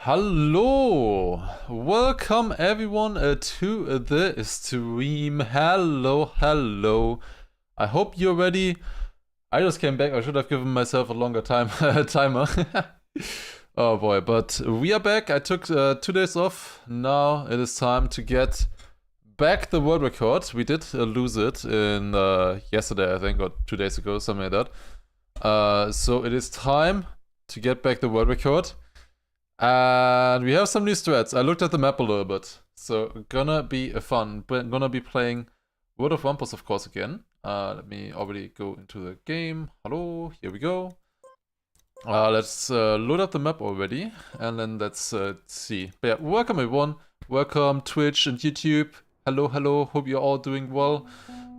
Hello, welcome everyone to the stream. Hello. I hope you're ready. I just came back. I should have given myself a longer timer. Oh boy, but we are back. I took 2 days off. Now it is time to get back the world record. We did lose it in yesterday, I think, or 2 days ago, something like that. So it is time to get back the world record. And we have some new strats. I looked at the map a little bit. So gonna be fun. Gonna be playing World of Wampus, of course, again. Let me already go into the game. Hello, here we go. Let's load up the map already. And then let's see. But yeah, welcome everyone. Welcome Twitch and YouTube. Hello. Hope you're all doing well.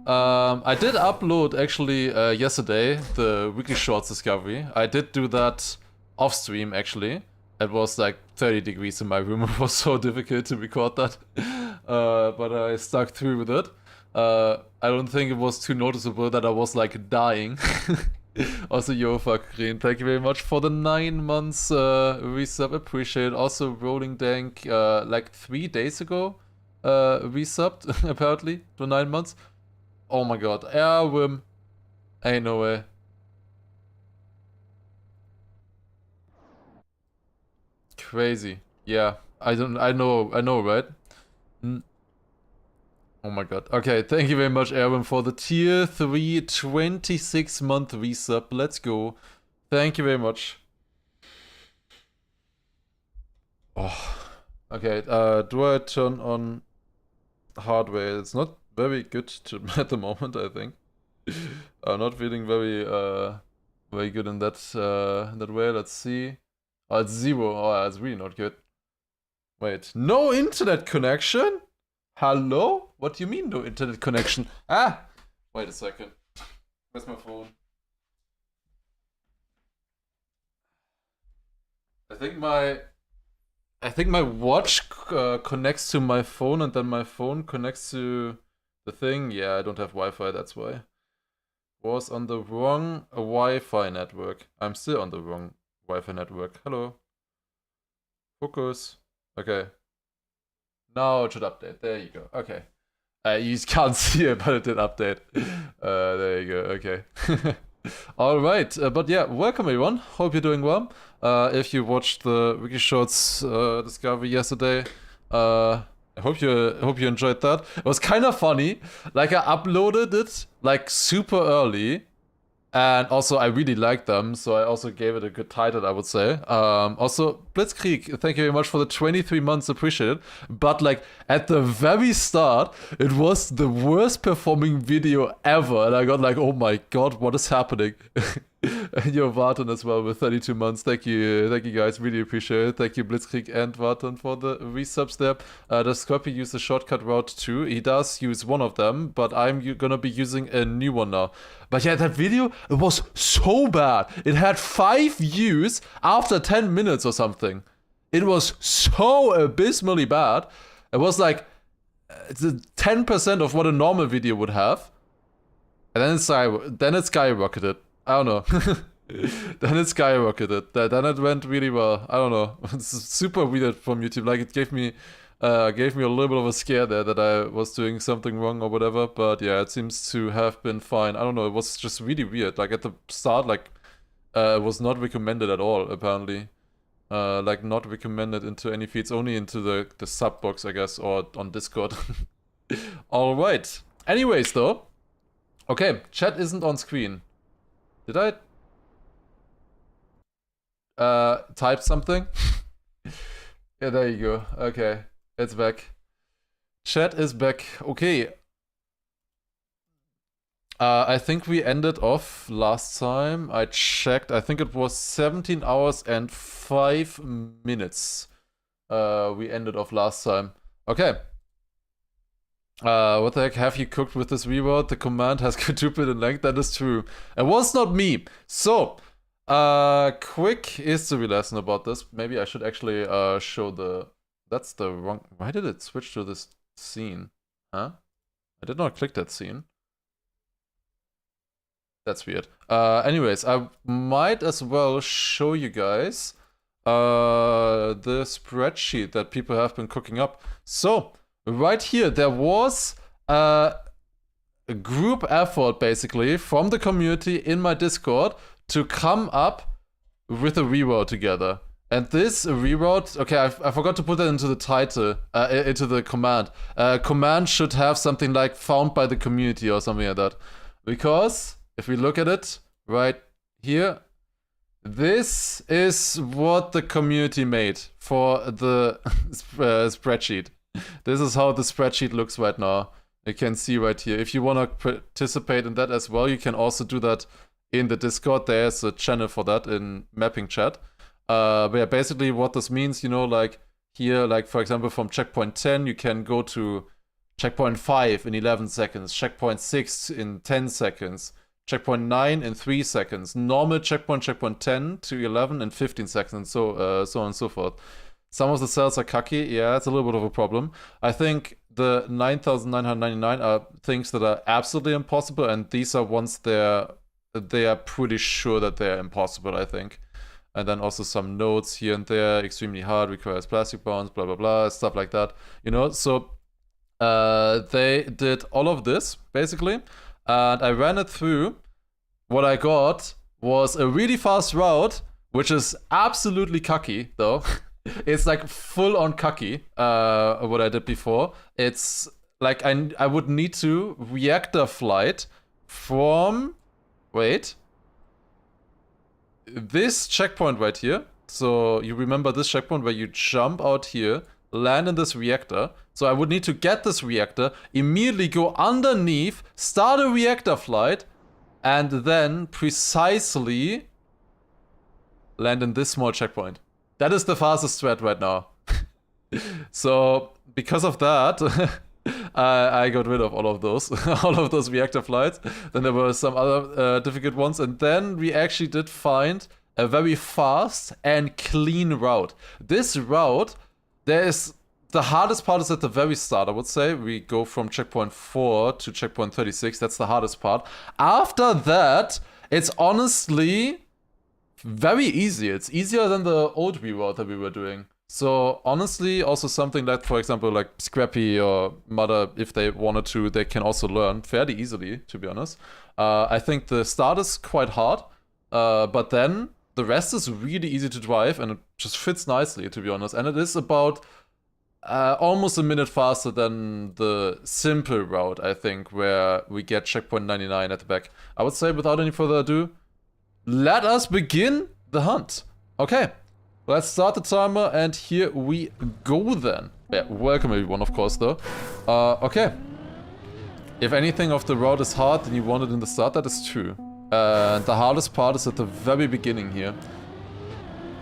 I did upload actually yesterday the weekly shorts discovery. I did do that off stream actually. It was like 30 degrees in my room. It was so difficult to record that. But I stuck through with it. I don't think it was too noticeable that I was like dying. Also, Green, thank you very much for the 9 months resub. Appreciate it. Also, Rolling Dank, like 3 days ago, resubbed, apparently, for 9 months. Oh my god. Airwim. Ain't no way. Crazy. Yeah. I know, right? Oh my god. Okay, thank you very much, Erwin, for the tier 3 26-month resub. Let's go. Thank you very much. Oh. Okay, do I turn on hardware? It's not very good at the moment, I think. I'm not feeling very good in that way. Let's see. Oh, it's 0. Oh, it's really not good. Wait, no internet connection? Hello? What do you mean no internet connection? Ah! Wait a second. Where's my phone? I think my watch connects to my phone and then my phone connects to the thing. Yeah, I don't have Wi-Fi, that's why. Was on the wrong Wi-Fi network. I'm still on the wrong Wi-Fi network. Hello. Focus. Okay. Now it should update. There you go. Okay. You can't see it, but it did update. There you go. Okay. All right. But yeah, welcome everyone. Hope you're doing well. If you watched the Wiki Shorts discovery yesterday, I hope you enjoyed that. It was kind of funny. Like I uploaded it like super early. And also, I really liked them, so I also gave it a good title, I would say. Also, Blitzkrieg, thank you very much for the 23 months, appreciate it. But like, at the very start, it was the worst performing video ever. And I got like, oh my god, what is happening? And you're Vartan as well with 32 months. Thank you guys, really appreciate it. Thank you Blitzkrieg and Vartan for the resubs there. Does Scrappy use the shortcut route too? He does use one of them, but I'm gonna be using a new one now. But yeah, that video, it was so bad. It had 5 views after 10 minutes or something. It was so abysmally bad. It was like 10% of what a normal video would have. And then it skyrocketed. I don't know. Then it skyrocketed. Then it went really well. I don't know. It's super weird from YouTube. Like it gave me a little bit of a scare there that I was doing something wrong or whatever. But yeah, it seems to have been fine. I don't know. It was just really weird. Like at the start, like it was not recommended at all. Apparently, like not recommended into any feeds, only into the sub box, I guess, or on Discord. All right. Anyways, though. Okay, chat isn't on screen. Did I type something? Yeah, there you go. Okay, it's back. Chat is back. Okay. I think we ended off last time. I checked. I think it was 17 hours and 5 minutes. We ended off last time. Okay. What the heck have you cooked with this reroute? The command has quadrupled in length. That is true. It was not me. So, quick history lesson about this. Maybe I should actually show the. That's the wrong. Why did it switch to this scene? Huh? I did not click that scene. That's weird. Anyways, I might as well show you guys the spreadsheet that people have been cooking up. So, right here, there was a group effort, basically, from the community in my Discord to come up with a reroute together. And this reroute, okay, I forgot to put that into the title, into the command. Command should have something like found by the community or something like that. Because, if we look at it, right here, this is what the community made for the spreadsheet. This is how the spreadsheet looks right now. You can see right here. If you want to participate in that as well, you can also do that in the Discord. There's a channel for that in mapping chat. But yeah, basically what this means, you know, like here, like for example, from checkpoint 10, you can go to checkpoint 5 in 11 seconds, checkpoint 6 in 10 seconds, checkpoint 9 in 3 seconds, normal checkpoint 10 to 11 in 15 seconds, so on and so forth. Some of the cells are cucky, yeah, it's a little bit of a problem. I think the 9,999 are things that are absolutely impossible, and these are ones they are pretty sure that they're impossible, I think. And then also some notes here and there, extremely hard, requires plastic bounds, blah, blah, blah, stuff like that, you know? So they did all of this, basically, and I ran it through. What I got was a really fast route, which is absolutely cucky, though. It's like full-on cucky, what I did before. It's like I would need to reactor flight from... Wait. This checkpoint right here. So you remember this checkpoint where you jump out here, land in this reactor. So I would need to get this reactor, immediately go underneath, start a reactor flight, and then precisely land in this small checkpoint. That is the fastest strat right now. So because of that, I got rid of all of those reactor flights. Then there were some other difficult ones, and then we actually did find a very fast and clean route. This route, the hardest part is at the very start, I would say. We go from checkpoint 4 to checkpoint 36. That's the hardest part. After that, it's honestly very easy. It's easier than the old reroute that we were doing. So honestly, also something that, for example, like Scrappy or Mother, if they wanted to, they can also learn fairly easily, to be honest. I think the start is quite hard, but then the rest is really easy to drive, and it just fits nicely, to be honest. And it is about almost a minute faster than the simple route, I think, where we get checkpoint 99 at the back. I would say, without any further ado, let us begin the hunt. Okay, let's start the timer, and here we go then. Yeah, welcome everyone, of course, though. Okay. If anything of the route is hard, then you want it in the start, that is true. The hardest part is at the very beginning here.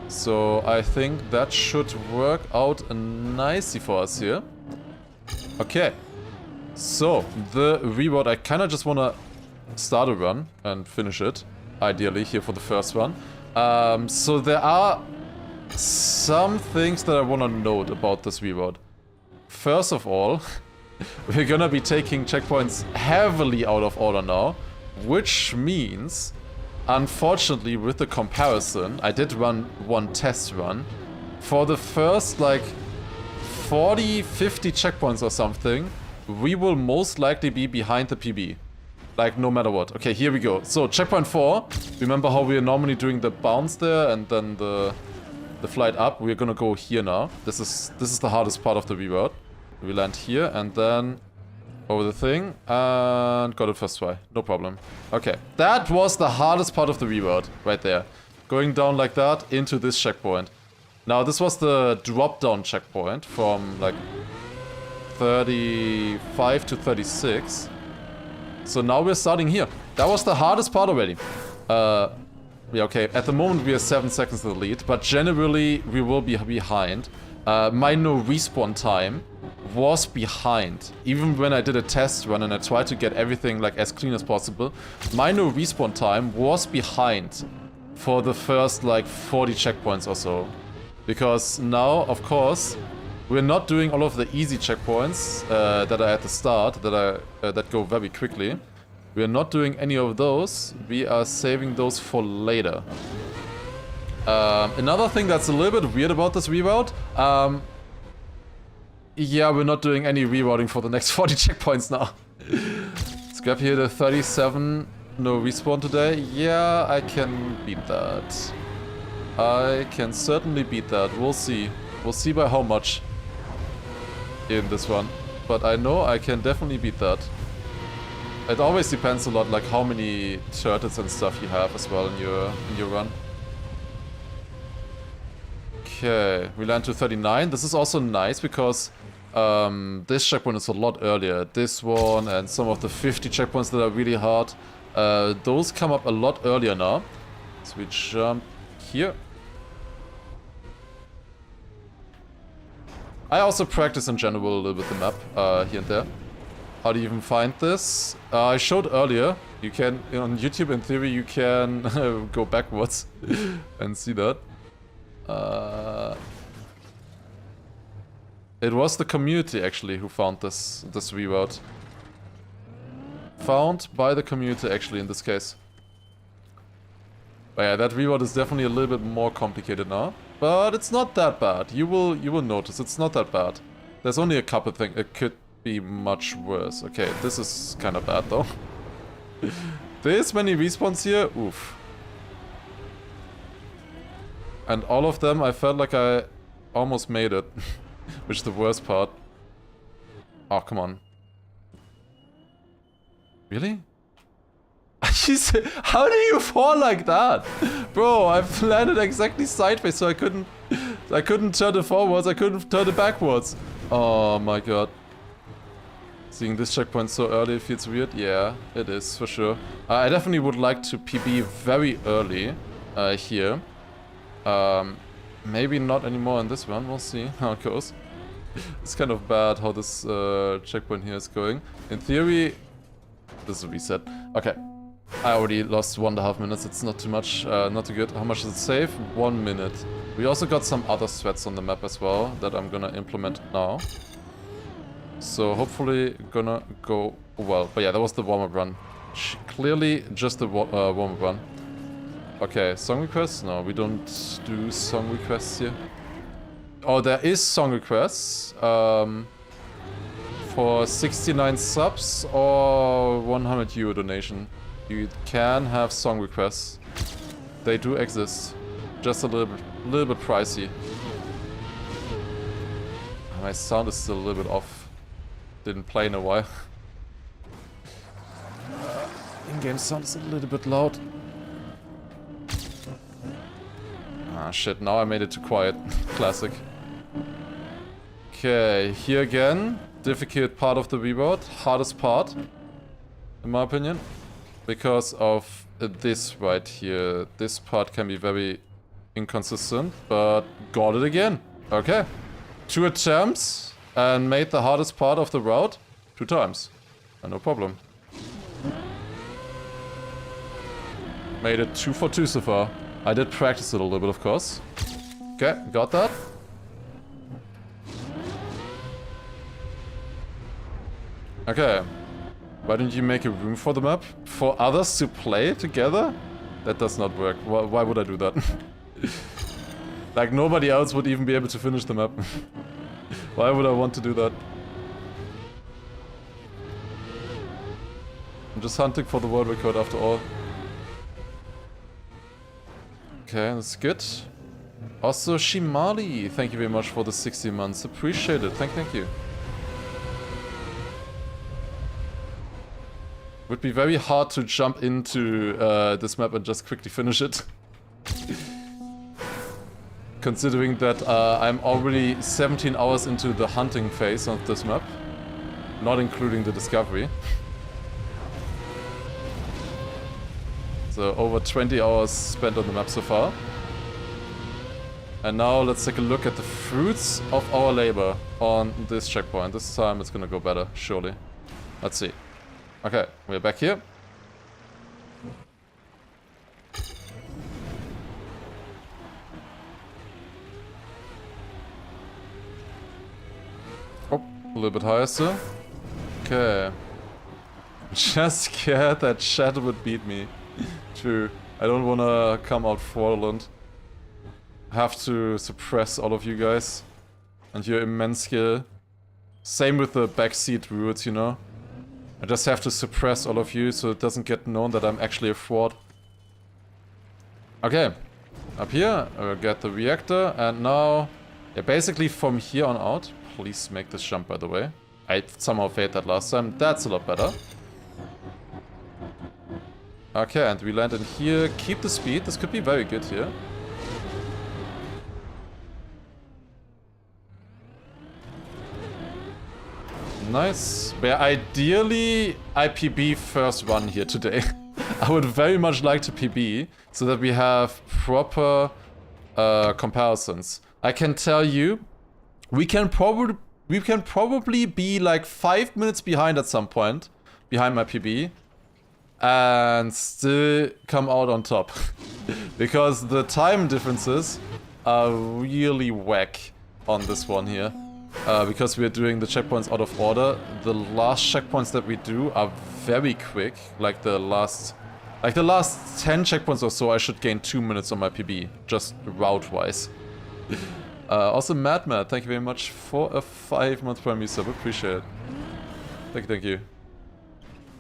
So I think that should work out nicely for us here. Okay. So, the reroute, I kind of just want to start a run and finish it. Ideally, here for the first one. So there are some things that I want to note about this reroute. First of all, we're gonna be taking checkpoints heavily out of order now, which means, unfortunately, with the comparison, I did run one test run. For the first, like, 40, 50 checkpoints or something, we will most likely be behind the PB. Like, no matter what. Okay, here we go. So, checkpoint 4. Remember how we are normally doing the bounce there and then the flight up? We're gonna go here now. This is the hardest part of the reroute. We land here and then over the thing and got it first try. No problem. Okay, that was the hardest part of the reroute right there. Going down like that into this checkpoint. Now, this was the drop-down checkpoint from like 35 to 36. So now we're starting here. That was the hardest part already. Yeah, okay, at the moment we are 7 seconds to the lead, but generally we will be behind. My no respawn time was behind. Even when I did a test run and I tried to get everything like as clean as possible, my no respawn time was behind for the first like 40 checkpoints or so. Because now, of course, we're not doing all of the easy checkpoints that are at the start, that go very quickly. We're not doing any of those. We are saving those for later. Another thing that's a little bit weird about this reroute, yeah, we're not doing any rerouting for the next 40 checkpoints now. Let's grab here the 37, no respawn today. Yeah, I can beat that. I can certainly beat that, we'll see. We'll see by how much in this one. But I know I can definitely beat that. It always depends a lot, like how many turtles and stuff you have as well in your run. Okay, we land to 39. This is also nice because this checkpoint is a lot earlier. This one and some of the 50 checkpoints that are really hard, those come up a lot earlier now. So we jump here. I also practice in general a little bit the map here and there. How do you even find this? I showed earlier. You can, on YouTube in theory, you can go backwards and see that. It was the community actually who found this reroute. Found by the community actually in this case. But yeah, that reroute is definitely a little bit more complicated now. But it's not that bad. You will notice it's not that bad. There's only a couple things. It could be much worse. Okay, this is kind of bad though. This many respawns here, oof. And all of them, I felt like I almost made it. Which is the worst part. Oh, come on. Really? How do you fall like that? Bro, I've landed exactly sideways, so I couldn't turn it forwards, I couldn't turn it backwards. Oh my god. Seeing this checkpoint so early feels weird. Yeah, it is, for sure. I definitely would like to PB very early here. Maybe not anymore in this one, we'll see how it goes. It's kind of bad how this checkpoint here is going. In theory, this is a reset. Okay, I already lost 1.5 minutes, it's not too much, not too good. How much does it save? 1 minute. We also got some other threats on the map as well that I'm gonna implement now. So hopefully gonna go well. But yeah, that was the warm-up run. Clearly just the warm-up run. Okay, song requests? No, we don't do song requests here. Oh, there is song requests. For 69 subs or 100 euro donation. You can have song requests. They do exist. Just a little bit pricey. My sound is still a little bit off. Didn't play in a while. In-game sound is a little bit loud. Ah shit, now I made it too quiet. Classic. Okay, here again. Difficult part of the reroute. Hardest part, in my opinion. Because of this right here. This part can be very inconsistent, but got it again. Okay. 2 attempts. And made the hardest part of the route 2 times. No problem. Made it 2 for 2 so far. I did practice it a little bit, of course. Okay, got that. Okay. Why didn't you make a room for the map? For others to play together? That does not work. Why would I do that? Like, nobody else would even be able to finish the map. Why would I want to do that? I'm just hunting for the world record after all. Okay, that's good. Also, Shimali, thank you very much for the 60 months. Appreciate it. Thank you. Would be very hard to jump into this map and just quickly finish it. Considering that I'm already 17 hours into the hunting phase of this map. Not including the discovery. So over 20 hours spent on the map so far. And now let's take a look at the fruits of our labor on this checkpoint. This time it's gonna go better, surely. Let's see. Okay, we're back here. Oh, a little bit higher still. Okay. Just scared that chat would beat me. True. I don't wanna come out fraudulent. have to suppress all of you guys and your immense skill. Same with the backseat routes, you know. I just have to suppress all of you so it doesn't get known that I'm actually a fraud. Okay, up here, I'll get the reactor, and now, yeah, basically from here on out, please make this jump, by the way. I somehow failed that last time, that's a lot better. Okay, and we land in here, keep the speed, this could be very good here. Nice. Where ideally I PB first run here today. I would very much like to PB so that we have proper comparisons. I can tell you, we can probably be like 5 minutes behind at some point, behind my PB, and still come out on top. Because the time differences are really whack on this one here. Because we are doing the checkpoints out of order, the last checkpoints that we do are very quick. Like the last 10 checkpoints or so, I should gain 2 minutes on my PB, just route-wise. Also, Mad, thank you very much for a 5-month Prime sub, appreciate it. Thank you.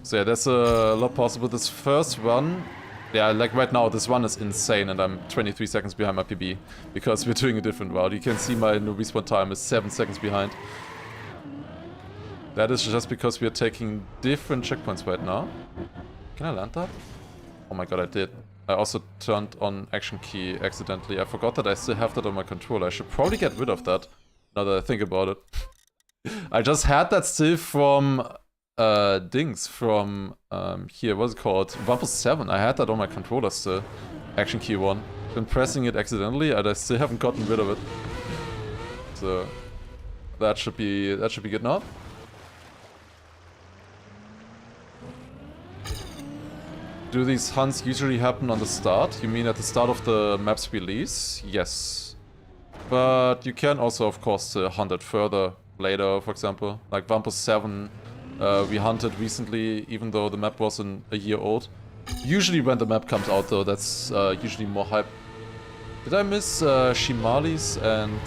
So yeah, there's a lot possible. This first run, yeah, like right now, this run is insane and I'm 23 seconds behind my PB because we're doing a different route. You can see my no respawn time is 7 seconds behind. That is just because we are taking different checkpoints right now. Can I land that? Oh my god, I did. I also turned on action key accidentally. I forgot that I still have that on my controller. I should probably get rid of that now that I think about it. I just had that still from from here, what's it called? Wampus 7. I had that on my controller still. Action key 1. Been pressing it accidentally and I still haven't gotten rid of it. So that should be good now. Do these hunts usually happen on the start? You mean at the start of the map's release? Yes. But you can also, of course, hunt it further later, for example. Like Wampus 7, we hunted recently, even though the map wasn't a year old. Usually when the map comes out, though, that's usually more hype. Did I miss Shimali's and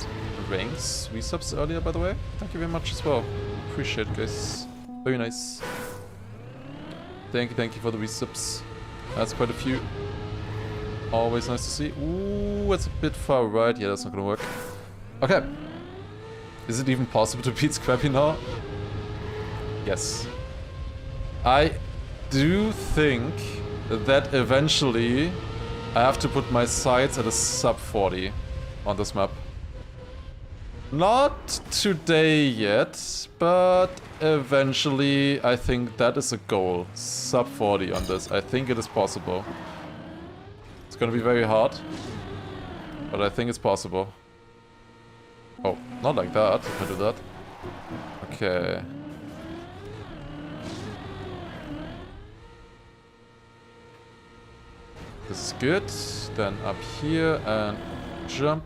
Rank's resubs earlier, by the way? Thank you very much as well. Appreciate it, guys. Very nice. Thank you for the resubs. That's quite a few. Always nice to see. Ooh, it's a bit far right. Yeah, that's not gonna work. Okay. Is it even possible to beat Scrappy now? Yes. I do think that eventually I have to put my sights at a sub 40 on this map. Not today yet, but eventually I think that is a goal. Sub 40 on this. I think it is possible. It's gonna be very hard, but I think it's possible. Oh, not like that, if I do that. Okay. This is good. Then up here and jump.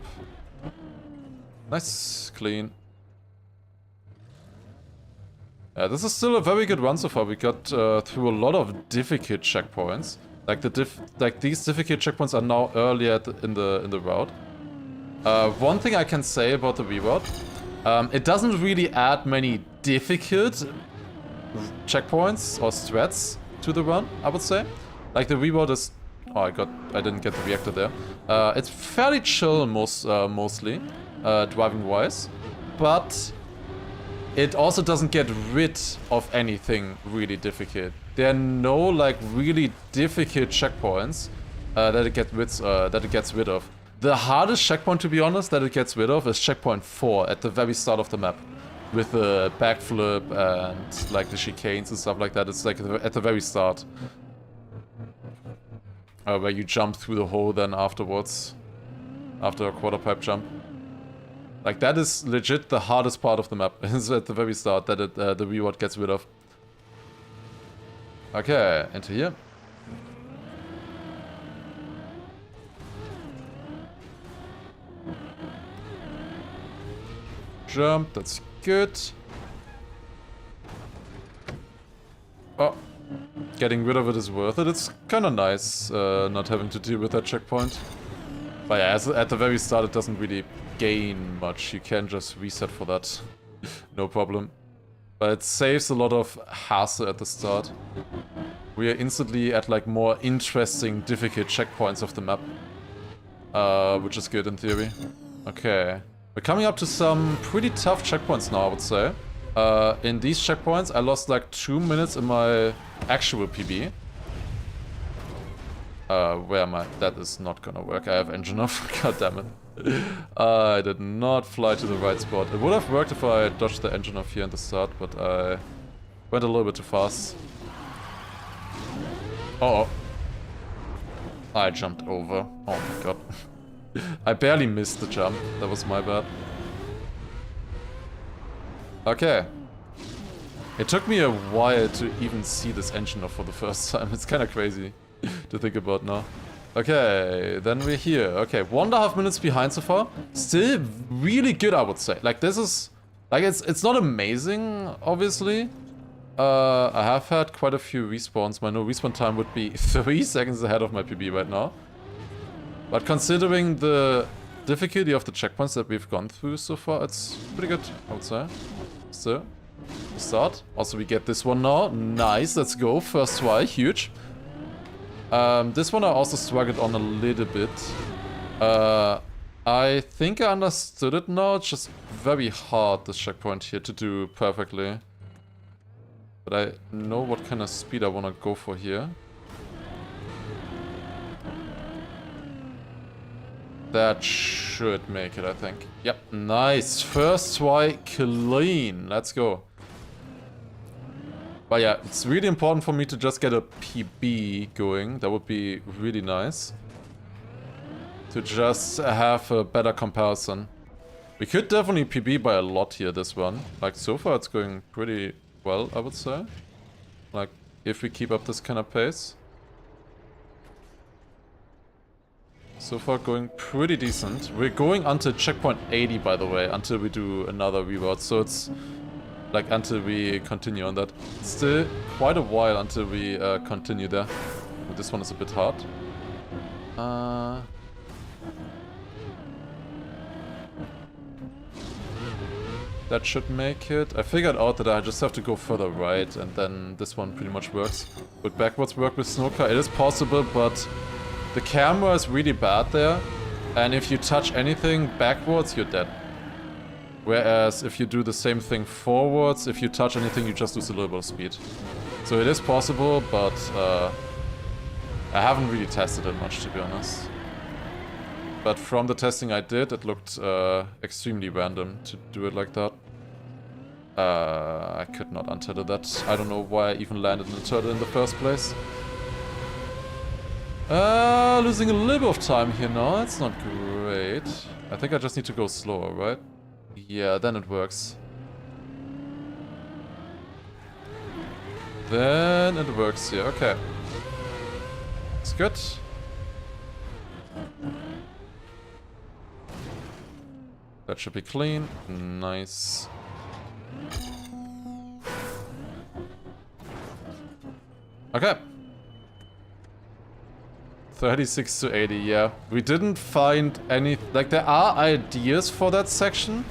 Nice, clean. Yeah, this is still a very good run so far. We got through a lot of difficult checkpoints. Like these difficult checkpoints are now earlier in the route. One thing I can say about the reroute, it doesn't really add many difficult checkpoints or strats to the run, I would say. Like the reroute is... Oh, I didn't get the reactor there. It's fairly chill mostly, driving-wise, but it also doesn't get rid of anything really difficult. There are no like really difficult checkpoints that it gets rid of. The hardest checkpoint, to be honest, that it gets rid of is checkpoint 4 at the very start of the map, with the backflip and like the chicanes and stuff like that. It's like at the very start. Where you jump through the hole then afterwards, after a quarter pipe jump. Like that is legit the hardest part of the map. It's at the very start that the reward gets rid of. Okay, into here. Jump, that's good. Oh. Getting rid of it is worth it. It's kind of nice not having to deal with that checkpoint. But yeah, at the very start it doesn't really gain much. You can just reset for that. No problem. But it saves a lot of hassle at the start. We are instantly at like more interesting, difficult checkpoints of the map. Which is good in theory. Okay. We're coming up to some pretty tough checkpoints now, I would say. In these checkpoints, I lost like 2 minutes in my actual PB. Where am I? That is not gonna work. I have engine off. God damn it. I did not fly to the right spot. It would have worked if I dodged the engine off here in the start, but I went a little bit too fast. Uh oh. I jumped over. Oh my god. I barely missed the jump. That was my bad. Okay. It took me a while to even see this engine off for the first time. It's kind of crazy to think about now. Okay, then we're here. Okay, 1.5 minutes behind so far. Still really good, I would say. Like, this is... Like, it's not amazing, obviously. I have had quite a few respawns. My no respawn time would be 3 seconds ahead of my PB right now. But considering the difficulty of the checkpoints that we've gone through so far, it's pretty good, I would say. So, start. Also, we get this one now. Nice, let's go. First try, huge. This one I also struggled on a little bit. I think I understood it now. It's just very hard, this checkpoint here, to do perfectly. But I know what kind of speed I want to go for here. That should make it, I think. Yep, nice. First try, clean. Let's go. But yeah, it's really important for me to just get a PB going. That would be really nice. To just have a better comparison. We could definitely PB by a lot here, this one. Like, so far it's going pretty well, I would say. Like, if we keep up this kind of pace. So far going pretty decent. We're going until checkpoint 80, by the way, until we do another reroute. So it's like until we continue on that. Still quite a while until we continue there. But this one is a bit hard. That should make it. I figured out that I just have to go further right, and then this one pretty much works. Would backwards work with Snowcar? It is possible, but the camera is really bad there. And if you touch anything backwards, you're dead. Whereas if you do the same thing forwards, if you touch anything, you just lose a little bit of speed. So it is possible, but I haven't really tested it much, to be honest. But from the testing I did, it looked extremely random to do it like that. I could not untether that. I don't know why I even landed in the turtle in the first place. Losing a little bit of time here now. It's not great. I think I just need to go slower, right? Yeah, then it works. Then it works here. Okay. It's good. That should be clean. Nice. Okay. 36 to 80, yeah. We didn't find any... Like, there are ideas for that section,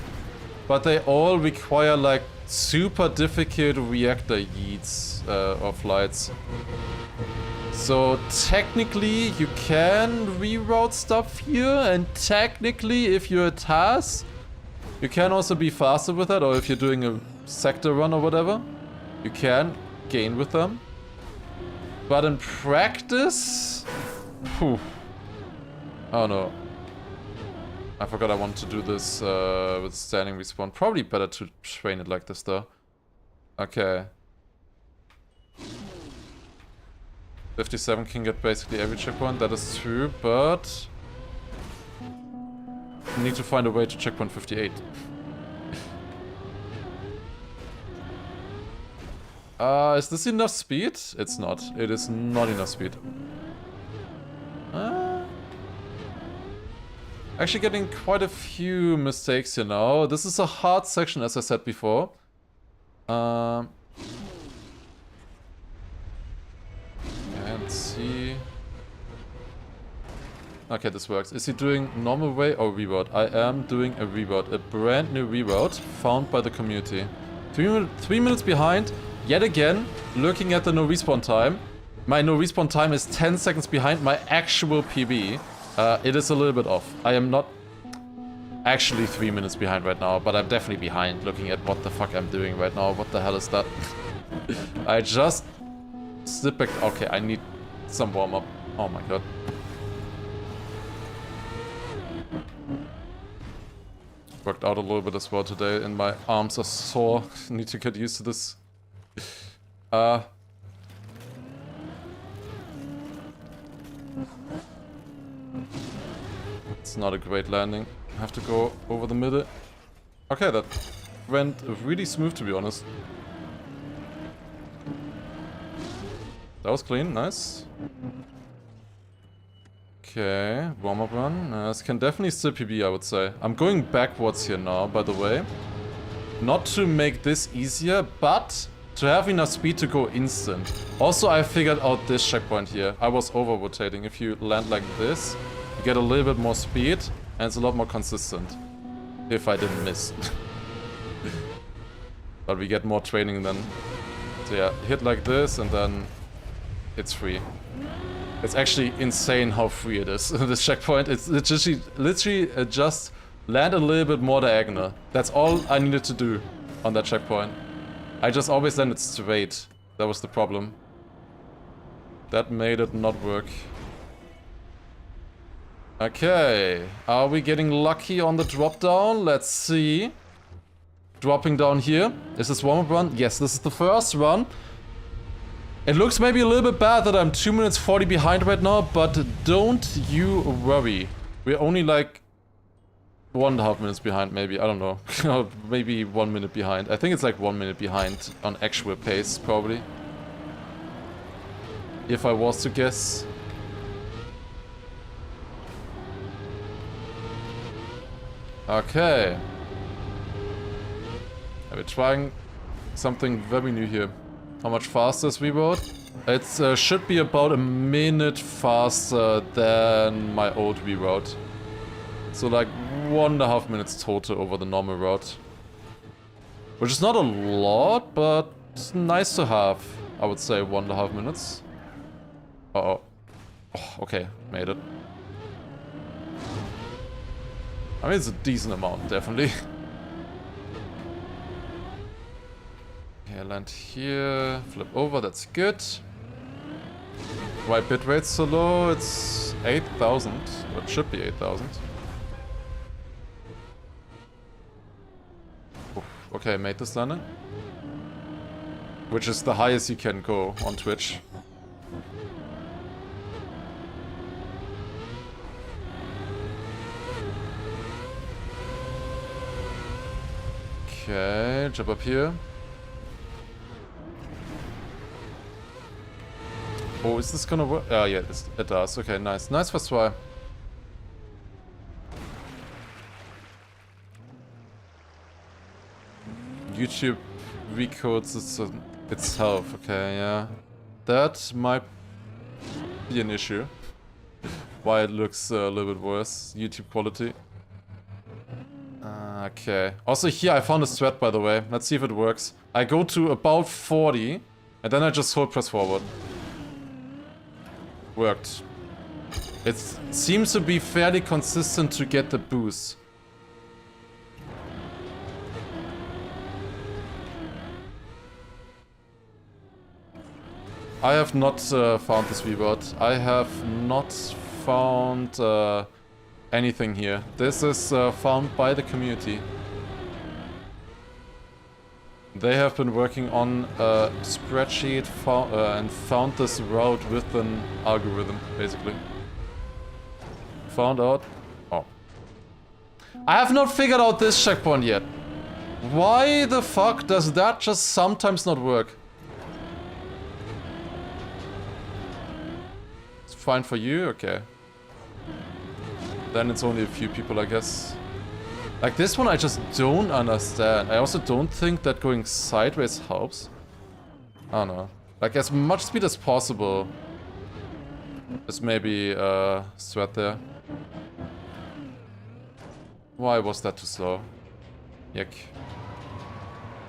but they all require, like, super difficult reactor yeets or flights. So, technically, you can reroute stuff here, and technically, if you're a TAS, you can also be faster with that, or if you're doing a sector run or whatever, you can gain with them. But in practice... Whew. Oh no. I forgot I wanted to do this with standing respawn. Probably better to train it like this though. Okay. 57 can get basically every checkpoint, that is true, but... we need to find a way to checkpoint 58. Is this enough speed? It's not. It is not enough speed. Actually getting quite a few mistakes here now. This is a hard section, as I said before. Let's see. Okay, this works. Is he doing normal way or reroute? I am doing a reroute. A brand new reroute found by the community. 3 minutes behind. Yet again, looking at the no respawn time. My no respawn time is 10 seconds behind my actual PB. It is a little bit off. I am not actually 3 minutes behind right now, but I'm definitely behind looking at what the fuck I'm doing right now. What the hell is that? I just slip back. Okay, I need some warm up. Oh my god. Worked out a little bit as well today and my arms are sore. Need to get used to this. It's not a great landing. I have to go over the middle. Okay, that went really smooth to be honest. That was clean, nice. Okay, warm-up run. This can definitely still PB, I would say. I'm going backwards here now, by the way. Not to make this easier, but to have enough speed to go instant. Also, I figured out this checkpoint here. I was over-rotating. If you land like this, you get a little bit more speed, and it's a lot more consistent. If I didn't miss. But we get more training then. So yeah, hit like this, and then it's free. It's actually insane how free it is. This checkpoint, it's literally just land a little bit more diagonal. That's all I needed to do on that checkpoint. I just always landed straight. That was the problem. That made it not work. Okay, are we getting lucky on the drop down? Let's see. Dropping down here. Is this warm-up run? Yes, this is the first run. It looks maybe a little bit bad that I'm 2 minutes 40 behind right now, but don't you worry. We're only like 1.5 minutes behind, maybe. I don't know. Maybe 1 minute behind. I think it's like 1 minute behind on actual pace, probably. If I was to guess. Okay. We're trying something very new here. How much faster is reroute? It should be about a minute faster than my old reroute. So like 1.5 minutes total over the normal route. Which is not a lot, but it's nice to have. I would say 1.5 minutes. Uh-oh. Oh, okay, made it. I mean, it's a decent amount, definitely. Okay, land here, flip over, that's good. Why bitrate so low? It's 8,000. Or it should be 8,000. Okay, made this landing. Which is the highest you can go on Twitch. Okay, jump up here. Oh, is this gonna work? Oh, yeah, it does. Okay, nice. Nice first try. YouTube recodes itself. Okay, yeah. That might be an issue. Why it looks a little bit worse. YouTube quality. Okay. Also here I found a thread, by the way. Let's see if it works. I go to about 40, and then I just hold press forward. Worked. It seems to be fairly consistent to get the boost. I have not found this reroute. I have not found anything here. This is found by the community. They have been working on a spreadsheet and found this route with an algorithm, basically. Found out. Oh. I have not figured out this checkpoint yet. Why the fuck does that just sometimes not work? It's fine for you? Okay. Then it's only a few people, I guess. Like this one I just don't understand. I also don't think that going sideways helps. I don't know. Like as much speed as possible There's maybe a thread there. Why was that too slow? Yuck.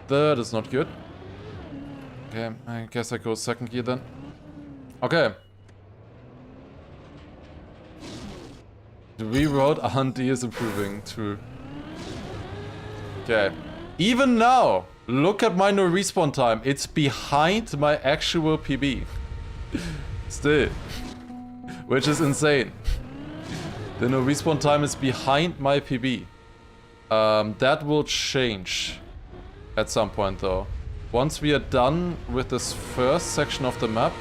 That is not good. Okay, I guess I go second gear then. Okay. The reroute R&D is improving, true. Okay. Even now, look at my no respawn time. It's behind my actual PB. Still. Which is insane. The no respawn time is behind my PB. That will change at some point though. Once we are done with this first section of the map,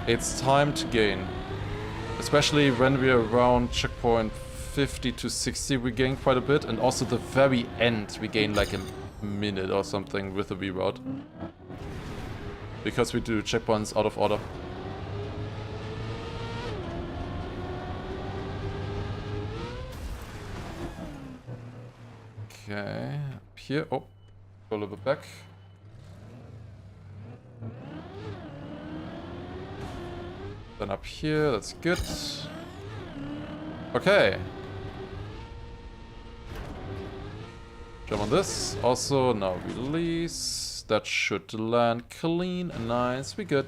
it's time to gain. Especially when we are around checkpoint 50 to 60, we gain quite a bit. And also the very end, we gain like a minute or something with the reroute. Because we do checkpoints out of order. Okay, up here. Oh, go a little bit back. Then up here, that's good. Okay. Jump on this. Also, now release. That should land clean and nice. We good.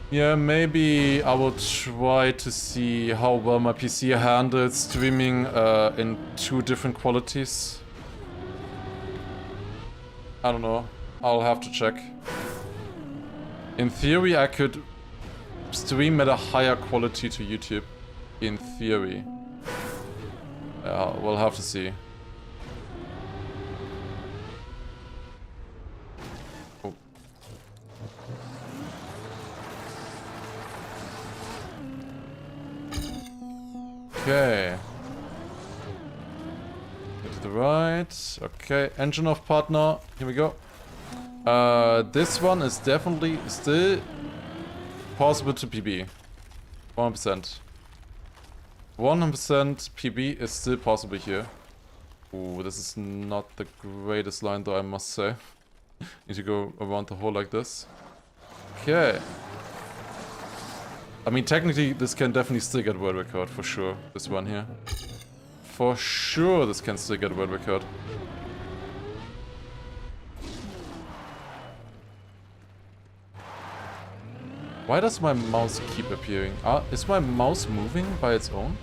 Yeah, maybe I will try to see how well my PC handles streaming in 2 different qualities. I don't know. I'll have to check. In theory, I could stream at a higher quality to YouTube. In theory. Yeah, we'll have to see. Oh. Okay. Get to the right. Okay, engine off partner. Here we go. This one is definitely still possible to PB. 100%. 100% PB is still possible here. Ooh, this is not the greatest line though, I must say. Need to go around the hole like this. Okay. I mean, technically, this can definitely still get world record, for sure. This one here. For sure, this can still get world record. Why does my mouse keep appearing? Is my mouse moving by its own?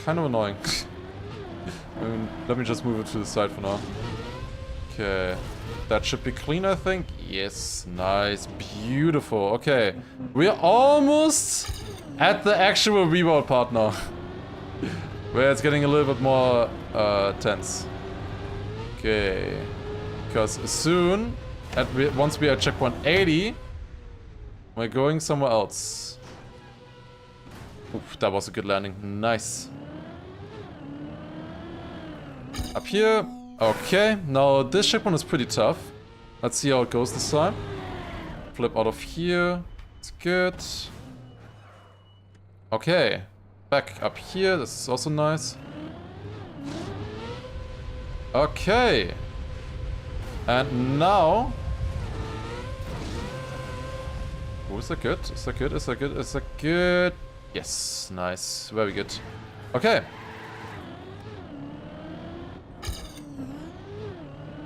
Kind of annoying. I mean, let me just move it to the side for now. Okay. That should be clean, I think. Yes, nice, beautiful. Okay, we're almost at the actual reroute part now. Where it's getting a little bit more tense. Okay. Because soon, once we are at checkpoint 80, we're going somewhere else. Oof, that was a good landing. Nice. Up here. Okay, now this checkpoint is pretty tough. Let's see how it goes this time. Flip out of here. It's good. Okay. Back up here. This is also nice. Okay. And now... Oh, is that good? Is that good? Is that good? Is that good? Yes, nice. Very good. Okay.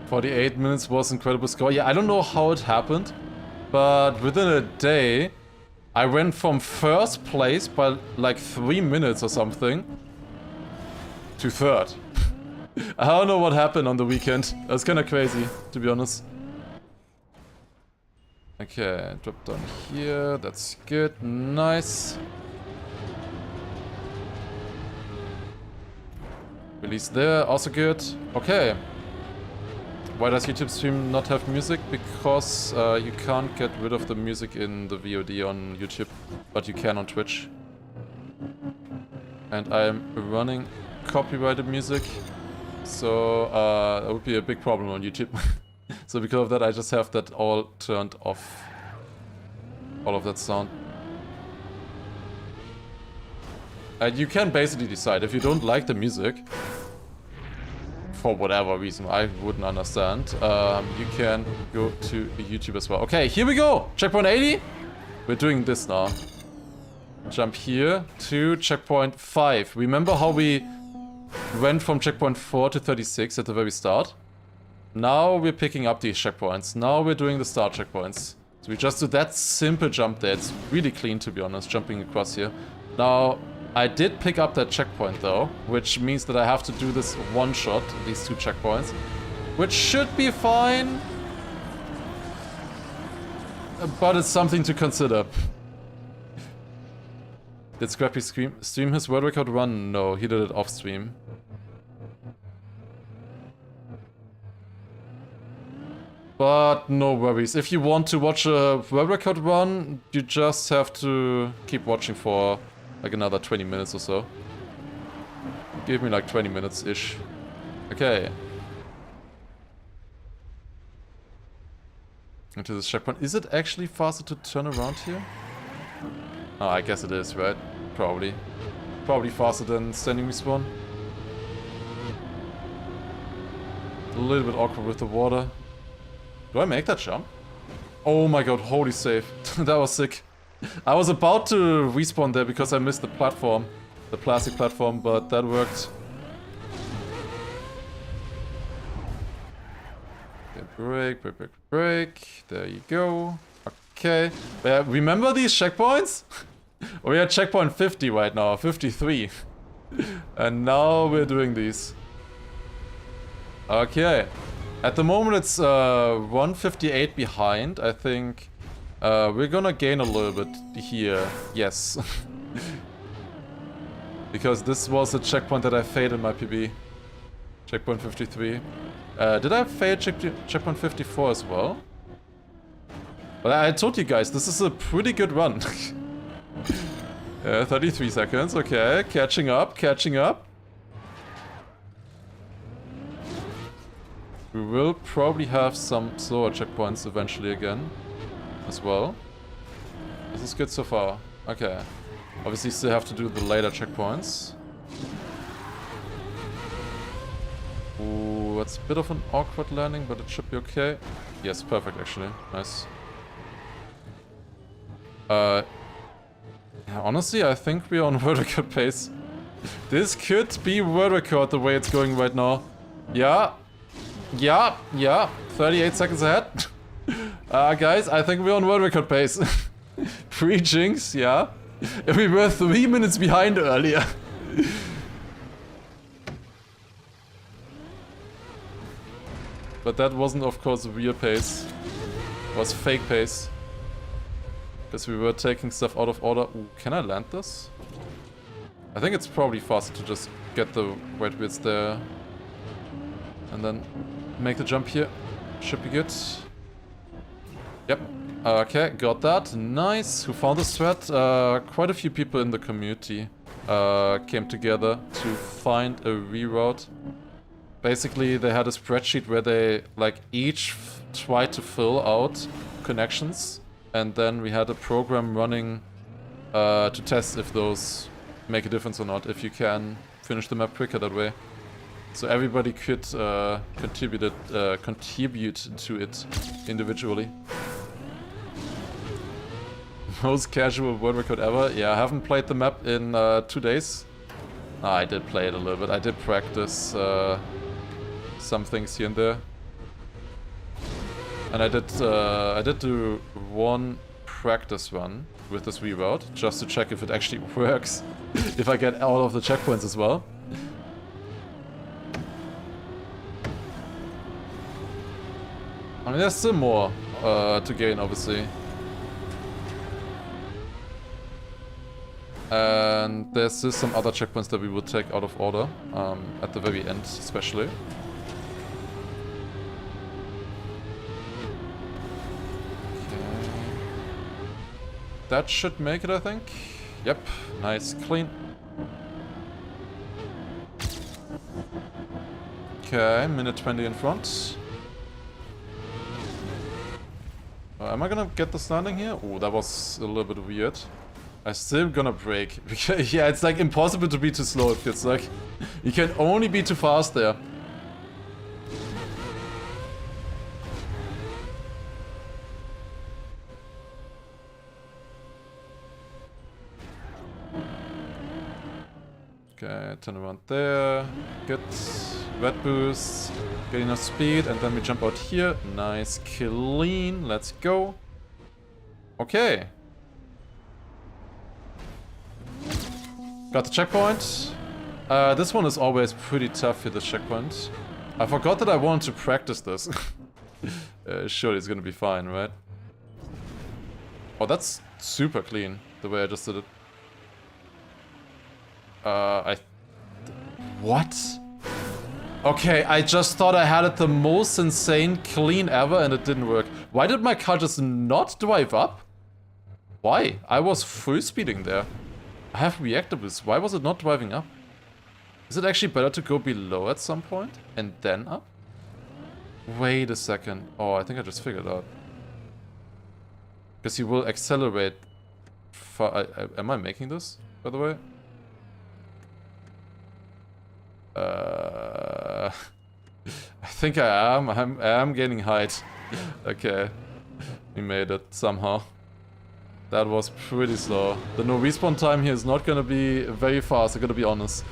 48 minutes was incredible score. Yeah, I don't know how it happened, but within a day, I went from first place by like 3 minutes or something to third. I don't know what happened on the weekend. It was kind of crazy, to be honest. Okay, drop down here. That's good. Nice. Release there. Also good. Okay. Why does YouTube stream not have music? Because you can't get rid of the music in the VOD on YouTube, but you can on Twitch. And I'm running copyrighted music, so that would be a big problem on YouTube. So because of that, I just have that all turned off. All of that sound. You can basically decide if you don't like the music, For whatever reason, I wouldn't understand. You can go to YouTube as well. Okay, here we go! Checkpoint 80! We're doing this now. Jump here to checkpoint 5. Remember how we went from checkpoint 4 to 36 at the very start? Now we're picking up these checkpoints. Now we're doing the start checkpoints. So we just do that simple jump there. It's really clean, to be honest, jumping across here. Now, I did pick up that checkpoint though, which means that I have to do this one shot, these 2 checkpoints, which should be fine. But it's something to consider. Did Scrappy stream his world record run? No, he did it off stream. But no worries. If you want to watch a world record run, you just have to keep watching for like another 20 minutes or so. Give me like 20 minutes-ish. Okay. Into this checkpoint. Is it actually faster to turn around here? Oh, I guess it is, right? Probably. Probably faster than standing respawn. A little bit awkward with the water. Do I make that jump? Oh my god, holy save. That was sick. I was about to respawn there because I missed the platform. The plastic platform, but that worked. Okay, break. There you go. Okay. Remember these checkpoints? We're at checkpoint 50 right now, 53. And now we're doing these. Okay. At the moment it's 158 behind. I think we're gonna gain a little bit here. Yes. Because this was a checkpoint that I failed in my PB. Checkpoint 53. Did I fail checkpoint 54 as well? But I told you guys, this is a pretty good run. 33 seconds, okay. Catching up. We will probably have some slower checkpoints eventually again. As well. This is good so far. Okay. Obviously still have to do the later checkpoints. Ooh, that's a bit of an awkward landing, but it should be okay. Yes, perfect actually. Nice. Yeah, honestly, I think we're on world record pace. This could be world record the way it's going right now. Yeah. 38 seconds ahead. Guys, I think we're on world record pace. Pre-jinx, yeah. We were 3 minutes behind earlier. But that wasn't, of course, real pace. It was fake pace. Because we were taking stuff out of order. Ooh, can I land this? I think it's probably faster to just get the white wheels there. And then make the jump here. Should be good. Yep. Okay, got that. Nice. Who found this thread? Quite a few people in the community came together to find a reroute. Basically, they had a spreadsheet where they like each tried to fill out connections. And then we had a program running to test if those make a difference or not, if you can finish the map quicker that way. So everybody could contribute to it individually. Most casual world record ever? Yeah, I haven't played the map in 2 days. I did play it a little bit. I did practice some things here and there. And I did do one practice run with this reroute, just to check if it actually works, if I get all of the checkpoints as well. I mean, there's still more to gain, obviously. And there's still some other checkpoints that we will take out of order, at the very end especially. That should make it, I think. Yep, nice, clean. Okay, minute 20 in front. Am I gonna get this landing here? Oh, that was a little bit weird. I'm still gonna brake. Yeah, it's like impossible to be too slow, it feels like. You can only be too fast there. Okay, turn around there. Good. Red boost. Get enough speed, and then we jump out here. Nice, clean. Let's go. Okay. Got the checkpoint. This one is always pretty tough here, the checkpoint. I forgot that I wanted to practice this. Surely it's gonna be fine, right? Oh, that's super clean, the way I just did it. What? Okay, I just thought I had it the most insane clean ever and it didn't work. Why did my car just not drive up? Why? I was full speeding there. I have reactor boost. Why was it not driving up? Is it actually better to go below at some point and then up? Wait a second. Oh, I think I just figured out. Because you will accelerate. Am I making this, by the way? I think I am. I am gaining height. Okay. We made it somehow. That was pretty slow. The no respawn time here is not gonna be very fast, I'm gonna be honest.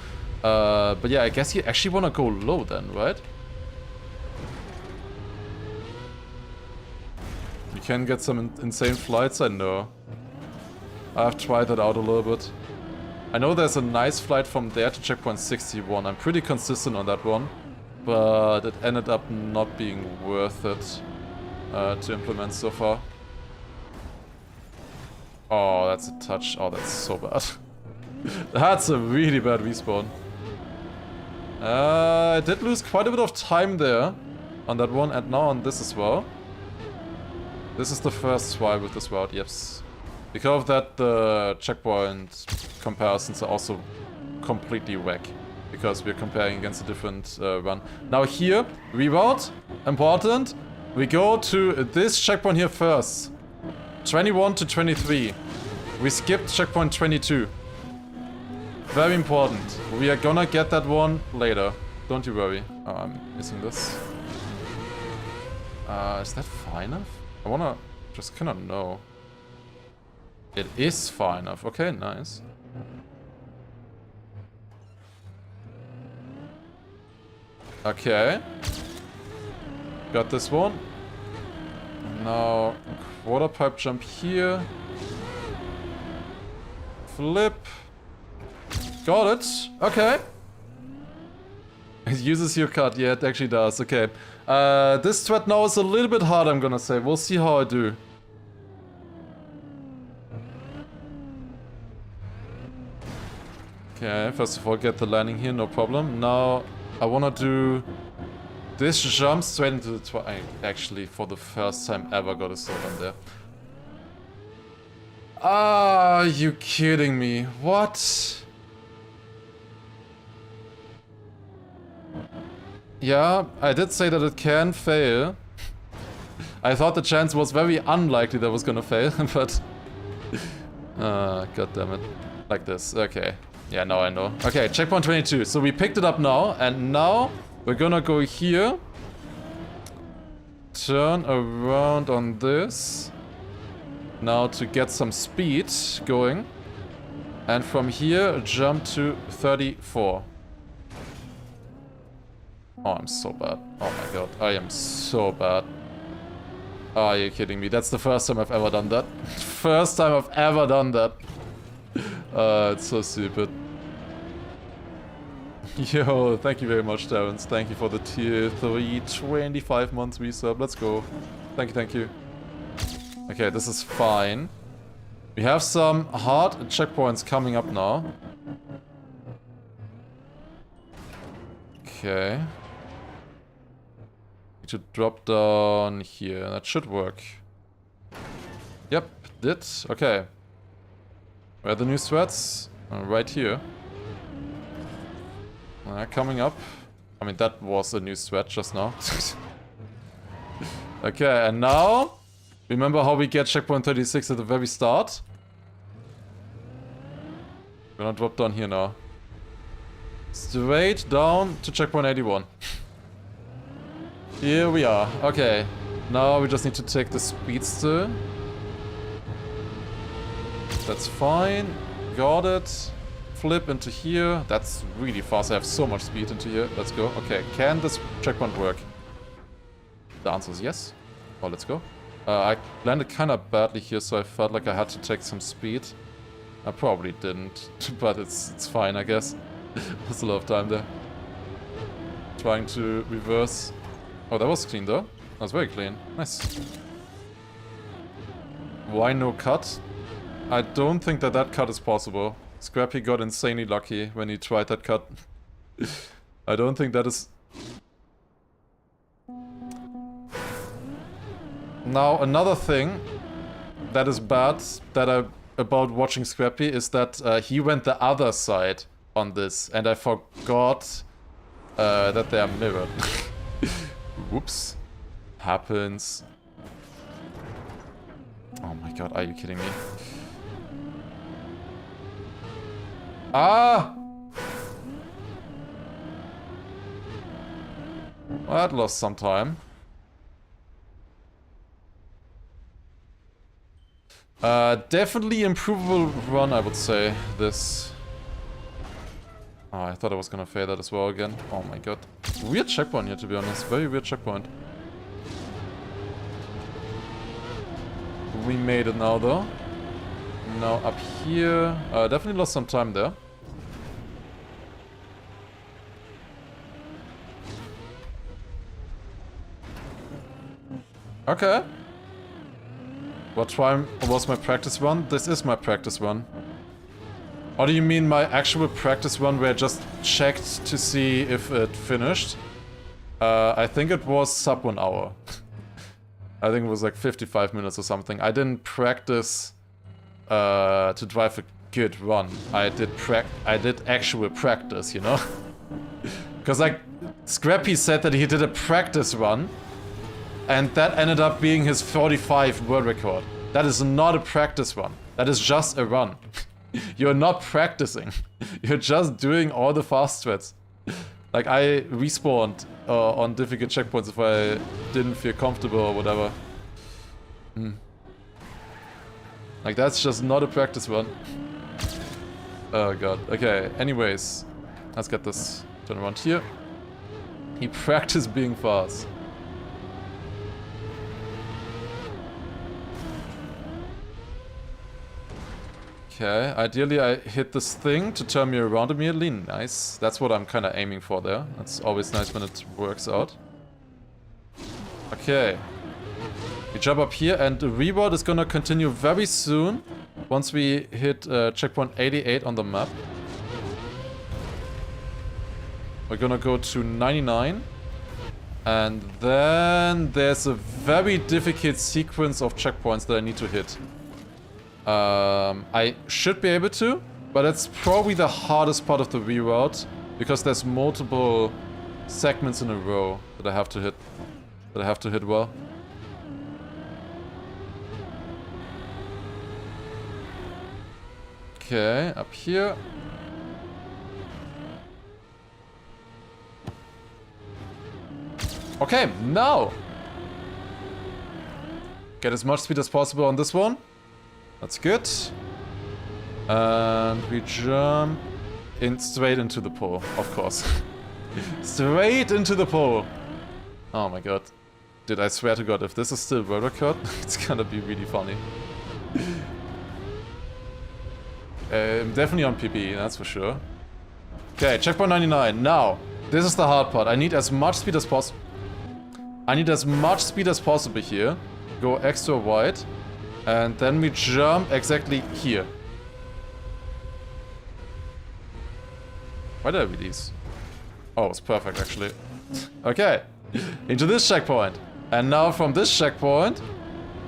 But yeah, I guess you actually wanna go low then, right? You can get some insane flights, I know. I've tried that out a little bit. I know there's a nice flight from there to checkpoint 61. I'm pretty consistent on that one. But it ended up not being worth it to implement so far. Oh, that's a touch. Oh, that's so bad. That's a really bad respawn. I did lose quite a bit of time there on that one, and now on this as well. This is the first try with this route, yes. Because of that, the checkpoint comparisons are also completely whack. Because we're comparing against a different run. Now here, reroute, important. We go to this checkpoint here first. 21 to 23. We skipped checkpoint 22. Very important. We are gonna get that one later. Don't you worry. Oh, I'm missing this. Is that far enough? I wanna just kinda know. It is far enough. Okay, nice. Okay. Got this one. Now, quarter pipe jump here. Flip. Got it. Okay. It uses your card. Yeah, it actually does. Okay. This thread now is a little bit hard, I'm gonna say. We'll see how I do. Okay, first of all, get the landing here, no problem. Now, I wanna do this jump straight into the I actually, for the first time ever, got a sword on there. Are you kidding me? What? Yeah, I did say that it can fail. I thought the chance was very unlikely that it was gonna fail, but... God damn it. Like this, okay. Yeah, now I know. Okay, checkpoint 22. So we picked it up now, and now we're gonna go here. Turn around on this. Now to get some speed going. And from here, jump to 34. Oh, I'm so bad. Oh my god, I am so bad. Oh, are you kidding me? That's the first time I've ever done that. First time I've ever done that. It's so stupid. Yo, thank you very much, Terrence. Thank you for the tier 3, 25 months resub. Let's go. Thank you, thank you. Okay, this is fine. We have some hard checkpoints coming up now. Okay. Need to drop down here. That should work. Yep, did. Okay. Where are the new threads? Right here. Coming up. I mean, that was a new thread just now. Okay, and now... Remember how we get checkpoint 36 at the very start? We're gonna drop down here now. Straight down to checkpoint 81. Here we are. Okay. Now we just need to take the speedster. That's fine. Got it. flip into here. That's really fast. I have so much speed into here. Let's go. Okay, can this checkpoint work? The answer is yes. Oh, let's go. I landed kind of badly here, so I felt like I had to take some speed. I probably didn't, but it's fine, I guess. There's a lot of time there. Trying to reverse. Oh, that was clean though. That was very clean. Nice. Why no cut? I don't think that cut is possible. Scrappy got insanely lucky when he tried that cut. I don't think that is... Now, another thing that is bad about watching Scrappy is that he went the other side on this, and I forgot that they are mirrored. Whoops. Happens. Oh my god, are you kidding me? Ah! Well, that lost some time. Definitely improvable run, I would say, this. Oh, I thought I was gonna fail that as well again. Oh my god. Weird checkpoint here, to be honest. Very weird checkpoint. We made it now, though. Now up here. Definitely lost some time there. Okay. What time was my practice run? This is my practice run. Or do you mean my actual practice run where I just checked to see if it finished? I think it was sub 1 hour. I think it was like 55 minutes or something. I didn't practice to drive a good run. I did actual practice, you know? Because like Scrappy said that he did a practice run. And that ended up being his 45 world record. That is not a practice run. That is just a run. You're not practicing. You're just doing all the fast strats. Like, I respawned on difficult checkpoints if I didn't feel comfortable or whatever. Like, that's just not a practice run. Oh god. Okay, anyways. Let's get this turn around here. He practiced being fast. Okay, ideally I hit this thing to turn me around immediately. Nice. That's what I'm kind of aiming for there. That's always nice when it works out. Okay. We jump up here and the reward is gonna continue very soon. Once we hit checkpoint 88 on the map. We're gonna go to 99. And then there's a very difficult sequence of checkpoints that I need to hit. I should be able to, but it's probably the hardest part of the reroute because there's multiple segments in a row that I have to hit well. Okay, up here. Okay, now! Get as much speed as possible on this one. That's good. And we jump in straight into the pole, of course. Straight into the pole. Oh my god. Dude, I swear to god, if this is still world record, it's gonna be really funny. Definitely on PB, that's for sure. Okay, checkpoint 99. Now, this is the hard part. I need as much speed as possible. I need as much speed as possible here. Go extra wide. And then we jump exactly here. Why did I release? Oh, it's perfect actually. Okay. Into this checkpoint. And now from this checkpoint,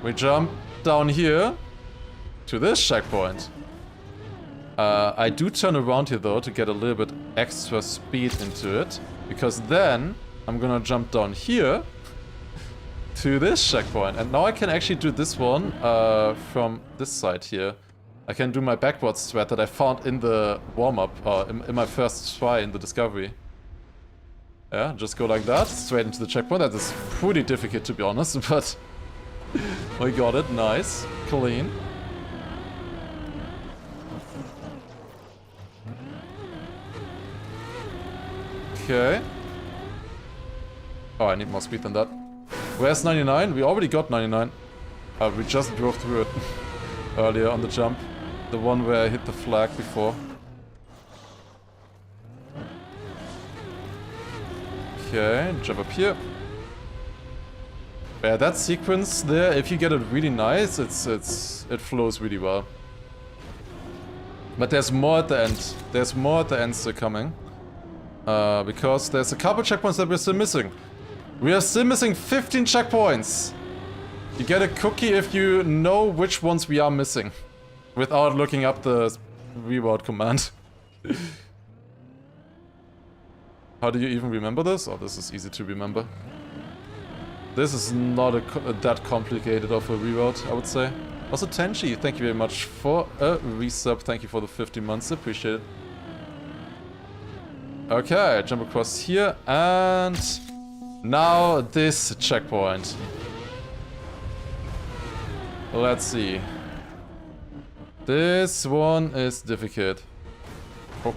we jump down here to this checkpoint. I do turn around here though to get a little bit extra speed into it. Because then I'm gonna jump down here to this checkpoint. And now I can actually do this one from this side here. I can do my backwards strat that I found in the warm-up, in my first try in the discovery. Yeah, just go like that, straight into the checkpoint. That is pretty difficult to be honest, but we got it. Nice. Clean. Okay. Oh, I need more speed than that. Where's 99? We already got 99. We just drove through it earlier on the jump. The one where I hit the flag before. Okay, jump up here. Yeah, that sequence there, if you get it really nice, it flows really well. But there's more at the end. There's more at the end still coming. Because there's a couple checkpoints that we're still missing. We are still missing 15 checkpoints. You get a cookie if you know which ones we are missing. Without looking up the reroute command. How do you even remember this? Oh, this is easy to remember. This is not that complicated of a reroute, I would say. Also, Tenchi, thank you very much for a resub. Thank you for the 50 months, appreciate it. Okay, jump across here, and now this checkpoint. Let's see. This one is difficult. Oh.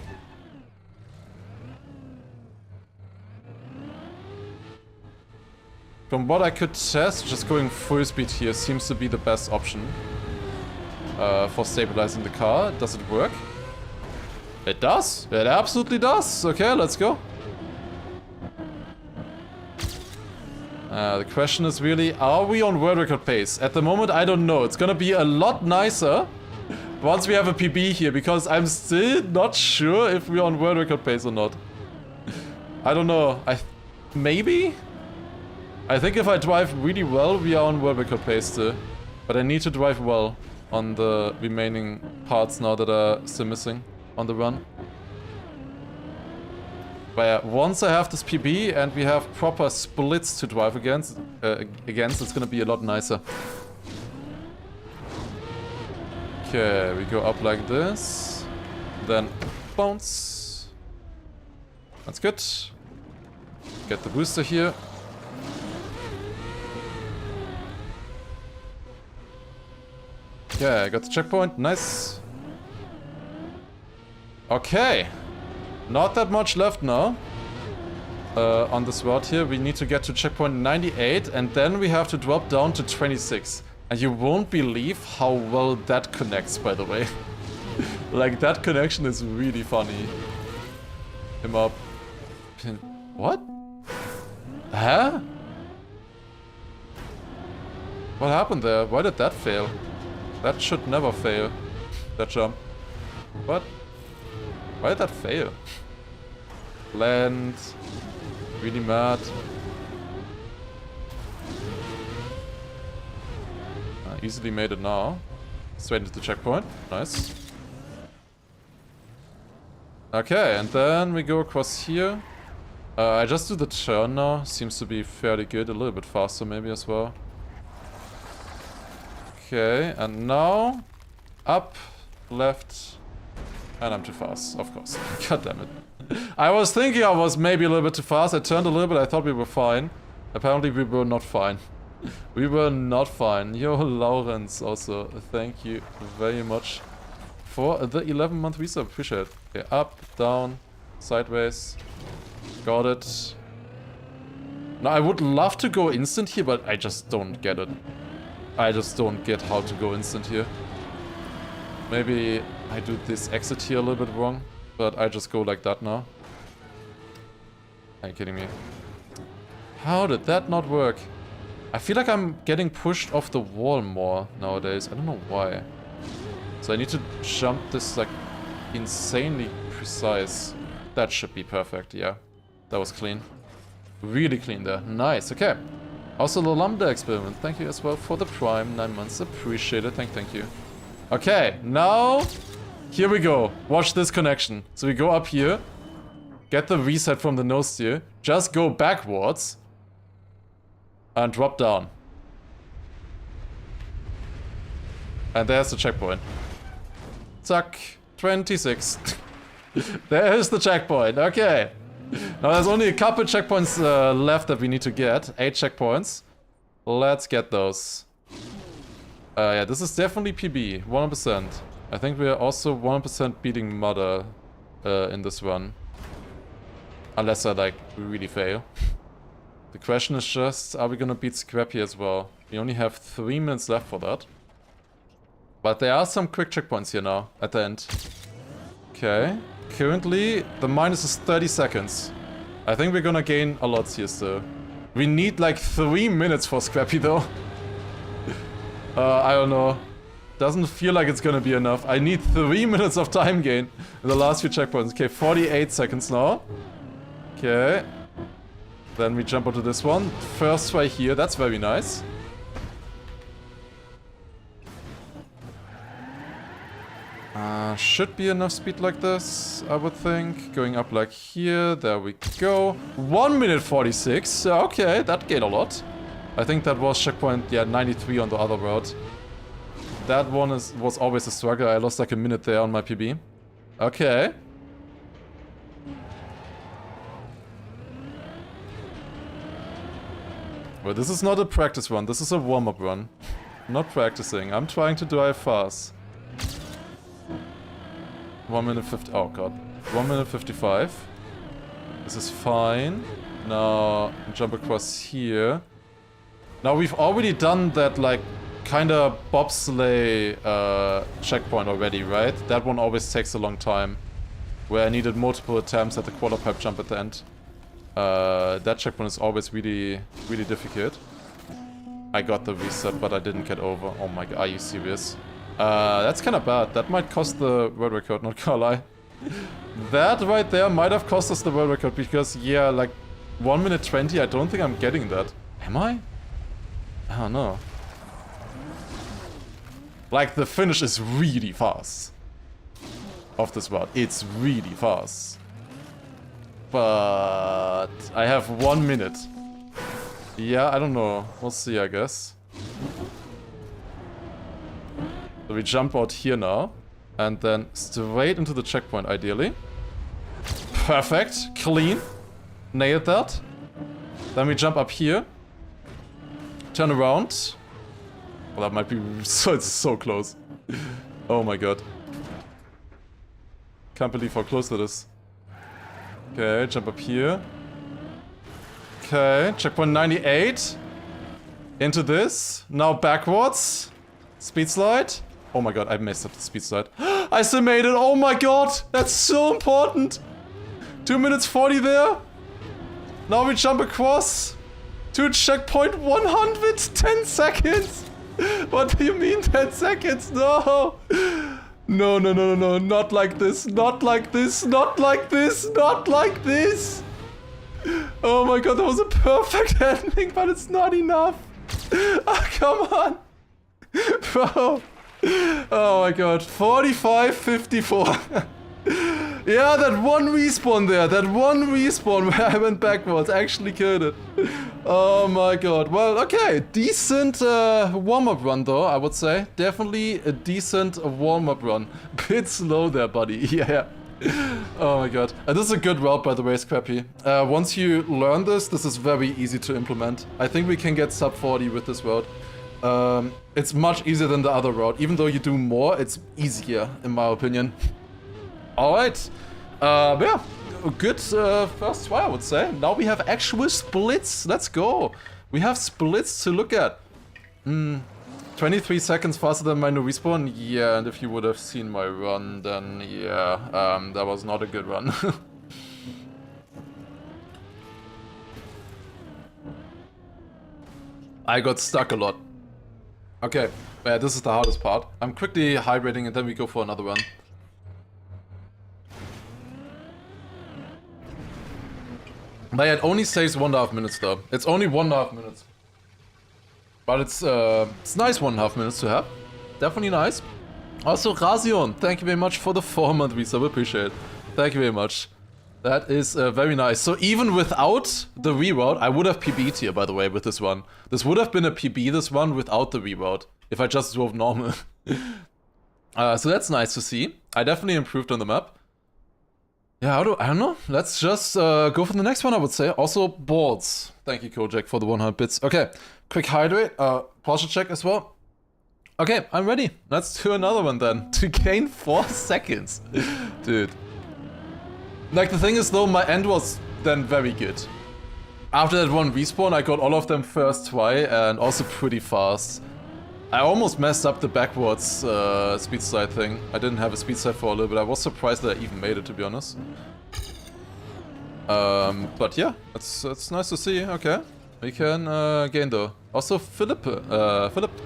From what I could test, just going full speed here seems to be the best option for stabilizing the car. Does it work? It does. It absolutely does. Okay, let's go. The question is really, are we on world record pace? At the moment, I don't know. It's gonna be a lot nicer once we have a PB here, because I'm still not sure if we're on world record pace or not. I don't know. Maybe? I think if I drive really well, we are on world record pace still. But I need to drive well on the remaining parts now that are still missing on the run. But yeah, once I have this PB and we have proper splits to drive against, it's gonna be a lot nicer. Okay, we go up like this. Then bounce. That's good. Get the booster here. Okay, I got the checkpoint. Nice. Okay. Not that much left now. On this route here, we need to get to checkpoint 98, and then we have to drop down to 26. And you won't believe how well that connects, by the way. Like, that connection is really funny. Him up. Pin. What? Huh? What happened there? Why did that fail? That should never fail. That jump. What? Why did that fail? Land. Really mad. Easily made it now. Straight into the checkpoint. Nice. Okay, and then we go across here. I just do the turn now. Seems to be fairly good. A little bit faster maybe as well. Okay, and now up, left, and I'm too fast, of course. God damn it. I was thinking I was maybe a little bit too fast. I turned a little bit, I thought we were fine. Apparently we were not fine. We were not fine. Yo, Lawrence also, thank you very much for the 11-month resub. Appreciate it. Okay, up, down, sideways. Got it. Now I would love to go instant here, but I just don't get it. I just don't get how to go instant here. Maybe I do this exit here a little bit wrong, but I just go like that now. Are you kidding me? How did that not work? I feel like I'm getting pushed off the wall more nowadays. I don't know why. So I need to jump this like insanely precise. That should be perfect, yeah. That was clean. Really clean there. Nice, okay. Also the Lambda experiment. Thank you as well for the Prime. 9 months. Appreciate it. Thank you. Okay, now here we go. Watch this connection. So we go up here. Get the reset from the nose steer. Just go backwards. And drop down. And there's the checkpoint. Zack. 26. There's the checkpoint. Okay. Now there's only a couple checkpoints left that we need to get. 8 checkpoints. Let's get those. Yeah, this is definitely PB. 100%. I think we are also 100% beating Mother in this run. Unless I, like, really fail. The question is just, are we gonna beat Scrappy as well? We only have 3 minutes left for that. But there are some quick checkpoints here now, at the end. Okay. Currently, the minus is 30 seconds. I think we're gonna gain a lot here still. We need like 3 minutes for Scrappy though. I don't know. Doesn't feel like it's gonna be enough. I need 3 minutes of time gain in the last few checkpoints. Okay, 48 seconds now. Okay. Then we jump onto this one. First try here, that's very nice. Should be enough speed like this, I would think. Going up like here, there we go. 1 minute 46, okay, that gained a lot. I think that was checkpoint, yeah, 93 on the other route. That one was always a struggle, I lost like a minute there on my PB. Okay. Well, this is not a practice run, this is a warm-up run. I'm not practicing, I'm trying to drive fast. 1 minute 50. Oh god. 1 minute 55. This is fine. Now jump across here. Now we've already done that like kinda bobsleigh checkpoint already, right? That one always takes a long time. Where I needed multiple attempts at the quarter pipe jump at the end. That checkpoint is always really, really difficult. I got the reset, but I didn't get over. Oh my god, are you serious? That's kind of bad. That might cost the world record, not gonna lie. That right there might have cost us the world record because, yeah, like 1 minute 20, I don't think I'm getting that. Am I? I don't know. Like, the finish is really fast. Of this route. It's really fast. But I have 1 minute. Yeah, I don't know. We'll see, I guess. So we jump out here now, and then straight into the checkpoint, ideally. Perfect. Clean. Nailed that. Then we jump up here. Turn around. Well, that might be so close. Oh my god. Can't believe how close that is. Okay, jump up here. Okay, checkpoint 98. Into this. Now backwards. Speed slide. Oh my god, I messed up the speed slide. I still made it! Oh my god! That's so important! 2 minutes 40 there. Now we jump across to checkpoint 100! 10 seconds! What do you mean 10 seconds? No! No, no, no, no, no. Not like this. Not like this. Not like this. Not like this! Oh my god, that was a perfect ending, but it's not enough! Oh, come on! Bro! Oh my god, 45-54. Yeah, that one respawn there, that one respawn where I went backwards actually killed it. Oh my god. Well, okay, decent warm-up run though, I would say. Definitely a decent warm-up run. Bit slow there, buddy. Yeah. Oh my god. This is a good route, by the way, Scrappy. Once you learn this is very easy to implement. I think we can get sub 40 with this route. It's much easier than the other route. Even though you do more, it's easier, in my opinion. Alright. Yeah, a good first try, I would say. Now we have actual splits. Let's go. We have splits to look at. 23 seconds faster than my new respawn. Yeah, and if you would have seen my run, then yeah, that was not a good run. I got stuck a lot. Okay, yeah, this is the hardest part. I'm quickly hydrating and then we go for another run. But yeah, it only saves 1.5 minutes though. It's only 1.5 minutes. But it's nice 1.5 minutes to have. Definitely nice. Also, Razion, thank you very much for the 4-month resub, appreciate it. Thank you very much. That is very nice. So even without the reroute, I would have PB'd here, by the way, with this one. This would have been a PB, this one, without the reroute. If I just drove normal. So that's nice to see. I definitely improved on the map. Yeah, I don't know. Let's just go for the next one, I would say. Also, boards. Thank you, Kojak, for the 100 bits. Okay, quick hydrate. Posture check as well. Okay, I'm ready. Let's do another one then. To gain 4 seconds. Dude. Like, the thing is, though, my end was then very good. After that one respawn, I got all of them first try and also pretty fast. I almost messed up the backwards speed slide thing. I didn't have a speed slide for a little bit. I was surprised that I even made it, to be honest. But yeah, it's nice to see. Okay, we can gain though. Also, Philip,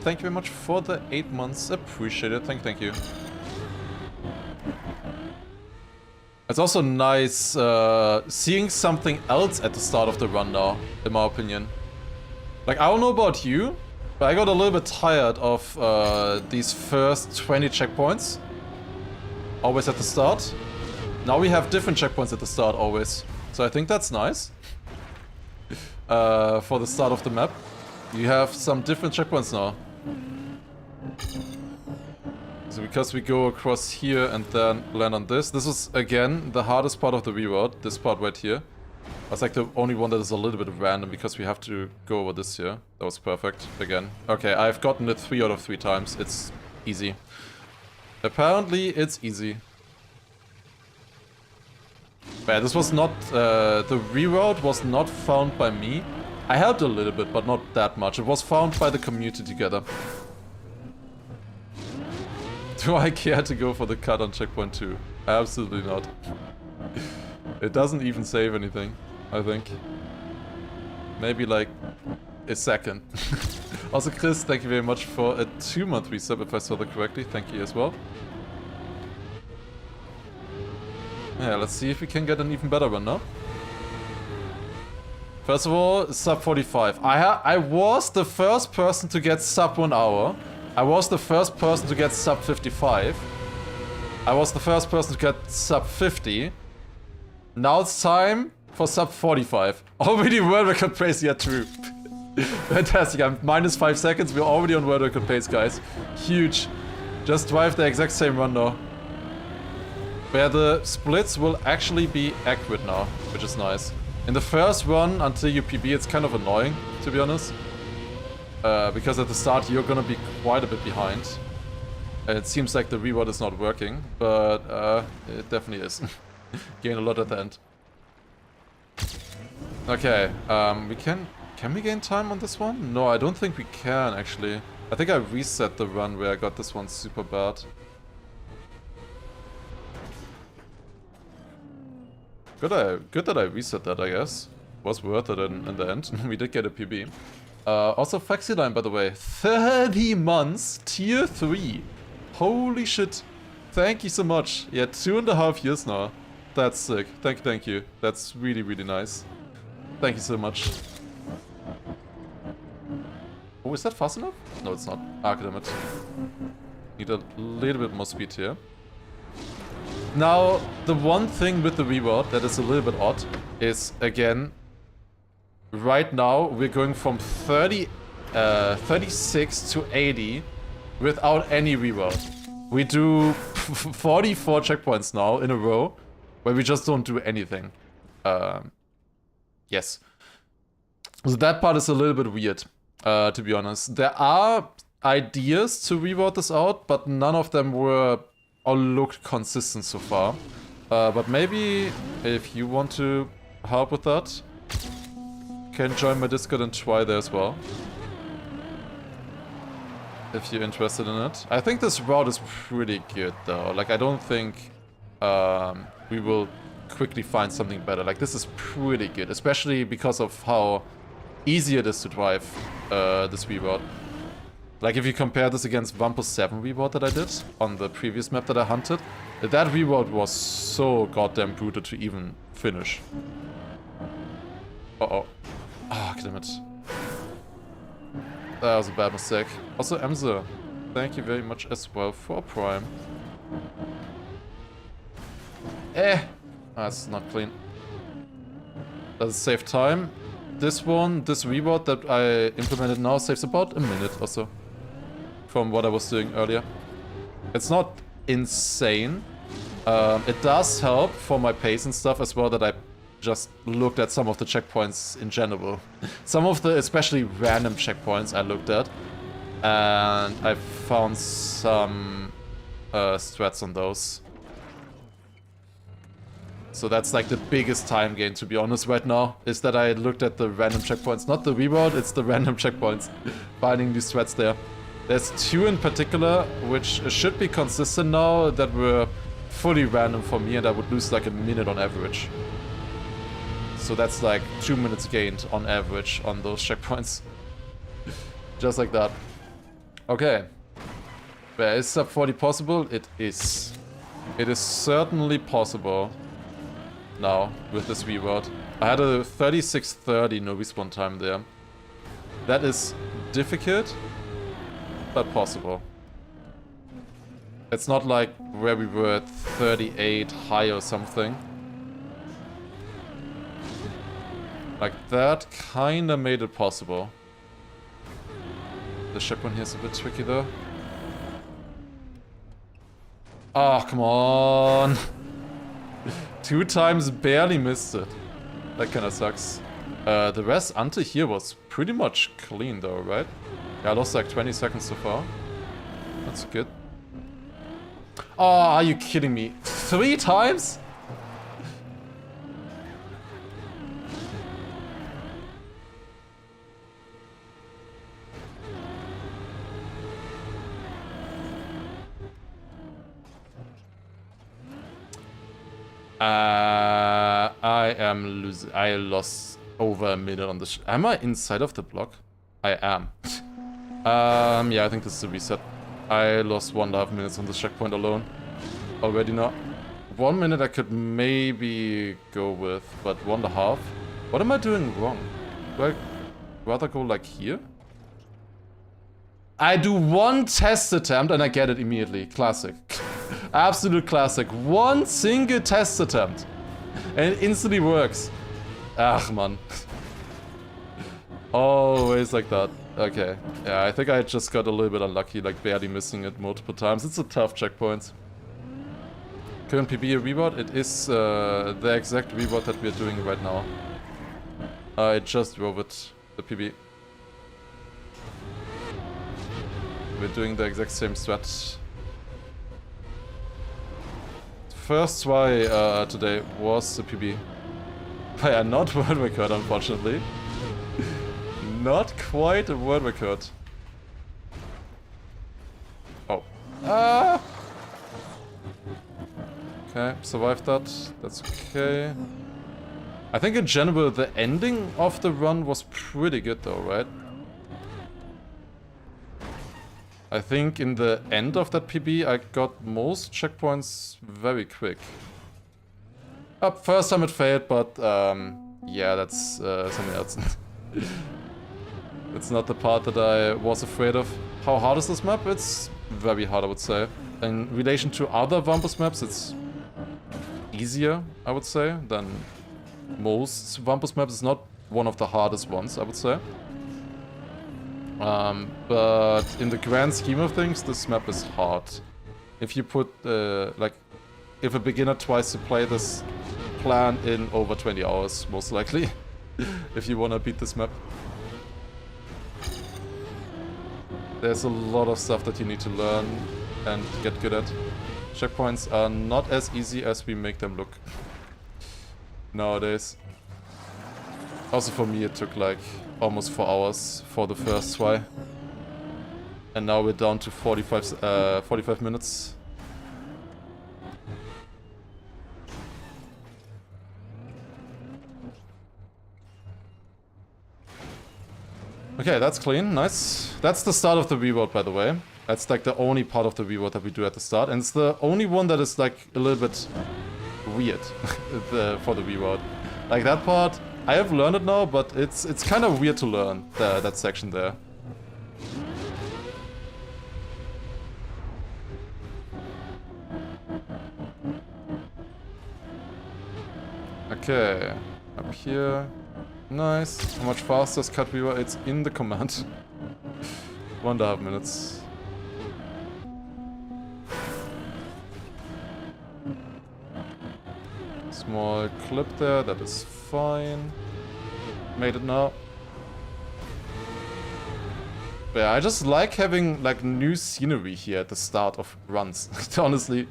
thank you very much for the 8 months. Appreciate it. Thank you. It's also nice seeing something else at the start of the run now, in my opinion. Like, I don't know about you, but I got a little bit tired of these first 20 checkpoints. Always at the start. Now we have different checkpoints at the start always. So I think that's nice. For the start of the map. You have some different checkpoints now. So because we go across here and then land on this. This was, again, the hardest part of the reroute. This part right here. That's like the only one that is a little bit random because we have to go over this here. That was perfect, again. Okay, I've gotten it 3 out of 3 times. It's easy. Apparently, it's easy. But yeah, this was not... the reroute was not found by me. I helped a little bit, but not that much. It was found by the community together. Do I care to go for the cut on checkpoint 2? Absolutely not. It doesn't even save anything, I think. Maybe like a second. Also, Chris, thank you very much for a 2-month resub, if I saw that correctly. Thank you as well. Yeah, let's see if we can get an even better run now. First of all, sub 45. I was the first person to get sub 1 hour. I was the first person to get sub 55. I was the first person to get sub 50. Now it's time for sub 45. Already world record pace, yeah, true. Fantastic, I'm minus 5 seconds. We're already on world record pace, guys. Huge. Just drive the exact same run now. Where the splits will actually be accurate now, which is nice. In the first run, until you PB, it's kind of annoying, to be honest. Because at the start you're gonna be quite a bit behind. And it seems like the reroute is not working, but it definitely is. Gain a lot at the end. Okay, can we gain time on this one? No, I don't think we can actually. I think I reset the run where I got this one super bad. Good that I reset that, I guess. Was worth it in the end. We did get a PB. Also, Faxiline, by the way. 30 months, tier 3. Holy shit. Thank you so much. Yeah, 2.5 years now. That's sick. Thank you. That's really, really nice. Thank you so much. Oh, is that fast enough? No, it's not. Arc limit. Need a little bit more speed here. Now, the one thing with the reroute that is a little bit odd is, again, right now we're going from 36 to 80 without any reroute. We do 44 checkpoints now in a row where we just don't do anything. Yes. So that part is a little bit weird, to be honest. There are ideas to reroute this out, but none of them were or looked consistent so far. But maybe if you want to help with that, you can join my Discord and try there as well. If you're interested in it. I think this route is pretty good though. Like, I don't think we will quickly find something better. Like, this is pretty good, especially because of how easy it is to drive this reroute. Like, if you compare this against Wampus 7 reroute that I did on the previous map that I hunted, that reroute was so goddamn brutal to even finish. Uh-oh. Ah, damn it. That was a bad mistake. Also, Emze, thank you very much as well for Prime. That's not clean. Does it save time? This reroute that I implemented now saves about a minute or so. From what I was doing earlier. It's not insane. It does help for my pace and stuff as well that I just looked at some of the checkpoints in general. Some of the especially random checkpoints I looked at. And I found some strats on those. So that's like the biggest time gain, to be honest, right now, is that I looked at the random checkpoints. Not the reroute, it's the random checkpoints. Finding these threads there. There's 2 in particular, which should be consistent now, that were fully random for me, and I would lose like a minute on average. So that's like 2 minutes gained on average on those checkpoints. Just like that. Okay. Where is sub 40 possible? It is. It is certainly possible now with this reroute. I had a 36:30 no respawn time there. That is difficult, but possible. It's not like where we were at 38 high or something. Like that kinda made it possible. The ship one here is a bit tricky though. Oh, come on. 2 times barely missed it. That kinda sucks. The rest until here was pretty much clean though, right? Yeah, I lost like 20 seconds so far. That's good. Oh, are you kidding me? 3 times? I am losing. I lost over a minute on the am I inside of the block? I am. Yeah, I think this is a reset. I lost 1.5 minutes on the checkpoint alone. Already now. 1 minute I could maybe go with, but 1.5? What am I doing wrong? Do I rather go like here? I do 1 test attempt and I get it immediately. Classic. Absolute classic. 1 single test attempt. And it instantly works. Ach, man. Always like that. Okay. Yeah, I think I just got a little bit unlucky, like barely missing it multiple times. It's a tough checkpoint. Current PB a reroute? It is the exact reroute that we're doing right now. I just drove it, the PB. We're doing the exact same strat. First try today was the PB. But yeah, not world record, unfortunately. Not quite a world record. Oh. Ah! Okay, survived that. That's okay. I think in general the ending of the run was pretty good though, right? I think in the end of that PB I got most checkpoints very quick. First time it failed, but yeah, that's something else. It's not the part that I was afraid of. How hard is this map? It's very hard, I would say. In relation to other Wampus maps, it's easier, I would say, than most Wampus maps. It's not one of the hardest ones, I would say. But in the grand scheme of things, this map is hard. If you put, like, if a beginner tries to play this plan in over 20 hours, most likely, if you want to beat this map. There's a lot of stuff that you need to learn and get good at. Checkpoints are not as easy as we make them look nowadays. Also for me it took like almost 4 hours for the first try. And now we're down to 45 minutes. Okay, that's clean, nice. That's the start of the reroute, by the way. That's like the only part of the reroute that we do at the start. And it's the only one that is like a little bit weird for the reroute. Like that part, I have learned it now, but it's kind of weird to learn that section there. Okay, up here. Nice. How much faster is cut reroute? It's in the command. 1.5 minutes. Small clip there, that is fine. Made it now. But yeah, I just like having like new scenery here at the start of runs. Honestly,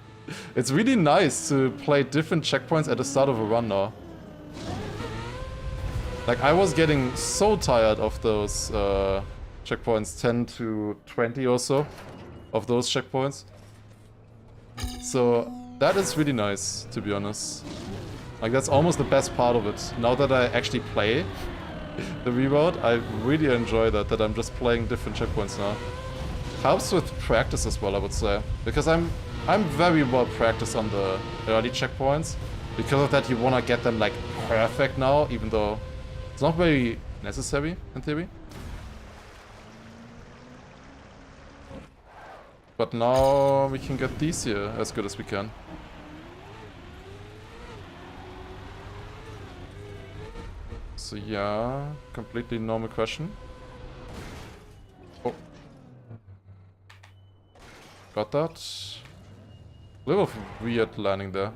It's really nice to play different checkpoints at the start of a run now. Like, I was getting so tired of those checkpoints, 10 to 20 or so of those checkpoints. So that is really nice, to be honest. Like, that's almost the best part of it. Now that I actually play the reroute, I really enjoy that I'm just playing different checkpoints now. Helps with practice as well, I would say. Because I'm very well practiced on the early checkpoints. Because of that, you wanna get them like perfect now, even though it's not very necessary in theory. But now we can get these here as good as we can. So yeah, completely normal question. Oh. Got that. A little weird landing there.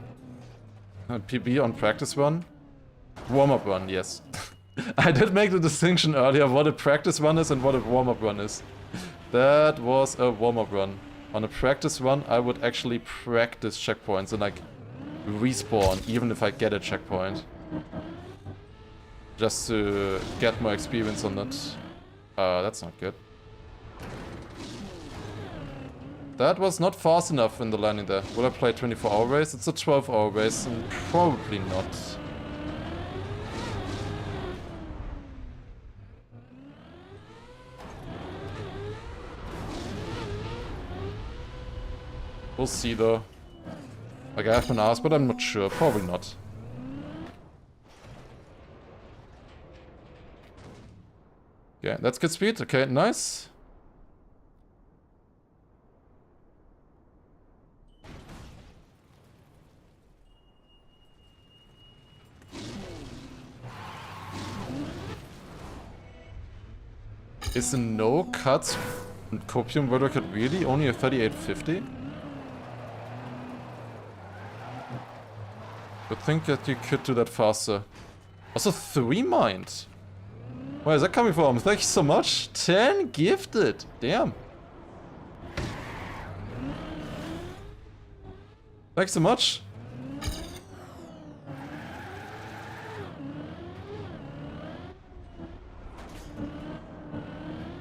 PB on practice run. Warm-up run, yes. I did make the distinction earlier what a practice run is and what a warm-up run is. That was a warm-up run. On a practice run, I would actually practice checkpoints and like respawn even if I get a checkpoint. Just to get more experience on that. That's not good. That was not fast enough in the landing there. Will I play 24-hour race? It's a 12-hour race and probably not. We'll see though. Like, I have been asked, but I'm not sure. Probably not. Okay, that's good speed. Okay, nice. Is the no cuts copium world record really only a 3850? I think that you could do that faster. Also 3 mind. Where is that coming from? Thank you so much. 10 gifted. Damn. Thanks so much.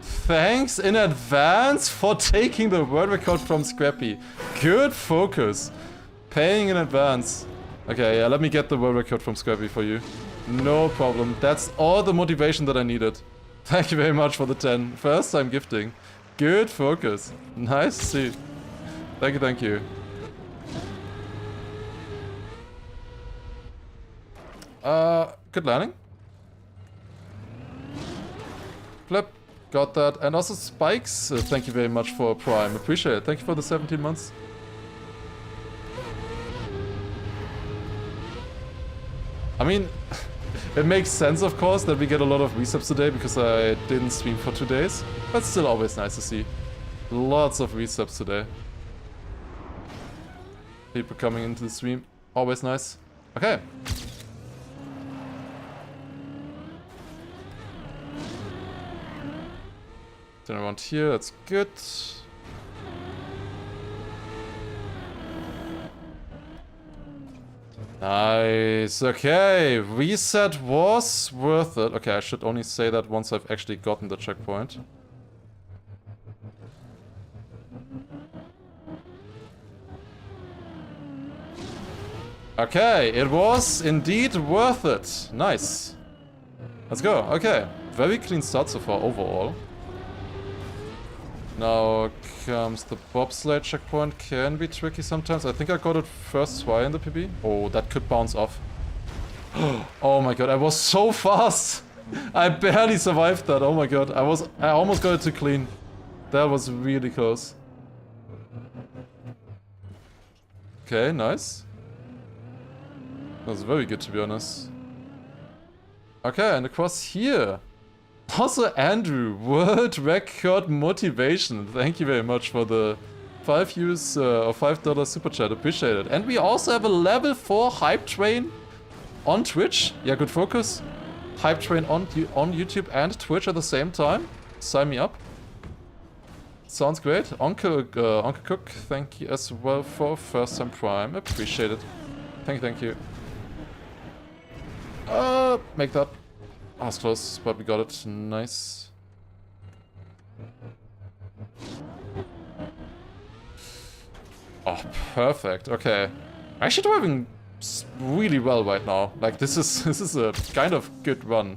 Thanks in advance for taking the world record from Scrappy. Good focus. Paying in advance. Okay, yeah, let me get the world record from Scrappy for you. No problem. That's all the motivation that I needed. Thank you very much for the 10. First time gifting. Good focus. Nice to see. Thank you, thank you. Good landing. Flip. Got that. And also Spikes, thank you very much for Prime. Appreciate it. Thank you for the 17 months. I mean, it makes sense, of course, that we get a lot of resubs today because I didn't stream for 2 days. But still always nice to see. Lots of resubs today. People coming into the stream. Always nice. Okay. Turn around here, that's good. Nice, okay, reset was worth it. Okay, I should only say that once I've actually gotten the checkpoint. Okay, it was indeed worth it. Nice. Let's go, okay. Very clean start so far overall. Now comes the bobsleigh checkpoint. Can be tricky sometimes. I think I got it first try in the PB. Oh, that could bounce off. Oh my god, I was so fast! I barely survived that. Oh my god, I almost got it too clean. That was really close. Okay, nice. That was very good, to be honest. Okay, and across here. Also, Andrew, world record motivation. Thank you very much for the 5 views or $5 super chat. Appreciate it. And we also have a level 4 hype train on Twitch. Yeah, good focus. Hype train on YouTube and Twitch at the same time. Sign me up. Sounds great. Uncle Cook, thank you as well for first time Prime. Appreciate it. Thank you. Make that. I was close, but we got it. Nice. Oh, perfect. Okay. I'm actually driving really well right now. Like, this is a kind of good run.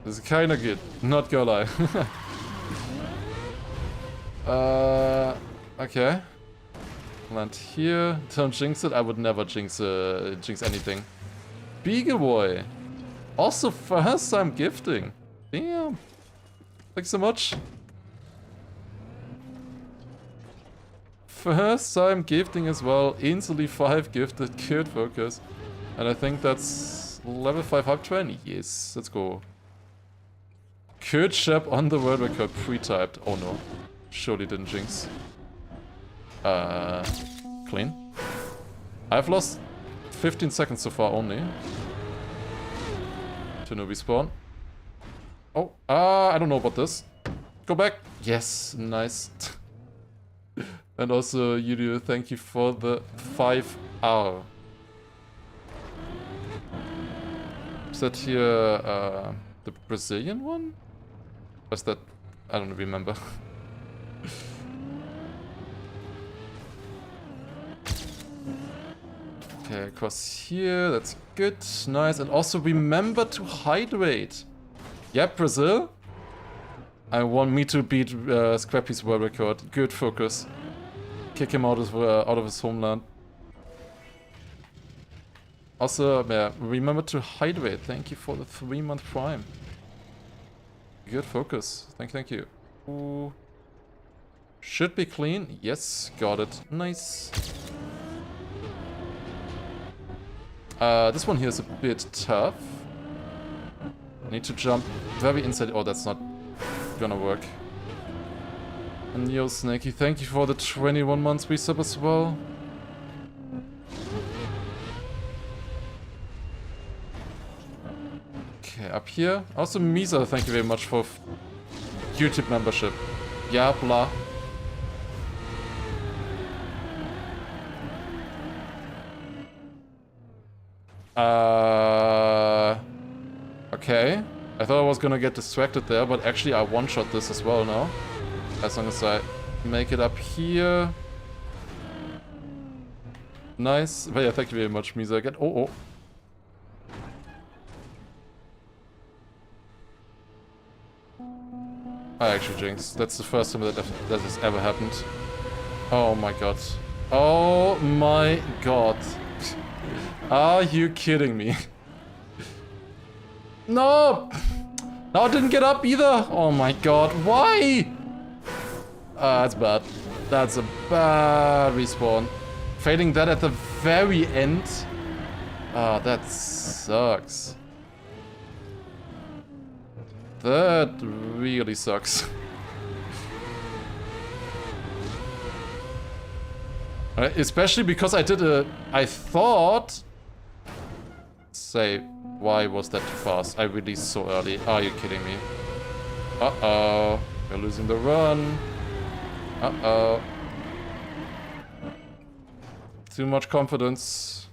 This is kind of good. Not gonna lie. Okay. Land here. Don't jinx it. I would never jinx anything. Beagle Boy. Also first time gifting. Damn. Thanks so much. First time gifting as well. Instantly 5 gifted. Good focus. And I think that's level 5 hype train. Yes. Let's go. Good ship on the world record. Pre-typed. Oh no. Surely didn't jinx. Clean. I've lost 15 seconds so far only. To newbie spawn. Oh, I don't know about this. Go back. Yes, nice. And also, Yudio, thank you for the 5 hour. Is that here the Brazilian one? Or is that... I don't remember. Okay, across here, that's good, nice. And also remember to hydrate. Yep, Brazil. I want me to beat Scrappy's world record. Good focus. Kick him out of his homeland. Also, yeah, remember to hydrate. Thank you for the 3-month prime. Good focus. Thank you. Ooh. Should be clean. Yes, got it. Nice. This one here is a bit tough. Need to jump very inside. Oh, that's not gonna work. And yo, Snakey, thank you for the 21 months resub as well. Okay, up here. Also, Misa, thank you very much for YouTube membership. Yeah, blah. Okay. I thought I was gonna get distracted there, but actually I one-shot this as well now. As long as I make it up here. Nice. But yeah, thank you very much, Misa again. Oh. I actually jinxed. That's the first time that has ever happened. Oh my god. Oh my god. Are you kidding me? No! No, I didn't get up either! Oh my god, why? That's bad. That's a bad respawn. Failing that at the very end. That sucks. That really sucks. Especially because I thought... Say, why was that too fast? I released so early. Are you kidding me? Uh-oh. We're losing the run. Uh-oh. Too much confidence.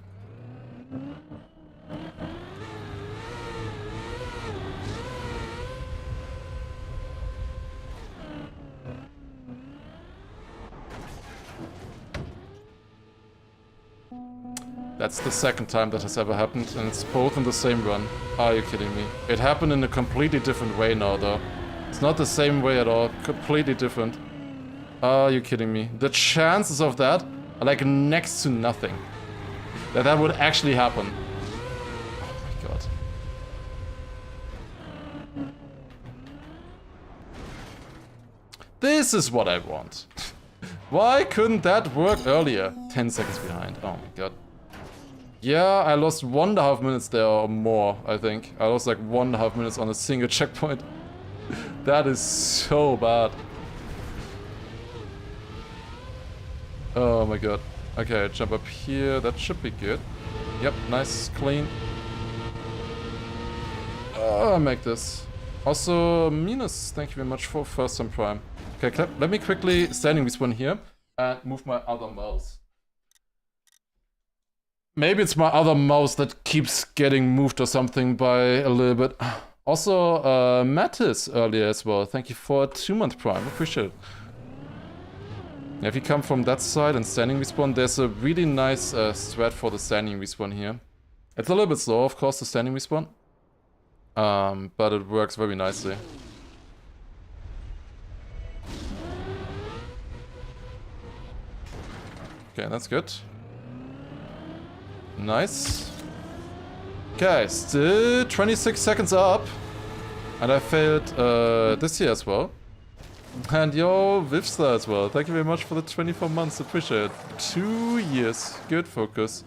That's the second time that has ever happened, and it's both in the same run. Are you kidding me? It happened in a completely different way now, though. It's not the same way at all. Completely different. Are you kidding me? The chances of that are like next to nothing. That would actually happen. Oh my god. This is what I want. Why couldn't that work earlier? 10 seconds behind. Oh my god. Yeah, I lost 1.5 minutes there or more, I think. I lost like 1.5 minutes on a single checkpoint. That is so bad. Oh my god. Okay, jump up here. That should be good. Yep, nice, clean. make this. Also, Minus, thank you very much for first time Prime. Okay, let me quickly standing respawn here and move my other mouse. Maybe it's my other mouse that keeps getting moved or something by a little bit. Also, Mattis earlier as well. Thank you for a 2-month Prime. Appreciate it. If you come from that side and standing respawn, there's a really nice strat for the standing respawn here. It's a little bit slow, of course, the standing respawn. But it works very nicely. Okay, that's good. Nice. Okay, still 26 seconds up. And I failed this year as well. And yo, Vivstar as well. Thank you very much for the 24 months. Appreciate it. 2 years. Good focus.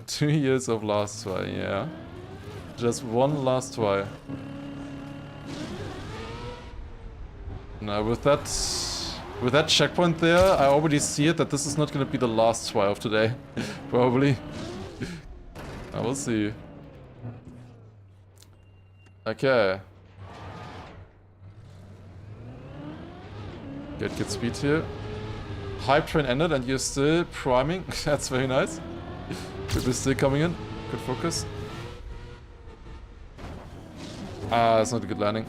2 years of last try, yeah. Just one last try. Now with that checkpoint there, I already see it that this is not gonna be the last try of today. Probably. I will see. Okay. Get good speed here. Hype train ended and you're still priming. That's very nice. People still coming in. Good focus. Ah, it's not a good landing.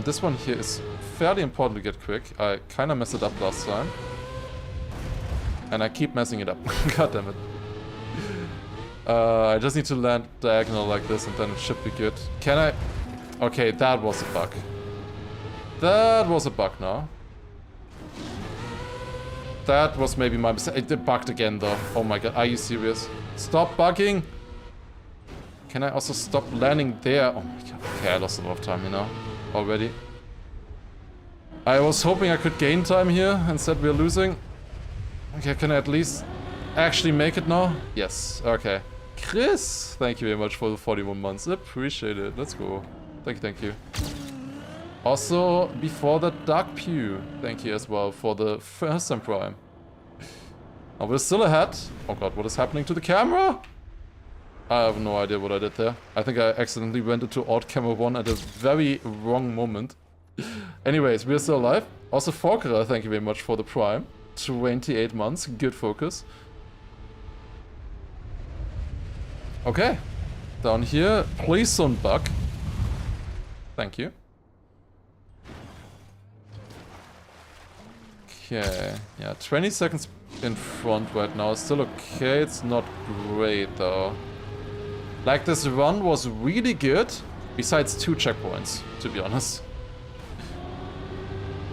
This one here is fairly important to get quick. I kinda messed it up last time. And I keep messing it up. God damn it. I just need to land diagonal like this and then it should be good. Can I... Okay, that was a bug. That was a bug now. That was maybe my mistake. It bugged again though. Oh my god, are you serious? Stop bugging! Can I also stop landing there? Oh my god. Okay, I lost a lot of time, you know, already. I was hoping I could gain time here. Instead we're losing. Okay, can I at least actually make it now? Yes, okay. Chris, thank you very much for the 41 months. Appreciate it. Let's go. Thank you. Also, before that, Dark Pew, thank you as well for the first time Prime. Now we're still ahead. Oh god, what is happening to the camera? I have no idea what I did there. I think I accidentally went into alt camera 1 at a very wrong moment. Anyways, we're still alive. Also, Forkerer, thank you very much for the Prime. 28 months, good focus. Okay, down here, please don't bug. Thank you. Okay, yeah, 20 seconds in front right now. Still okay, it's not great though. Like, this run was really good, besides 2 checkpoints, to be honest.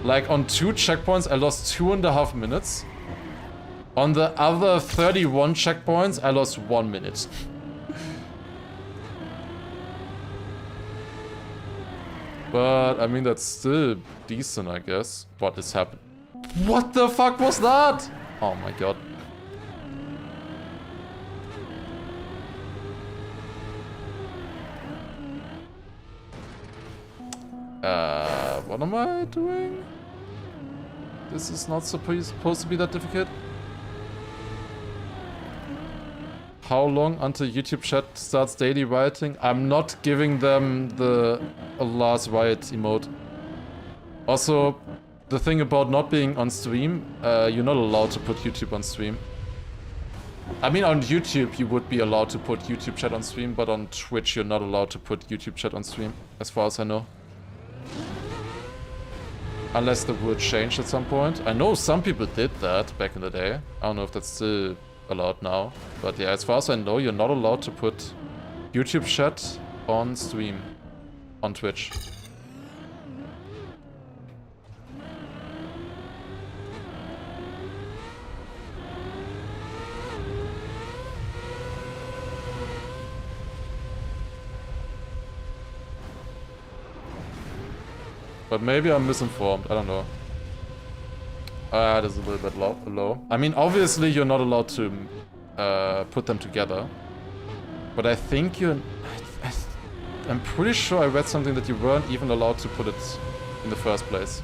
Like, on 2 checkpoints I lost 2.5 minutes. On the other 31 checkpoints I lost 1 minute. But, I mean, that's still decent, I guess. What is happening? What the fuck was that? Oh my god. What am I doing? This is not supposed to be that difficult. How long until YouTube chat starts daily rioting? I'm not giving them the Lars riot emote. Also, the thing about not being on stream, you're not allowed to put YouTube on stream. I mean, on YouTube you would be allowed to put YouTube chat on stream, but on Twitch you're not allowed to put YouTube chat on stream, as far as I know. Unless the rule changed at some point. I know some people did that back in the day. I don't know if that's still allowed now. But yeah, as far as I know, you're not allowed to put YouTube chat on stream. On Twitch. But maybe I'm misinformed, I don't know. That is a little bit low. I mean, obviously you're not allowed to put them together. But I think I'm pretty sure I read something that you weren't even allowed to put it in the first place.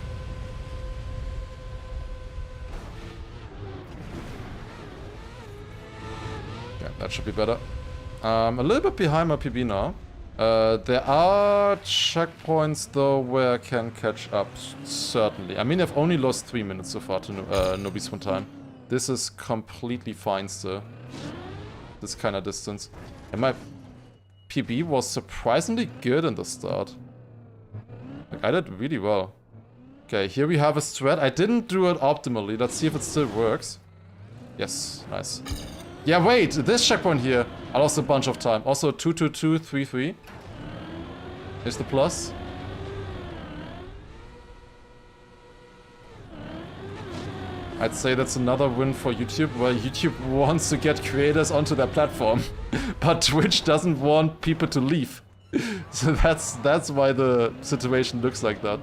Yeah, that should be better. A little bit behind my PB now. There are checkpoints though where I can catch up, certainly. I mean, I've only lost 3 minutes so far to no respawn time. This is completely fine still. This kind of distance. And my PB was surprisingly good in the start. Like, I did really well. Okay, here we have a strat. I didn't do it optimally. Let's see if it still works. Yes, nice. Yeah, wait, this checkpoint here, I lost a bunch of time. Also, 22233 is the plus. I'd say that's another win for YouTube, where YouTube wants to get creators onto their platform, but Twitch doesn't want people to leave. So that's why the situation looks like that.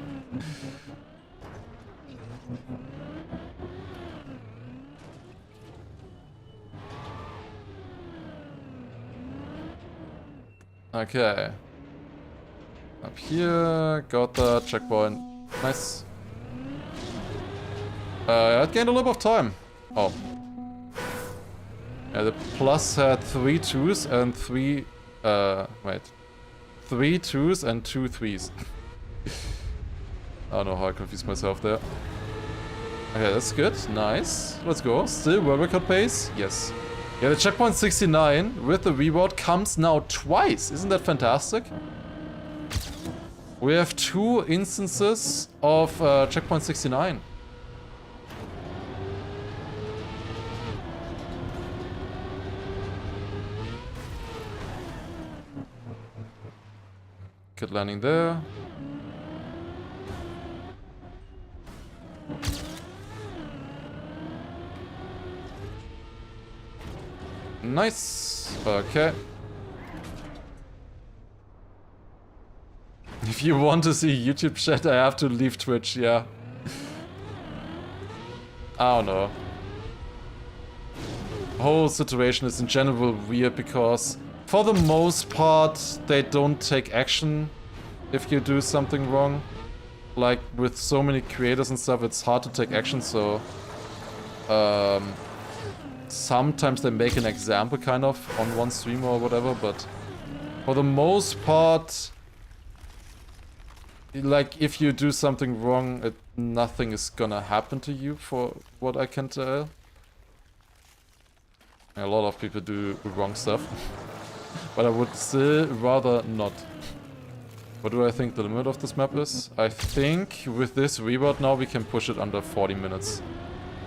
Okay. Up here, got the checkpoint. Nice. I gained a little bit of time. Oh. Yeah, the plus had 3 2s and 3... wait. 3 2s and 2 3s. I don't know how I confused myself there. Okay, that's good. Nice. Let's go. Still world record pace? Yes. Yeah, the checkpoint 69 with the reroute comes now twice. Isn't that fantastic? We have 2 instances of checkpoint 69. Good landing there. Nice. Okay. If you want to see YouTube chat, I have to leave Twitch, yeah. I don't know. The whole situation is in general weird because for the most part they don't take action if you do something wrong. Like with so many creators and stuff, it's hard to take action, so sometimes they make an example kind of on one streamer or whatever, but for the most part, like if you do something wrong, nothing is gonna happen to you for what I can tell. A lot of people do wrong stuff, but I would still rather not. What do I think the limit of this map is? I think with this reroute now we can push it under 40 minutes,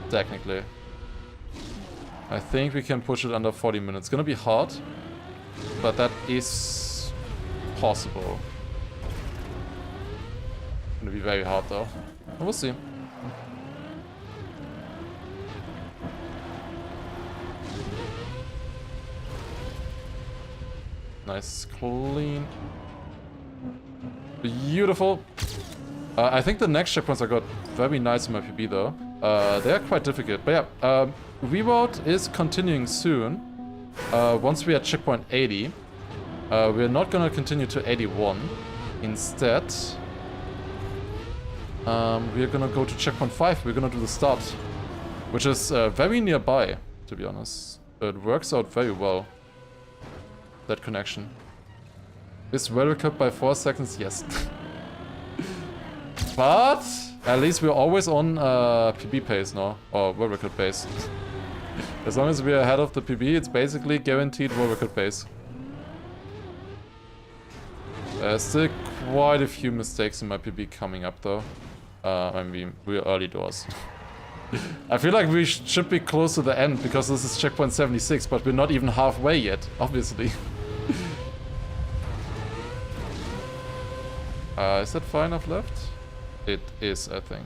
technically. I think we can push it under 40 minutes. It's gonna be hard, but that is possible. Gonna be very hard though. We'll see. Nice, clean. Beautiful. I think the next checkpoints I got very nice in my PB though. They are quite difficult, but yeah. Reroute is continuing soon. Once we are at checkpoint 80, we're not gonna continue to 81. Instead, we're gonna go to checkpoint 5. We're gonna do the start, which is very nearby, to be honest. It works out very well, that connection. Is well recovered by 4 seconds? Yes. But at least we're always on PB pace now, or world record pace. As long as we're ahead of the PB, it's basically guaranteed world record pace. Still quite a few mistakes in my PB coming up though. I mean, we're early doors. I feel like we should be close to the end because this is checkpoint 76, but we're not even halfway yet, obviously. Is that far enough left? It is, I think.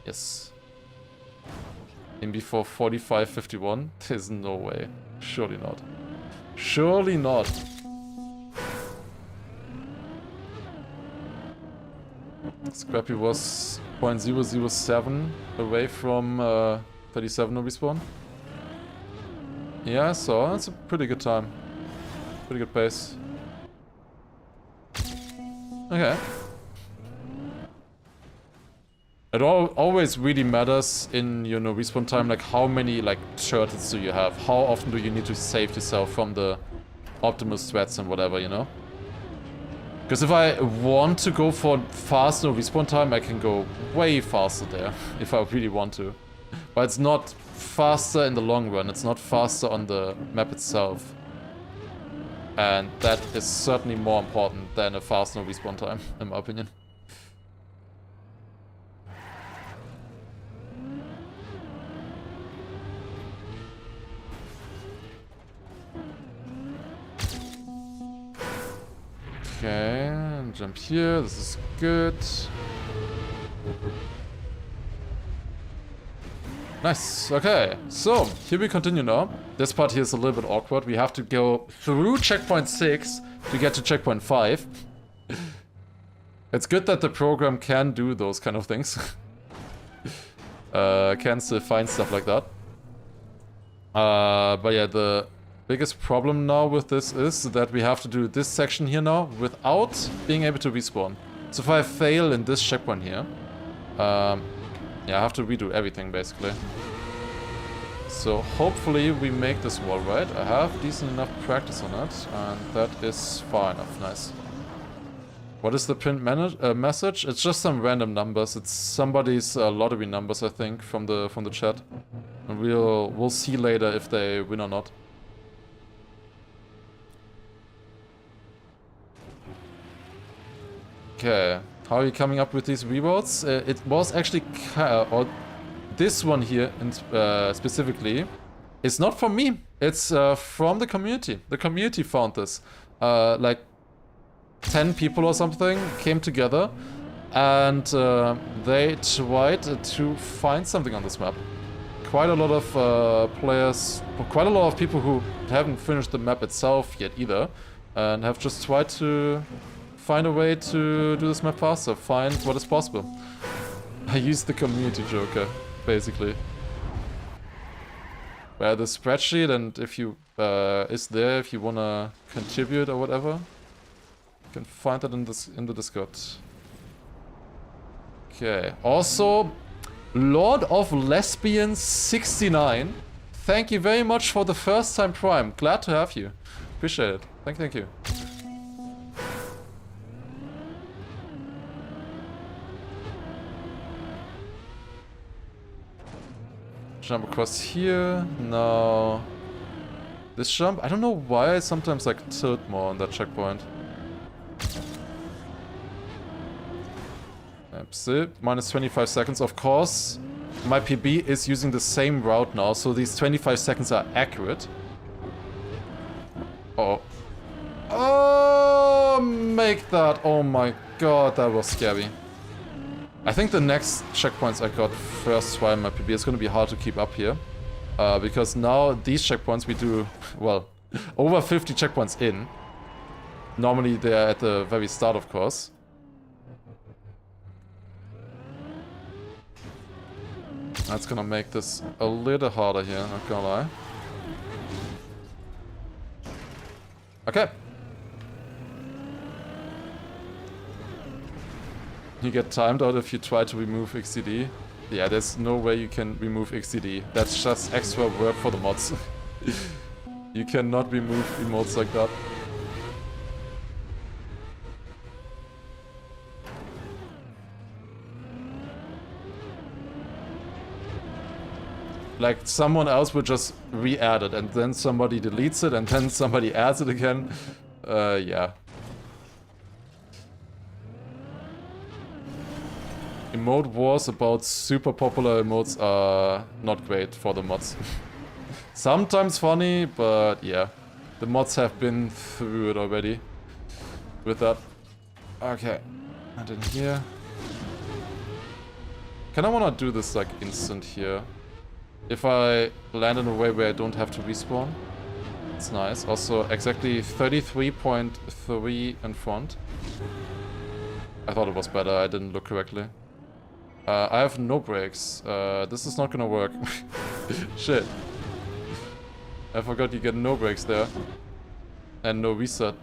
Yes. In before 45:51? There's no way. Surely not. Surely not. Scrappy was 0.007 away from 37 no respawn. Yeah, so that's a pretty good time. Pretty good pace. Okay. It always really matters in your no respawn time, like how many like turtles do you have? How often do you need to save yourself from the optimal threats and whatever, you know? Because if I want to go for fast no respawn time, I can go way faster there, if I really want to. But it's not faster in the long run, it's not faster on the map itself. And that is certainly more important than a fast no respawn time, in my opinion. Okay, jump here, this is good. Nice, okay, so here we continue now. This part here is a little bit awkward. We have to go through checkpoint 6 to get to checkpoint 5. It's good that the program can do those kind of things. Can still find stuff like that. But yeah, the biggest problem now with this is that we have to do this section here now without being able to respawn. So if I fail in this checkpoint here, yeah, I have to redo everything basically. So hopefully we make this wall right. I have decent enough practice on it, and that is far enough. Nice. What is the pinned message? It's just some random numbers. It's somebody's lottery numbers, I think, from the chat, and we'll see later if they win or not. Okay, how are you coming up with these rewards? It was actually, or this one here specifically, it's not from me. It's from the community. The community found this. Like 10 people or something came together, and they tried to find something on this map. Quite a lot of players, quite a lot of people who haven't finished the map itself yet either, and have just tried to find a way to do this map faster, find what is possible. I used the community joker, basically. Where the spreadsheet, and if you is there if you wanna contribute or whatever, you can find that in the Discord. Okay. Also, Lord of Lesbians 69. Thank you very much for the first time Prime. Glad to have you. Appreciate it. Thank you. Jump across here. Now this jump, I don't know why I sometimes like tilt more on that checkpoint. See, minus 25 seconds. Of course, my PB is using the same route now, so these 25 seconds are accurate. Uh-oh. Oh, make that. Oh my god, that was scary. I think the next checkpoints I got first try in my PB is going to be hard to keep up here. Because now these checkpoints we do, well, over 50 checkpoints in. Normally they're at the very start, of course. That's gonna make this a little harder here, not gonna lie. Okay. You get timed out if you try to remove XCD. Yeah, there's no way you can remove XCD. That's just extra work for the mods. You cannot remove emotes like that. Like, someone else would just re-add it, and then somebody deletes it, and then somebody adds it again. Yeah. Emote wars about super popular emotes are not great for the mods. Sometimes funny, but yeah. The mods have been through it already with that. Okay. And in here. Kinda wanna do this like instant here. If I land in a way where I don't have to respawn. It's nice. Also exactly 33.3 in front. I thought it was better, I didn't look correctly. I have no brakes. This is not gonna work. Shit. I forgot you get no brakes there. And no reset.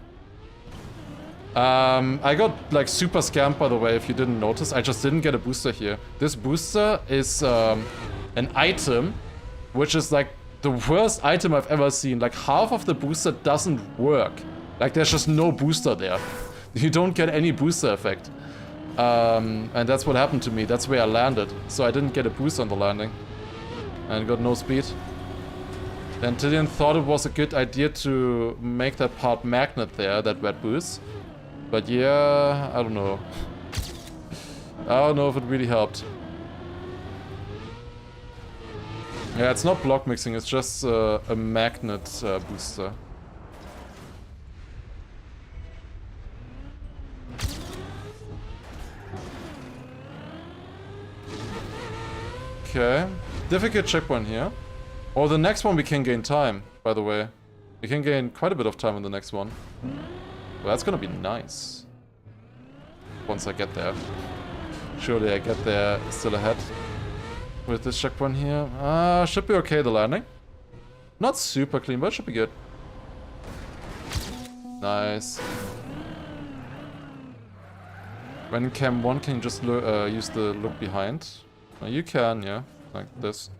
I got like super scammed, by the way, if you didn't notice. I just didn't get a booster here. This booster is an item, which is like the worst item I've ever seen. Like half of the booster doesn't work. Like there's just no booster there. You don't get any booster effect. And that's what happened to me. That's where I landed. So I didn't get a boost on the landing. And got no speed. Then Tillian thought it was a good idea to make that part magnet there, that wet boost. But yeah, I don't know. I don't know if it really helped. Yeah, it's not block mixing, it's just a magnet booster. Okay. Difficult checkpoint here. Or the next one we can gain time, by the way. We can gain quite a bit of time on the next one. Well, that's gonna be nice. Once I get there. Surely I get there still ahead. With this checkpoint here. Should be okay, the landing. Not super clean, but should be good. Nice. When in cam 1 can you just use the look behind? You can, yeah. Like this.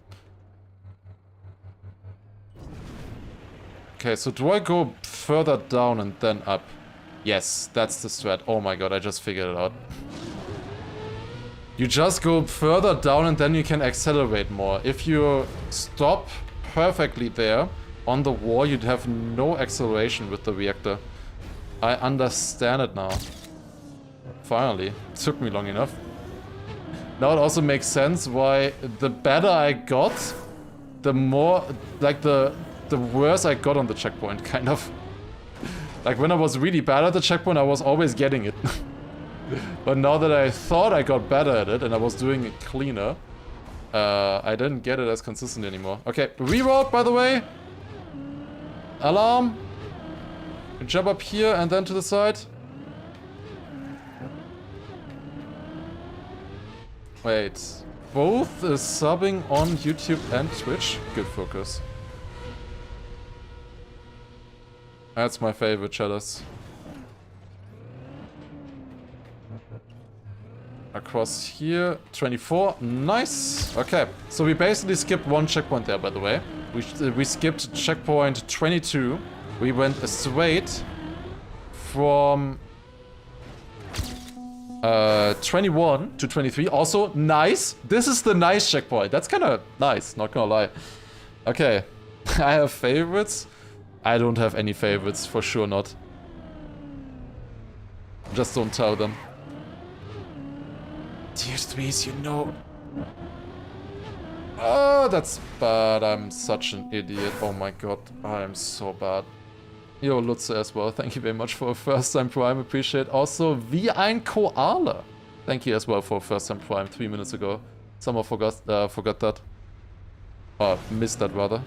Okay, so do I go further down and then up? Yes, that's the strat. Oh my god, I just figured it out. You just go further down and then you can accelerate more. If you stop perfectly there on the wall, you'd have no acceleration with the reactor. I understand it now. Finally. It took me long enough. Now it also makes sense why the better I got, the more, like the worse I got on the checkpoint, kind of. Like when I was really bad at the checkpoint, I was always getting it. But now that I thought I got better at it and I was doing it cleaner, I didn't get it as consistent anymore. Okay, reroute, by the way. Alarm. Jump up here and then to the side. Wait, both is subbing on YouTube and Twitch? Good focus. That's my favorite, Chalice. Across here, 24, nice. Okay, so we basically skipped one checkpoint there, by the way. We skipped checkpoint 22. We went straight from 21 to 23. Also, nice. This is the nice checkpoint. That's kind of nice, not gonna lie. Okay, I have favorites. I don't have any favorites, for sure not. Just don't tell them. Tier 3s, you know. Oh, that's bad. I'm such an idiot. Oh my god, I'm so bad. Yo, Lutze as well. Thank you very much for a first time prime. Appreciate. Also, wie ein Koala. Thank you as well for a first time prime 3 minutes ago. Someone forgot that. Or missed that rather.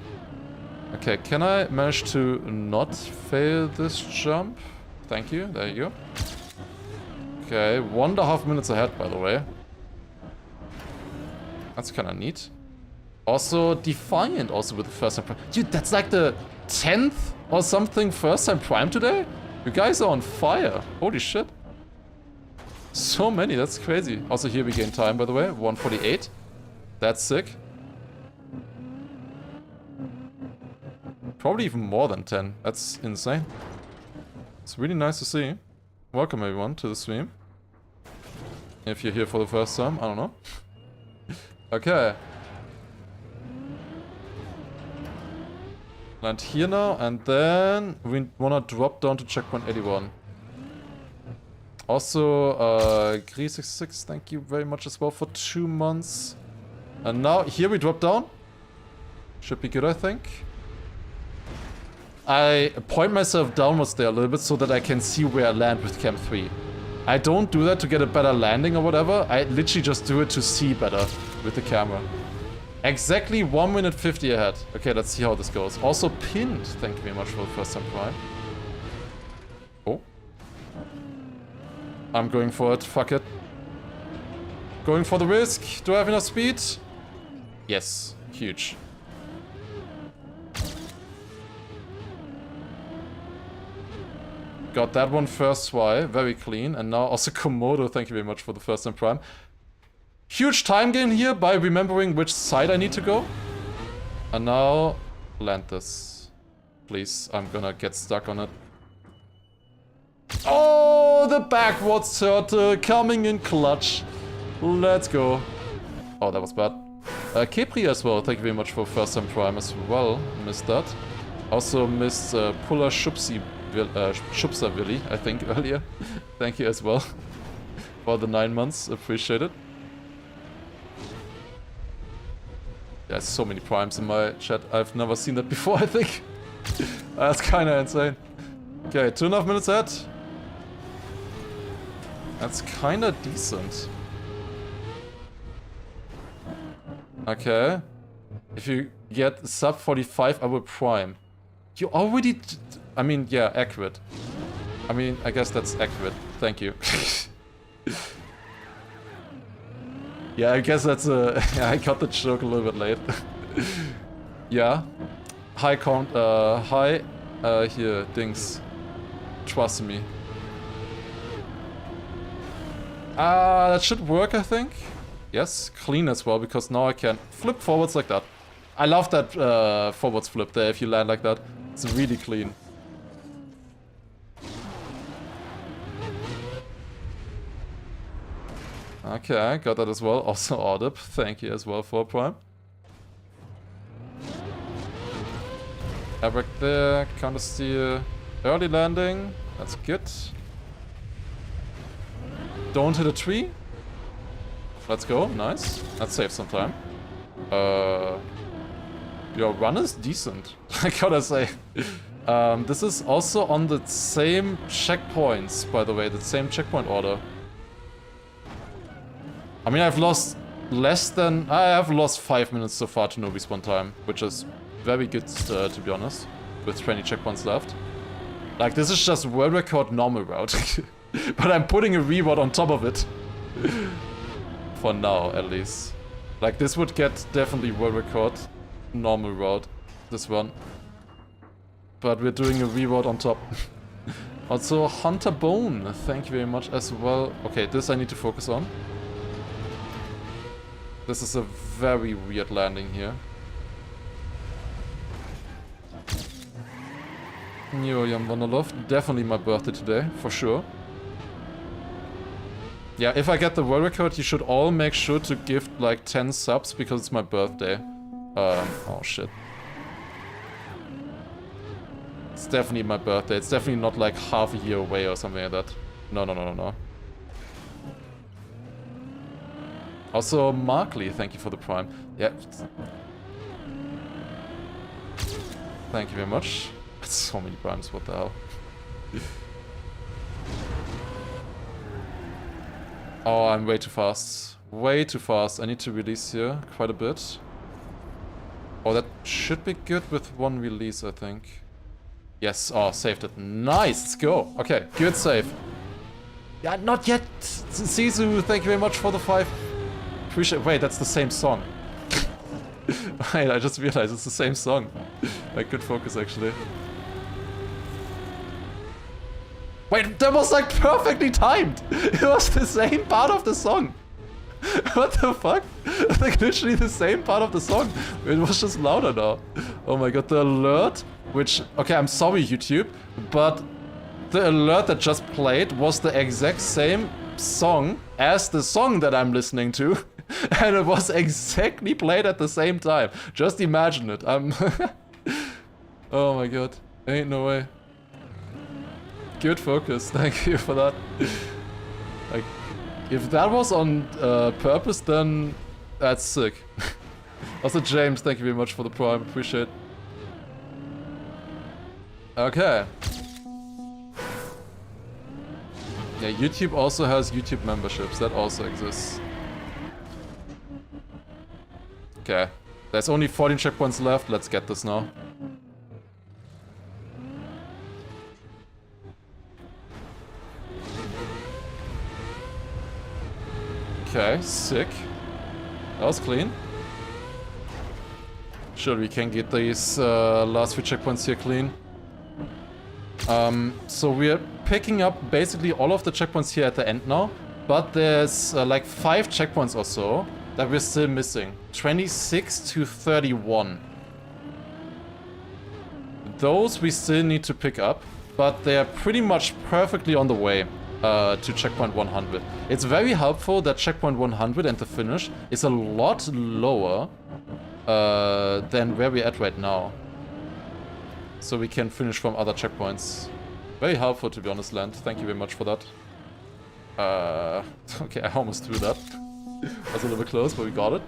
Okay, can I manage to not fail this jump? Thank you. There you go. Okay, 1.5 minutes ahead, by the way. That's kind of neat. Also, Defiant also with the first time prime. Dude, that's like the 10th or something first time prime today? You guys are on fire. Holy shit. So many, that's crazy. Also here we gain time, by the way. 148. That's sick. Probably even more than 10. That's insane. It's really nice to see. Welcome everyone to the stream. If you're here for the first time, I don't know. Okay. Land here now, and then we wanna drop down to checkpoint 81. Also, Gris66, thank you very much as well for 2 months. And now, here we drop down. Should be good, I think. I point myself downwards there a little bit so that I can see where I land with Cam 3. I don't do that to get a better landing or whatever. I literally just do it to see better with the camera. Exactly 1 minute 50 ahead. Okay, let's see how this goes. Also pinned. Thank you very much for the first time prime. Oh. I'm going for it. Fuck it. Going for the risk. Do I have enough speed? Yes. Huge. Got that one first try. Very clean. And now also Komodo. Thank you very much for the first time prime. Huge time gain here by remembering which side I need to go. And now, land this. Please, I'm gonna get stuck on it. Oh, Oh, the backwards turtle coming in clutch. Let's go. Oh, that was bad. Kepri as well, thank you very much for first time prime as well. Missed that. Also missed Puller Schubser Willi, I think, earlier. Thank you as well for the 9 months. Appreciate it. There's so many primes in my chat. I've never seen that before, I think. That's kind of insane. Okay, 2.5 minutes ahead. That's kind of decent. Okay. If you get sub 45, I will prime. You already... I mean, yeah, accurate. I mean, I guess that's accurate. Thank you. Yeah, I guess that's a... Yeah, I got the joke a little bit late. Yeah. High count... here, dings. Trust me. That should work, I think. Yes, clean as well, because now I can flip forwards like that. I love that forwards flip there if you land like that. It's really clean. Okay, got that as well. Also Audip, thank you as well for prime. Airbrake there, counter steer, early landing, that's good. Don't hit a tree. Let's go, nice. That saves some time. Your run is decent, I gotta say. This is also on the same checkpoints, by the way, the same checkpoint order. I mean, I've lost less than... I have lost 5 minutes so far to no respawn time, which is very good, to be honest, with 20 checkpoints left. Like, this is just world record normal route. But I'm putting a reroute on top of it. For now, at least. Like, this would get definitely world record normal route, this one. But we're doing a reroute on top. Also, Hunter Bone, thank you very much as well. Okay, this I need to focus on. This is a very weird landing here. Julian Wonderlove, definitely my birthday today, for sure. Yeah, if I get the world record, you should all make sure to gift like 10 subs because it's my birthday. Oh shit. It's definitely my birthday. It's definitely not like half a year away or something like that. No, no, no, no, no. Also, Markley, thank you for the prime. Yeah. Thank you very much. So many primes, what the hell. Oh, I'm way too fast. Way too fast. I need to release here quite a bit. Oh, that should be good with one release, I think. Yes, oh, saved it. Nice, let's go. Okay, good save. Yeah, not yet. Sisu, thank you very much for the 5. Appreciate. Wait, that's the same song. Wait, I just realized it's the same song. Like, good focus, actually. Wait, that was like perfectly timed! It was the same part of the song! What the fuck? Like literally the same part of the song. It was just louder now. Oh my god, the alert, which... Okay, I'm sorry YouTube, but the alert that just played was the exact same song as the song that I'm listening to. And it was exactly played at the same time. Just imagine it. I'm... Oh my god. Ain't no way. Good focus, thank you for that. Like, if that was on purpose, then that's sick. Also, James, thank you very much for the prime, appreciate it. Okay. Yeah, YouTube also has YouTube memberships, that also exists. Okay, there's only 14 checkpoints left, let's get this now. Okay, sick. That was clean. Sure, we can get these last 3 checkpoints here clean. So we're picking up basically all of the checkpoints here at the end now. But there's like 5 checkpoints or so that we're still missing. 26 to 31. Those we still need to pick up, but they're pretty much perfectly on the way. to checkpoint 100. It's very helpful that checkpoint 100 and the finish is a lot lower than where we're at right now. So we can finish from other checkpoints. Very helpful, to be honest, Land. Thank you very much for that. Okay, I almost threw that. Was a little bit close, but we got it.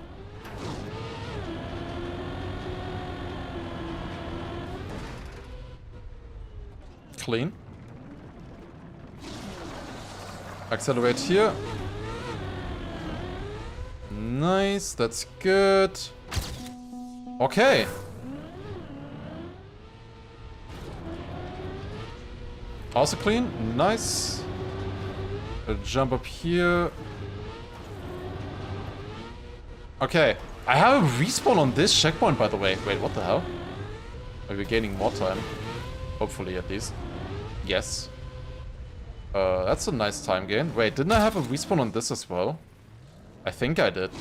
Clean. Accelerate here. Nice, that's good. Okay. Also clean, nice. A jump up here. Okay, I have a respawn on this checkpoint, by the way. Wait, what the hell? Are we gaining more time? Hopefully, at least. Yes. That's a nice time gain. Wait, didn't I have a respawn on this as well? I think I did.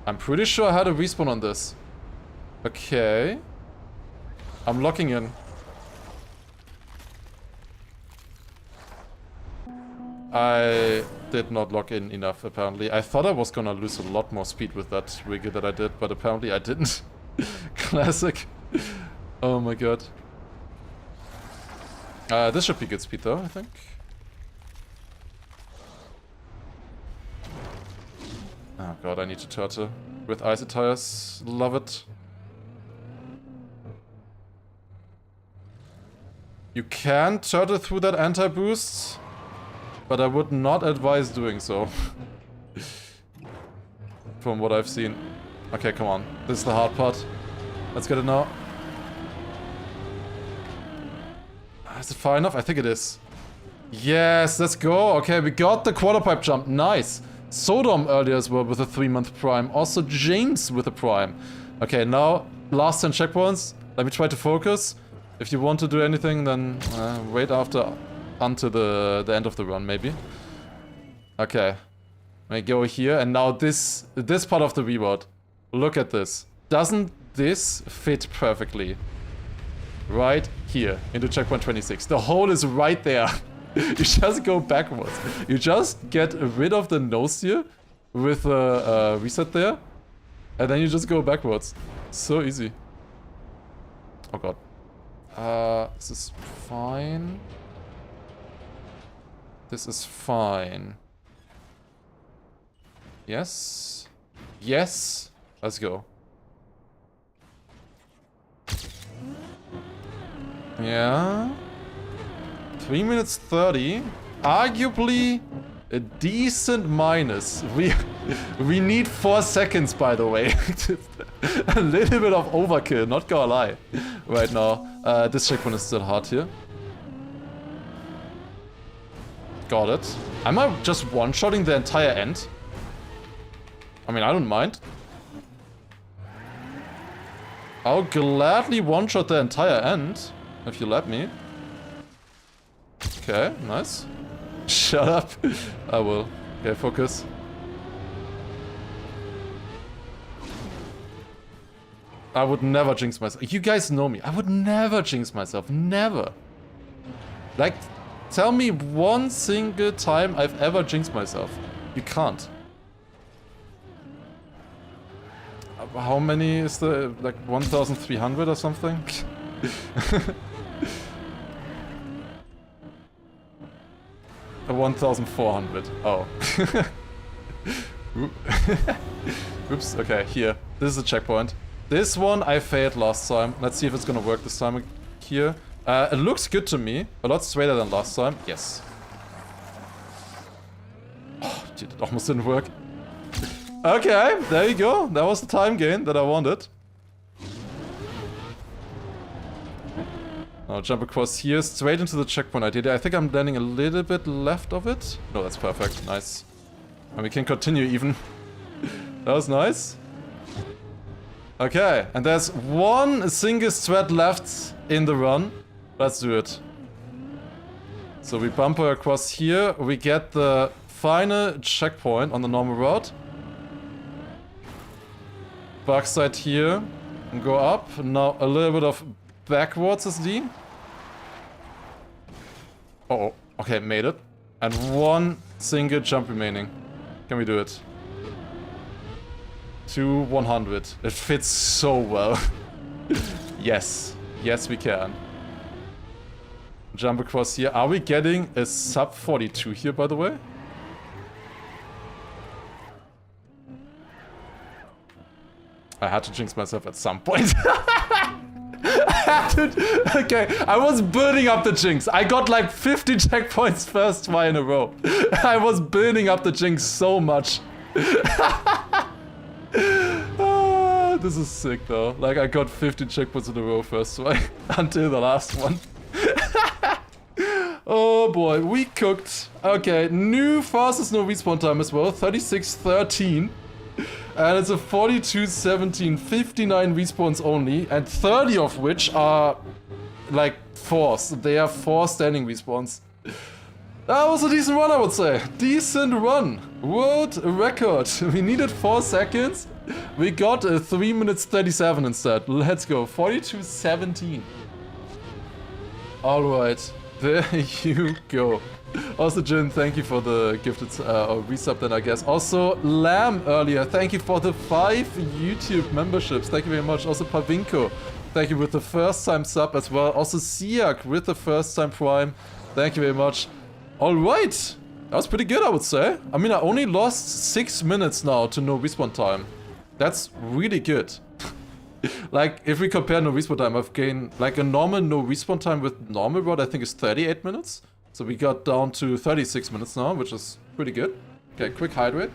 I'm pretty sure I had a respawn on this. Okay. I'm locking in. I did not lock in enough, apparently. I thought I was gonna lose a lot more speed with that rigger that I did, but apparently I didn't. Classic. Oh my god. This should be good speed though, I think. Oh god, I need to turtle with icy tires. Love it. You can turtle through that anti-boost, but I would not advise doing so. From what I've seen. Okay, come on. This is the hard part. Let's get it now. Is it far enough? I think it is. Yes, let's go. Okay, we got the quarter pipe jump. Nice. Sodom earlier as well with a 3-month prime. Also James with a prime. Okay, now last 10 checkpoints. Let me try to focus. If you want to do anything, then wait until the end of the run, maybe. Okay. I go here, and now this part of the reroute. Look at this. Doesn't this fit perfectly? Right here, into checkpoint 26. The hole is right there. You just go backwards. You just get rid of the nose here with a reset there. And then you just go backwards. So easy. Oh god. This is fine. This is fine. Yes. Yes. Let's go. Yeah. 3 minutes 30. Arguably a decent minus. We need 4 seconds, by the way. A little bit of overkill, not gonna lie. Right now. This checkpoint is still hard here. Got it. Am I just one-shotting the entire end? I mean, I don't mind. I'll gladly one-shot the entire end, if you let me. Okay, nice. Shut up. I will. Okay, focus. I would never jinx myself. You guys know me. I would never jinx myself. Never. Like, tell me one single time I've ever jinxed myself. You can't. How many is the, like 1,300 or something? 1,400. Oh. Oops, okay, here. This is a checkpoint. This one I failed last time. Let's see if it's gonna work this time here. It looks good to me. A lot straighter than last time. Yes. Oh, dude, it almost didn't work. Okay, there you go. That was the time gain that I wanted. Now jump across here, straight into the checkpoint ideally. I think I'm landing a little bit left of it. No, that's perfect. Nice. And we can continue even. That was nice. Okay, and there's one single thread left in the run. Let's do it. So we bumper across here. We get the final checkpoint on the normal route. Backside here. And go up. Now a little bit of backwards SD. Uh-oh. Okay, made it. And one single jump remaining. Can we do it? To 100. It fits so well. Yes. Yes, we can. Jump across here. Are we getting a sub 42 here, by the way? I had to jinx myself at some point. Okay, I was building up the jinx. I got like 50 checkpoints first try in a row. I was building up the jinx so much. This is sick though. Like I got 50 checkpoints in a row first try until the last one. Oh boy, we cooked. Okay, new fastest no respawn time as well, 36:13. And it's a 42:17, 59 respawns only, and 30 of which are like forced. They are 4 standing respawns. That was a decent run, I would say. Decent run. World record. We needed 4 seconds. We got a 3 minutes 37 instead. Let's go. 42:17. Alright. There you go. Also, Jin, thank you for the gifted or resub then, I guess. Also, Lamb earlier, thank you for the 5 YouTube memberships. Thank you very much. Also, Pavinko, thank you with the first time sub as well. Also, Siak with the first time prime. Thank you very much. Alright. That was pretty good, I would say. I mean, I only lost 6 minutes now to no respawn time. That's really good. Like, if we compare no respawn time, I've gained, like, a normal no respawn time with normal rod, I think is 38 minutes. So we got down to 36 minutes now, which is pretty good. Okay, quick hydrate.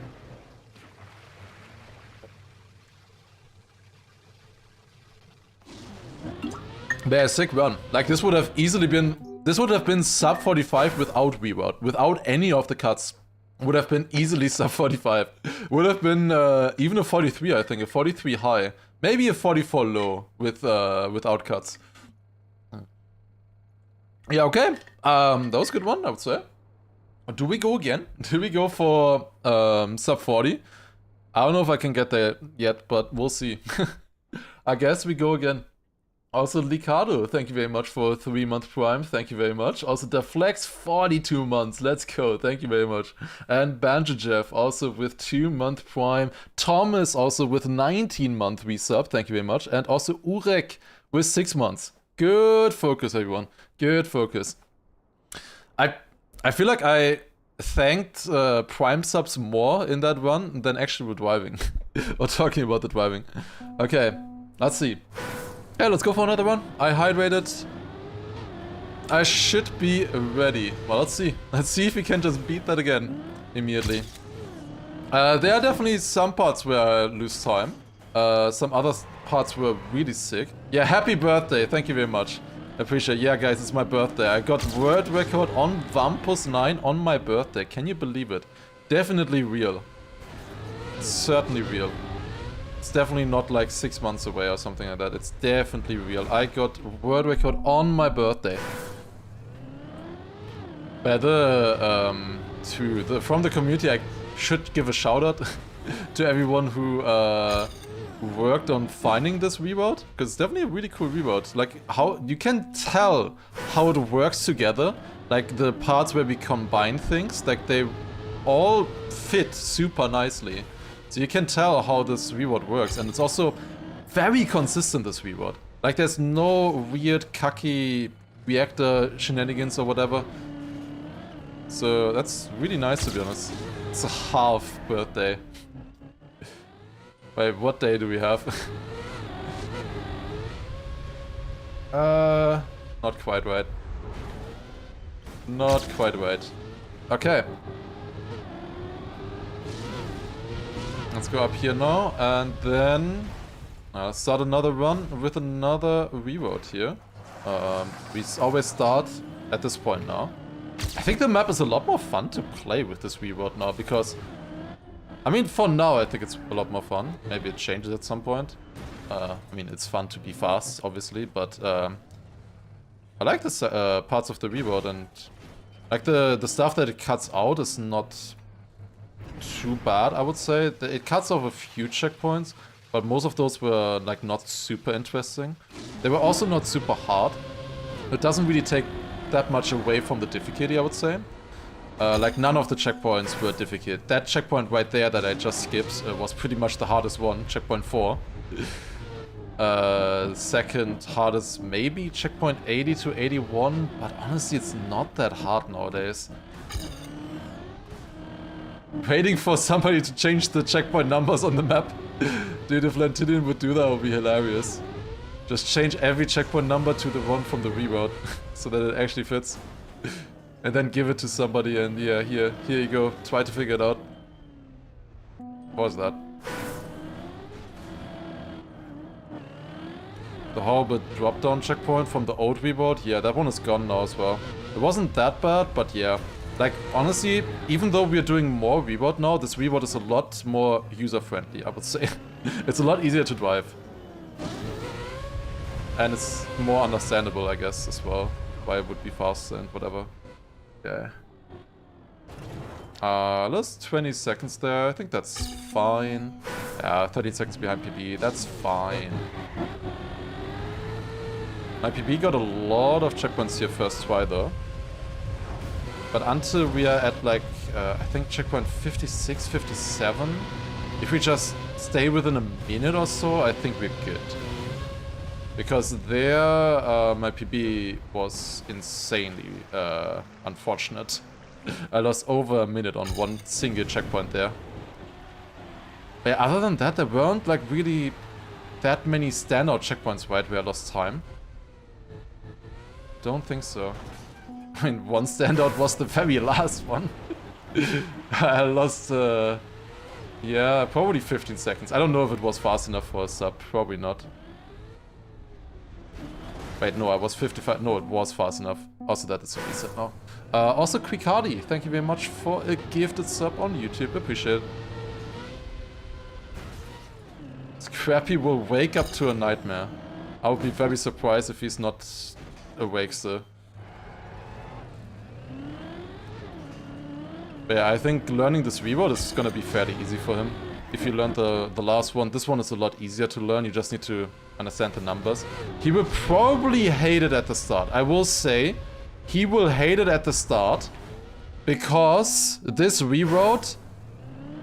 Yeah, sick run. Like, this would have easily been... This would have been sub 45 without reroute. Without any of the cuts. Would have been easily sub 45. Would have been even a 43, I think. A 43 high. Maybe a 44 low with without cuts. Yeah, okay. That was a good one, I would say. Do we go again? Do we go for sub 40? I don't know if I can get there yet, but we'll see. I guess we go again. Also, Licado, thank you very much for 3-month prime. Thank you very much. Also, Deflex, 42 months. Let's go. Thank you very much. And Banjo Jeff, also with 2-month prime. Thomas, also with 19-month resub. Thank you very much. And also Urek with 6 months. Good focus, everyone. Good focus. I feel like I thanked prime subs more in that run than actually driving. Or talking about the driving. Okay, let's see. Yeah, let's go for another one. I hydrated. I should be ready. Well, let's see. Let's see if we can just beat that again immediately. There are definitely some parts where I lose time. Some other parts were really sick. Yeah, happy birthday. Thank you very much. Appreciate it. Yeah, guys, it's my birthday. I got world record on Wampus 9 on my birthday. Can you believe it? Definitely real. Certainly real. It's definitely not like 6 months away or something like that. It's definitely real. I got world record on my birthday. From the community, I should give a shout out to everyone who worked on finding this reroute, because it's definitely a really cool reroute. Like, how you can tell how it works together. Like the parts where we combine things, like they all fit super nicely. So you can tell how this reroute works, and it's also very consistent, this reroute. Like there's no weird cucky reactor shenanigans or whatever. So that's really nice, to be honest. It's a half birthday. Wait, what day do we have? Not quite right. Not quite right. Okay. Let's go up here now, and then start another run with another reroute here. We always start at this point now. I think the map is a lot more fun to play with this reroute now, because... I mean, for now, I think it's a lot more fun. Maybe it changes at some point. I mean, it's fun to be fast, obviously, but... I like the parts of the reroute, and... Like, the stuff that it cuts out is not... too bad, I would say. It cuts off a few checkpoints, but most of those were like not super interesting. They were also not super hard. It doesn't really take that much away from the difficulty, I would say. Like, none of the checkpoints were difficult. That checkpoint right there that I just skipped was pretty much the hardest one, checkpoint 4. Second hardest, maybe checkpoint 80 to 81, but honestly, it's not that hard nowadays. Waiting for somebody to change the checkpoint numbers on the map. Dude, if Lantinian would do that, would be hilarious. Just change every checkpoint number to the one from the reroute, so that it actually fits. And then give it to somebody and yeah, here you go. Try to figure it out. What was that? The horrible drop-down checkpoint from the old reroute? Yeah, that one is gone now as well. It wasn't that bad, but yeah. Like, honestly, even though we're doing more reroute now, this reroute is a lot more user-friendly, I would say. It's a lot easier to drive. And it's more understandable, I guess, as well. Why it would be faster and whatever. Yeah. Lost 20 seconds there. I think that's fine. Yeah, 13 seconds behind PB. That's fine. My PB got a lot of checkpoints here first try, though. But until we are at, like, I think checkpoint 56, 57, if we just stay within a minute or so, I think we're good. Because there, my PB was insanely unfortunate. I lost over a minute on one single checkpoint there. But other than that, there weren't like really that many standout checkpoints, right, where I lost time. Don't think so. I mean, one standout was the very last one. I lost, yeah, probably 15 seconds. I don't know if it was fast enough for a sub. Probably not. Wait, no, I was 55. No, it was fast enough. Also, that is a reset now. Also, Quickhardy, thank you very much for a gifted sub on YouTube. Appreciate it. Scrappy will wake up to a nightmare. I would be very surprised if he's not awake still. But yeah, I think learning this reroute is gonna be fairly easy for him. If you learned the last one, this one is a lot easier to learn. You just need to understand the numbers. He will probably hate it at the start. I will say, he will hate it at the start because this reroute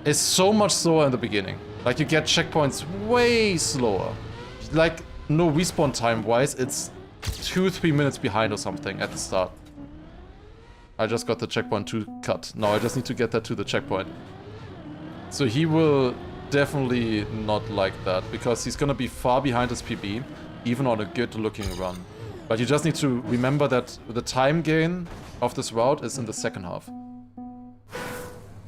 is so much slower in the beginning. Like, you get checkpoints way slower. Like, no respawn time wise, it's 2-3 minutes behind or something at the start. I just got the checkpoint 2 cut. Now I just need to get that to the checkpoint. So he will definitely not like that, because he's gonna be far behind his PB, even on a good looking run. But you just need to remember that the time gain of this route is in the second half.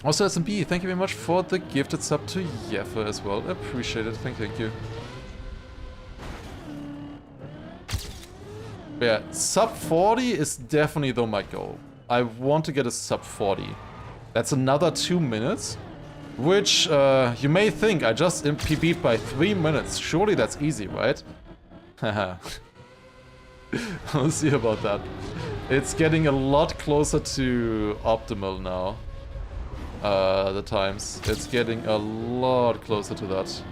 Also, SMB, thank you very much for the gifted sub to Jeffe as well. Appreciate it. Thank you. But yeah, sub 40 is definitely though my goal. I want to get a sub 40. That's another 2 minutes. Which, you may think, I just PB'd by 3 minutes. Surely that's easy, right? Haha. We'll see about that. It's getting a lot closer to optimal now. The times. It's getting a lot closer to that.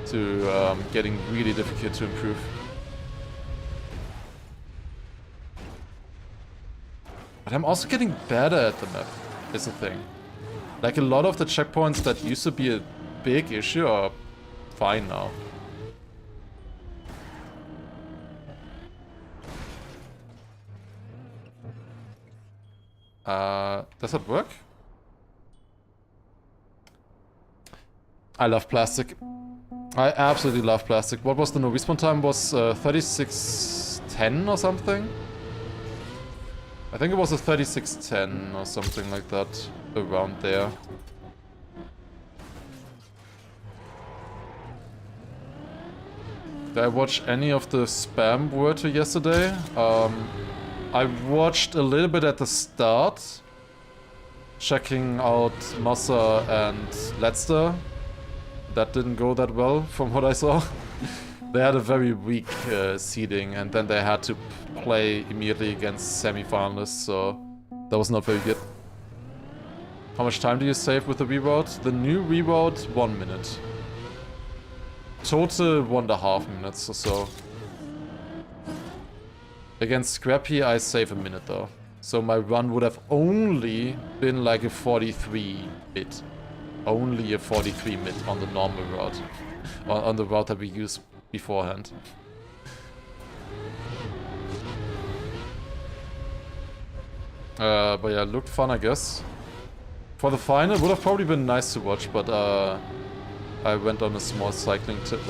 To getting really difficult to improve. But I'm also getting better at the map, is the thing. Like, a lot of the checkpoints that used to be a big issue are fine now. Does that work? I love plastic. I absolutely love plastic. What was the no respawn time? Was 36:10 or something? I think it was a 36:10 or something like that, around there. Did I watch any of the spam Word to yesterday? I watched a little bit at the start, checking out Mossa and Letzter. That didn't go that well from what I saw. They had a very weak seeding, and then they had to play immediately against semi-finalists, so that was not very good. How much time do you save with the reroute? The new reroute, 1 minute. Total 1.5 minutes or so. Against Scrappy, I save a minute though. So my run would have only been like a 43 bit. Only a 43 bit on the normal route. On the route that we used beforehand. But yeah, looked fun, I guess. For the final, would have probably been nice to watch, but I went on a small cycling trip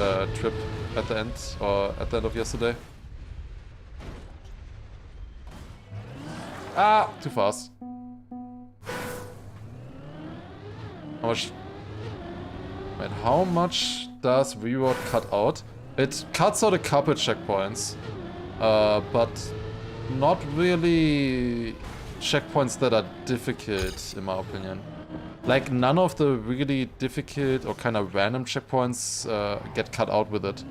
at the end, or at the end of yesterday. Ah, too fast. How much? Wait, how much does reroute cut out? It cuts out a couple checkpoints, but not really checkpoints that are difficult, in my opinion. Like, none of the really difficult or kind of random checkpoints get cut out with it.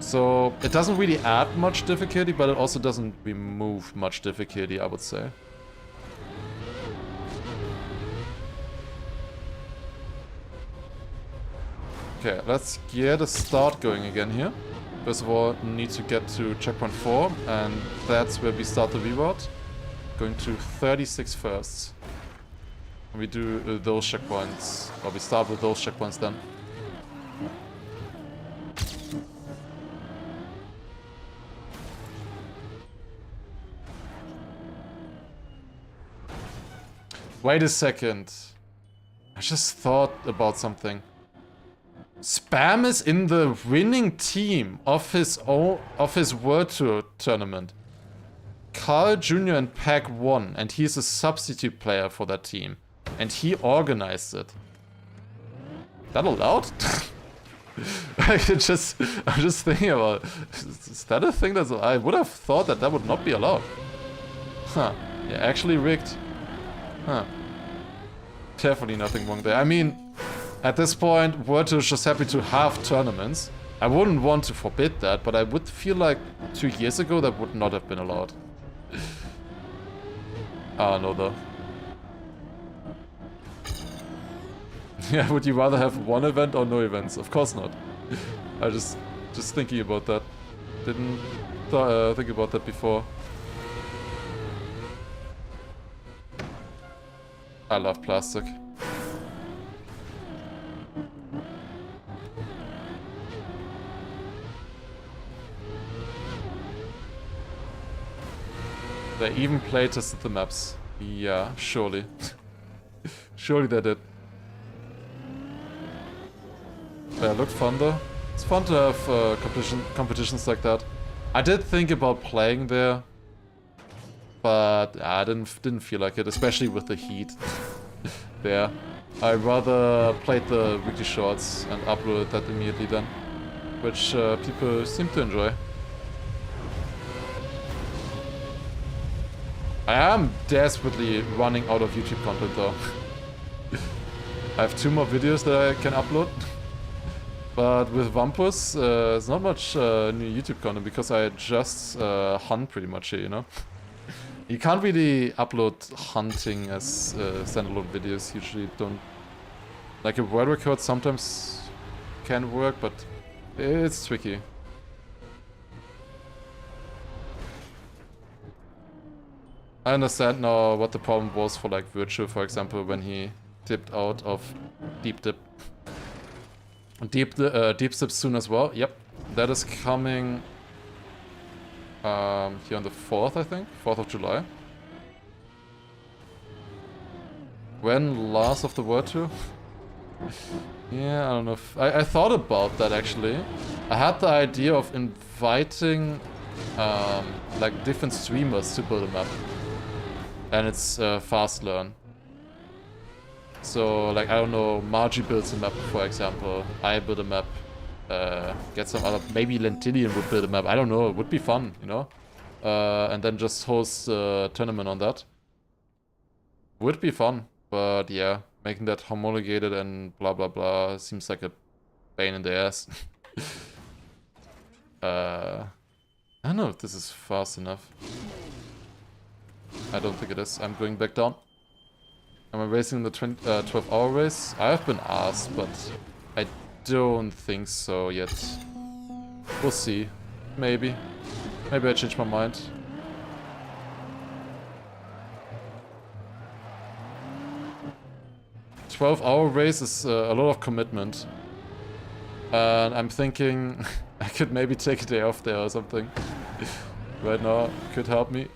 So, it doesn't really add much difficulty, but it also doesn't remove much difficulty, I would say. Okay, let's get a start going again here. First of all, need to get to checkpoint 4, and that's where we start the reroute. Going to 36 first. And we do those checkpoints, or we start with those checkpoints then. Wait a second. I just thought about something. Spam is in the winning team of his World Tour tournament. Carl Jr. and Pack won, and he's a substitute player for that team. And he organized it. That allowed? I'm just thinking about, is that a thing that's... I would have thought that that would not be allowed. Huh. Yeah, actually rigged. Huh. Definitely nothing wrong there. I mean, at this point, World Tour is just happy to have tournaments. I wouldn't want to forbid that, but I would feel like 2 years ago that would not have been allowed. I don't know though. Yeah, would you rather have one event or no events? Of course not. I just thinking about that. Didn't think about that before. I love plastic. They even playtested the maps. Yeah, surely. Surely they did. Yeah, looked fun though. It's fun to have competitions like that. I did think about playing there, but I didn't feel like it, especially with the heat there. I rather played the weekly shorts and uploaded that immediately then, which people seem to enjoy. I am desperately running out of YouTube content though. I have 2 more videos that I can upload. But with Wampus, there's not much new YouTube content because I just hunt pretty much here, you know? You can't really upload hunting as standalone videos, usually don't. Like a world record sometimes can work, but it's tricky. I understand now what the problem was for like Virtual, for example, when he dipped out of Deep Dip. Deep Dip soon as well. Yep, that is coming here on the 4th, I think, 4th of July. When Lars of the World Tour? Yeah, I don't know. I thought about that actually. I had the idea of inviting like different streamers to build a map, and it's fast learn. So, like, I don't know, Margie builds a map, for example. I build a map. Get some other... Maybe Lentilian would build a map. I don't know. It would be fun, you know? And then just host a tournament on that. Would be fun. But, yeah. Making that homologated and blah, blah, blah seems like a pain in the ass. I don't know if this is fast enough. I don't think it is. I'm going back down. Am I racing the 12-hour race? I have been asked, but I don't think so yet. We'll see. Maybe. Maybe I changed my mind. A 12-hour race is a lot of commitment. And I'm thinking I could maybe take a day off there or something. Right now, could help me.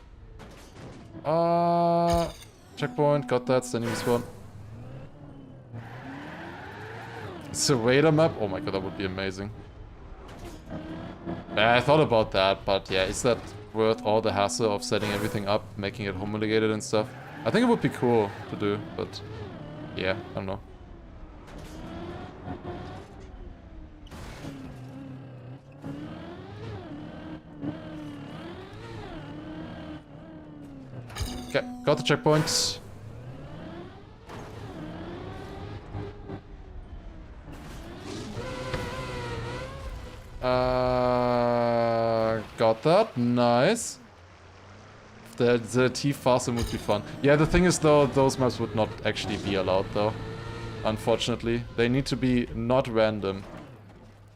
Checkpoint, got that, standing respawn. It's a radar map? Oh my god, that would be amazing. I thought about that, but yeah, is that worth all the hassle of setting everything up, making it homologated and stuff? I think it would be cool to do, but yeah, I don't know. Okay, got the checkpoint. Got that. Nice. The T faster would be fun. Yeah, the thing is though, those maps would not actually be allowed though. Unfortunately. They need to be not random.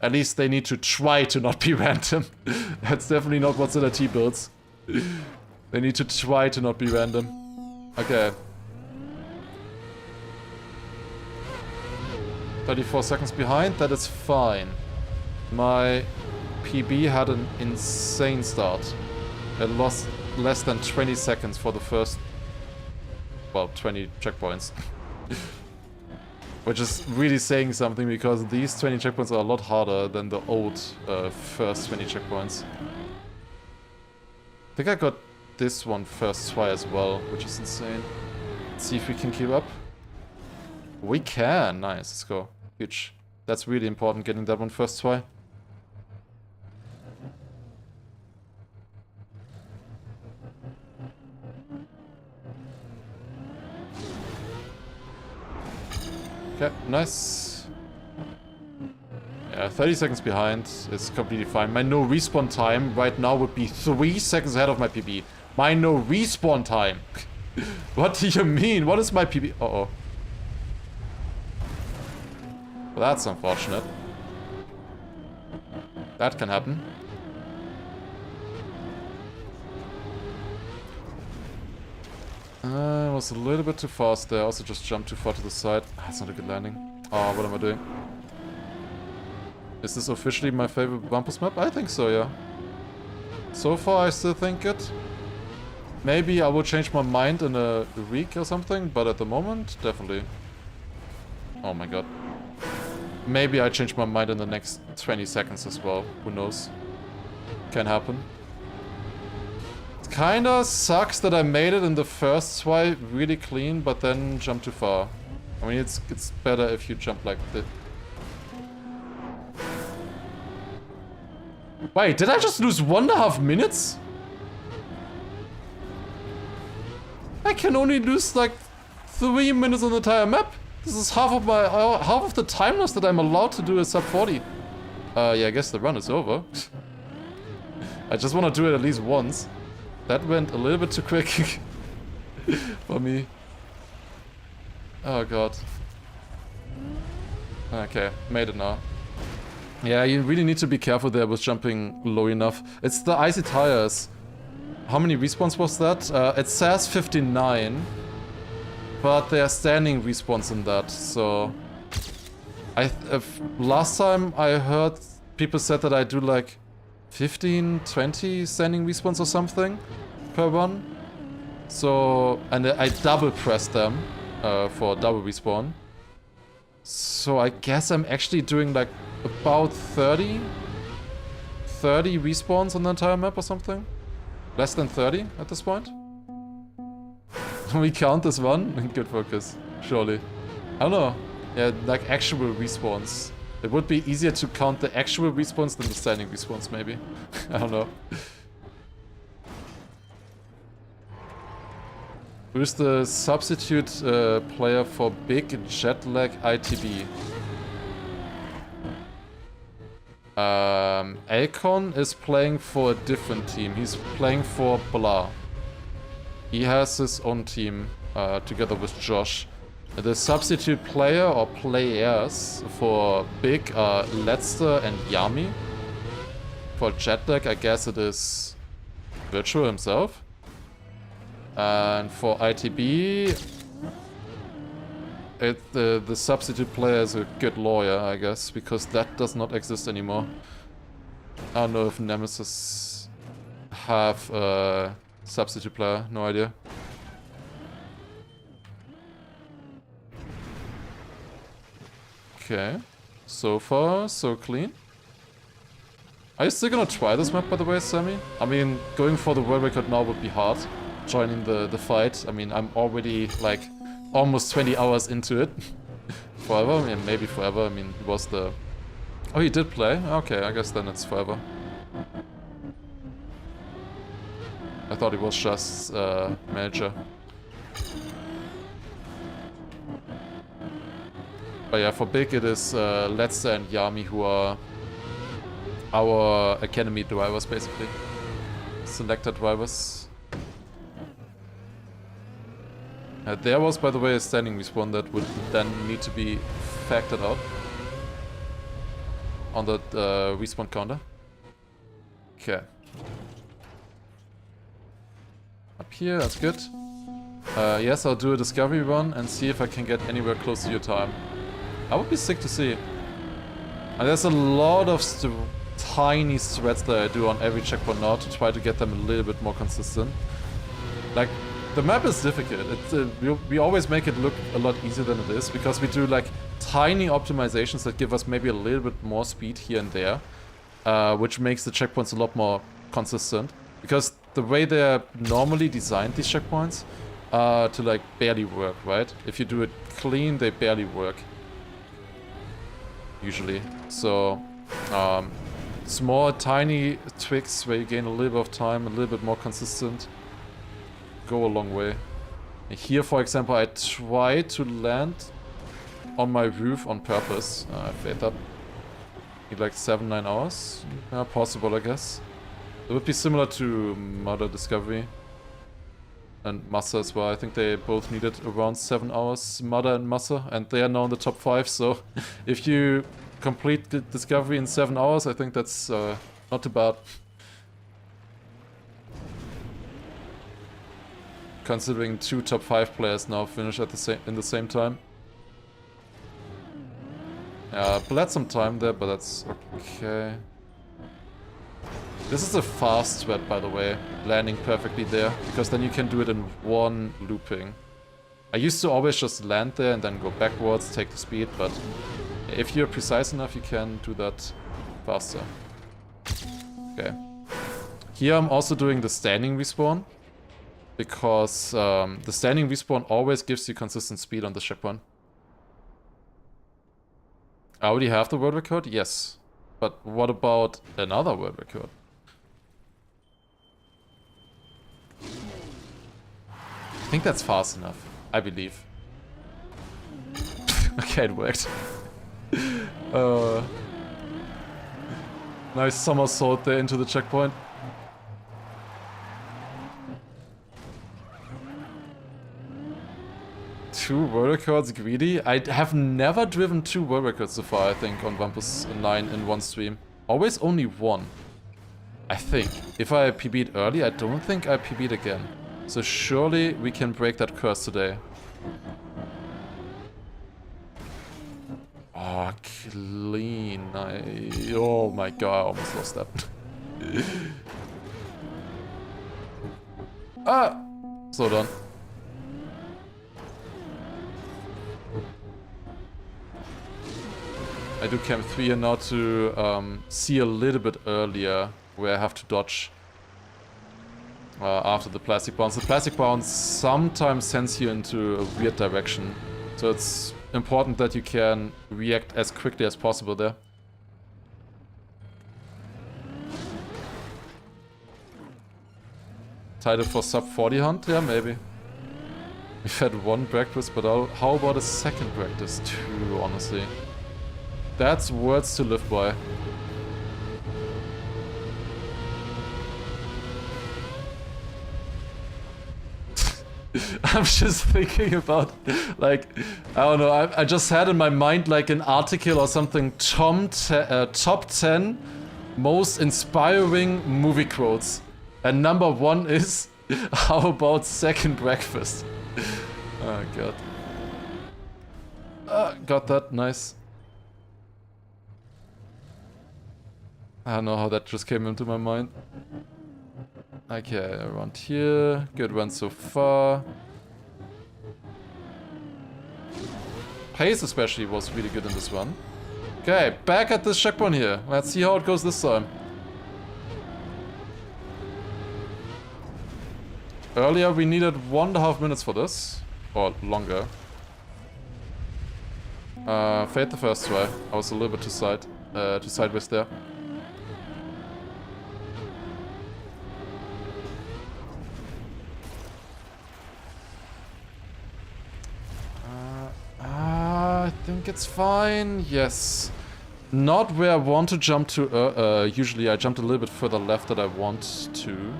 At least they need to try to not be random. That's definitely not what's in the T builds. They need to try to not be random. Okay. 34 seconds behind, that is fine. My PB had an insane start. I lost less than 20 seconds for the first, well, 20 checkpoints. Which is really saying something because these 20 checkpoints are a lot harder than the old first 20 checkpoints. I think I got this one first try as well, which is insane. Let's see if we can keep up. We can! Nice, let's go. Huge. That's really important, getting that one first try. Okay, nice. Yeah, 30 seconds behind is completely fine. My no respawn time right now would be 3 seconds ahead of my PB. My no respawn time. What do you mean? What is my PB? Uh-oh. Well, that's unfortunate. That can happen. I was a little bit too fast there. I also just jumped too far to the side. That's not a good landing. Oh, what am I doing? Is this officially my favorite Wampus map? I think so, yeah. So far, I still think it. Maybe I will change my mind in a week or something, but at the moment, definitely. Oh my god. Maybe I change my mind in the next 20 seconds as well. Who knows? Can happen. It kinda sucks that I made it in the first try really clean, but then jumped too far. I mean, it's better if you jump like this. Wait, did I just lose 1.5 minutes? I can only lose like 3 minutes on the entire map. This is half of the time loss that I'm allowed to do a sub 40. Yeah, I guess the run is over. I just want to do it at least once. That went a little bit too quick for me. Oh god. Okay, made it now. Yeah, you really need to be careful there with jumping low enough. It's the icy tires. How many respawns was that? It says 59. But there are standing respawns in that, so... last time I heard people said that I do like 15, 20 standing respawns or something per run. So... and I double press them for double respawn. So I guess I'm actually doing like about 30 respawns on the entire map or something. Less than 30 at this point. We count this one? Good focus, surely. I don't know. Yeah, like actual respawns. It would be easier to count the actual respawns than the standing respawns, maybe. I don't know. Who's the substitute player for big jetlag ITB? Alcon is playing for a different team. He's playing for Blah. He has his own team together with Josh. The substitute player or players for Big are Letzter and Yami. For jet lag, I guess it is Virtual himself. And for ITB, the substitute player is a good lawyer, I guess, because that does not exist anymore. I don't know if Nemesis have a substitute player, no idea. Okay, so far so clean. Are you still gonna try this map, by the way, Sammy? I mean, going for the world record now would be hard. Joining the fight. I mean, I'm already like almost 20 hours into it. Forever? I mean, maybe forever. I mean, it was the... Oh, he did play? Okay, I guess then it's forever. I thought it was just manager. But yeah, for big it is Letza and Yami who are our academy drivers, basically. Selected drivers. There was, by the way, a standing respawn that would then need to be factored out on the respawn counter. Okay. Up here, that's good. Yes, I'll do a discovery run and see if I can get anywhere close to your time. That would be sick to see. And there's a lot of tiny threads that I do on every checkpoint now to try to get them a little bit more consistent. Like, the map is difficult. We always make it look a lot easier than it is because we do like tiny optimizations that give us maybe a little bit more speed here and there, which makes the checkpoints a lot more consistent. Because the way they're normally designed, these checkpoints, to like barely work, right? If you do it clean, they barely work. Usually. So, small, tiny tweaks where you gain a little bit of time, a little bit more consistent, go a long way. Here, for example, I try to land on my roof on purpose. I failed that. Need like 7-9 hours. Yeah, possible, I guess. It would be similar to Mother Discovery and Massa as well. I think they both needed around 7 hours, Mother and Massa, and they are now in the top 5. So if you complete the Discovery in 7 hours, I think that's not too bad. Considering 2 top 5 players now finish at in the same time. Bled some time there, but that's okay. This is a fast thread, by the way, landing perfectly there, because then you can do it in one looping. I used to always just land there and then go backwards, take the speed, but if you're precise enough, you can do that faster. Okay. Here I'm also doing the standing respawn, because the standing respawn always gives you consistent speed on the checkpoint. I already have the world record? Yes. But what about another world record? I think that's fast enough. I believe. Okay, it worked. Nice somersault there into the checkpoint. Two world records, greedy? I have never driven 2 world records so far, I think, on Wampus 9 in one stream. Always only one. I think. If I PB'd early, I don't think I PB'd again. So surely we can break that curse today. Oh, clean. Oh my god, I almost lost that. Ah! Slow down. I do camp 3 here now to see a little bit earlier where I have to dodge after the plastic bounce. The plastic bounce sometimes sends you into a weird direction, so it's important that you can react as quickly as possible there. Title for sub 40 hunt? Yeah, maybe. We've had 1 practice, but how about a second practice too, honestly? That's words to live by. I'm just thinking about, like, I don't know, I just had in my mind like an article or something, top 10 most inspiring movie quotes. And number 1 is, how about second breakfast? Oh god. Got that, nice. I don't know how that just came into my mind. Okay, around here. Good one so far. Pace especially was really good in this one. Okay, back at this checkpoint here. Let's see how it goes this time. Earlier we needed 1.5 minutes for this. Or longer. Failed the first try. I was a little bit too sideways there. I think it's fine. Yes. Not where I want to jump to. Usually I jumped a little bit further left than I want to.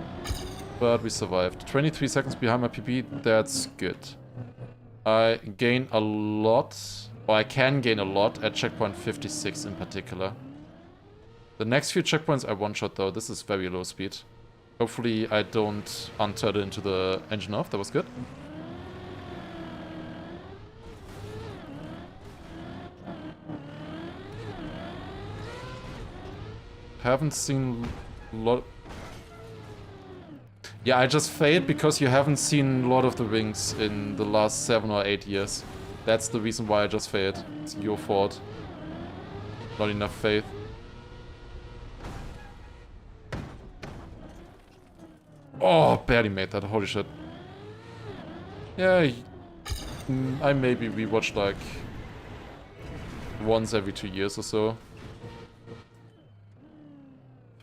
But we survived. 23 seconds behind my PP. That's good. I gain a lot. Or I can gain a lot at checkpoint 56 in particular. The next few checkpoints I one-shot though. This is very low speed. Hopefully I don't unturn it into the engine off. That was good. Haven't seen a lot. Yeah, I just failed because you haven't seen Lord of the Rings in the last 7 or 8 years. That's the reason why I just failed. It's your fault. Not enough faith. Oh, barely made that. Holy shit. Yeah, I maybe rewatch like once every 2 years or so.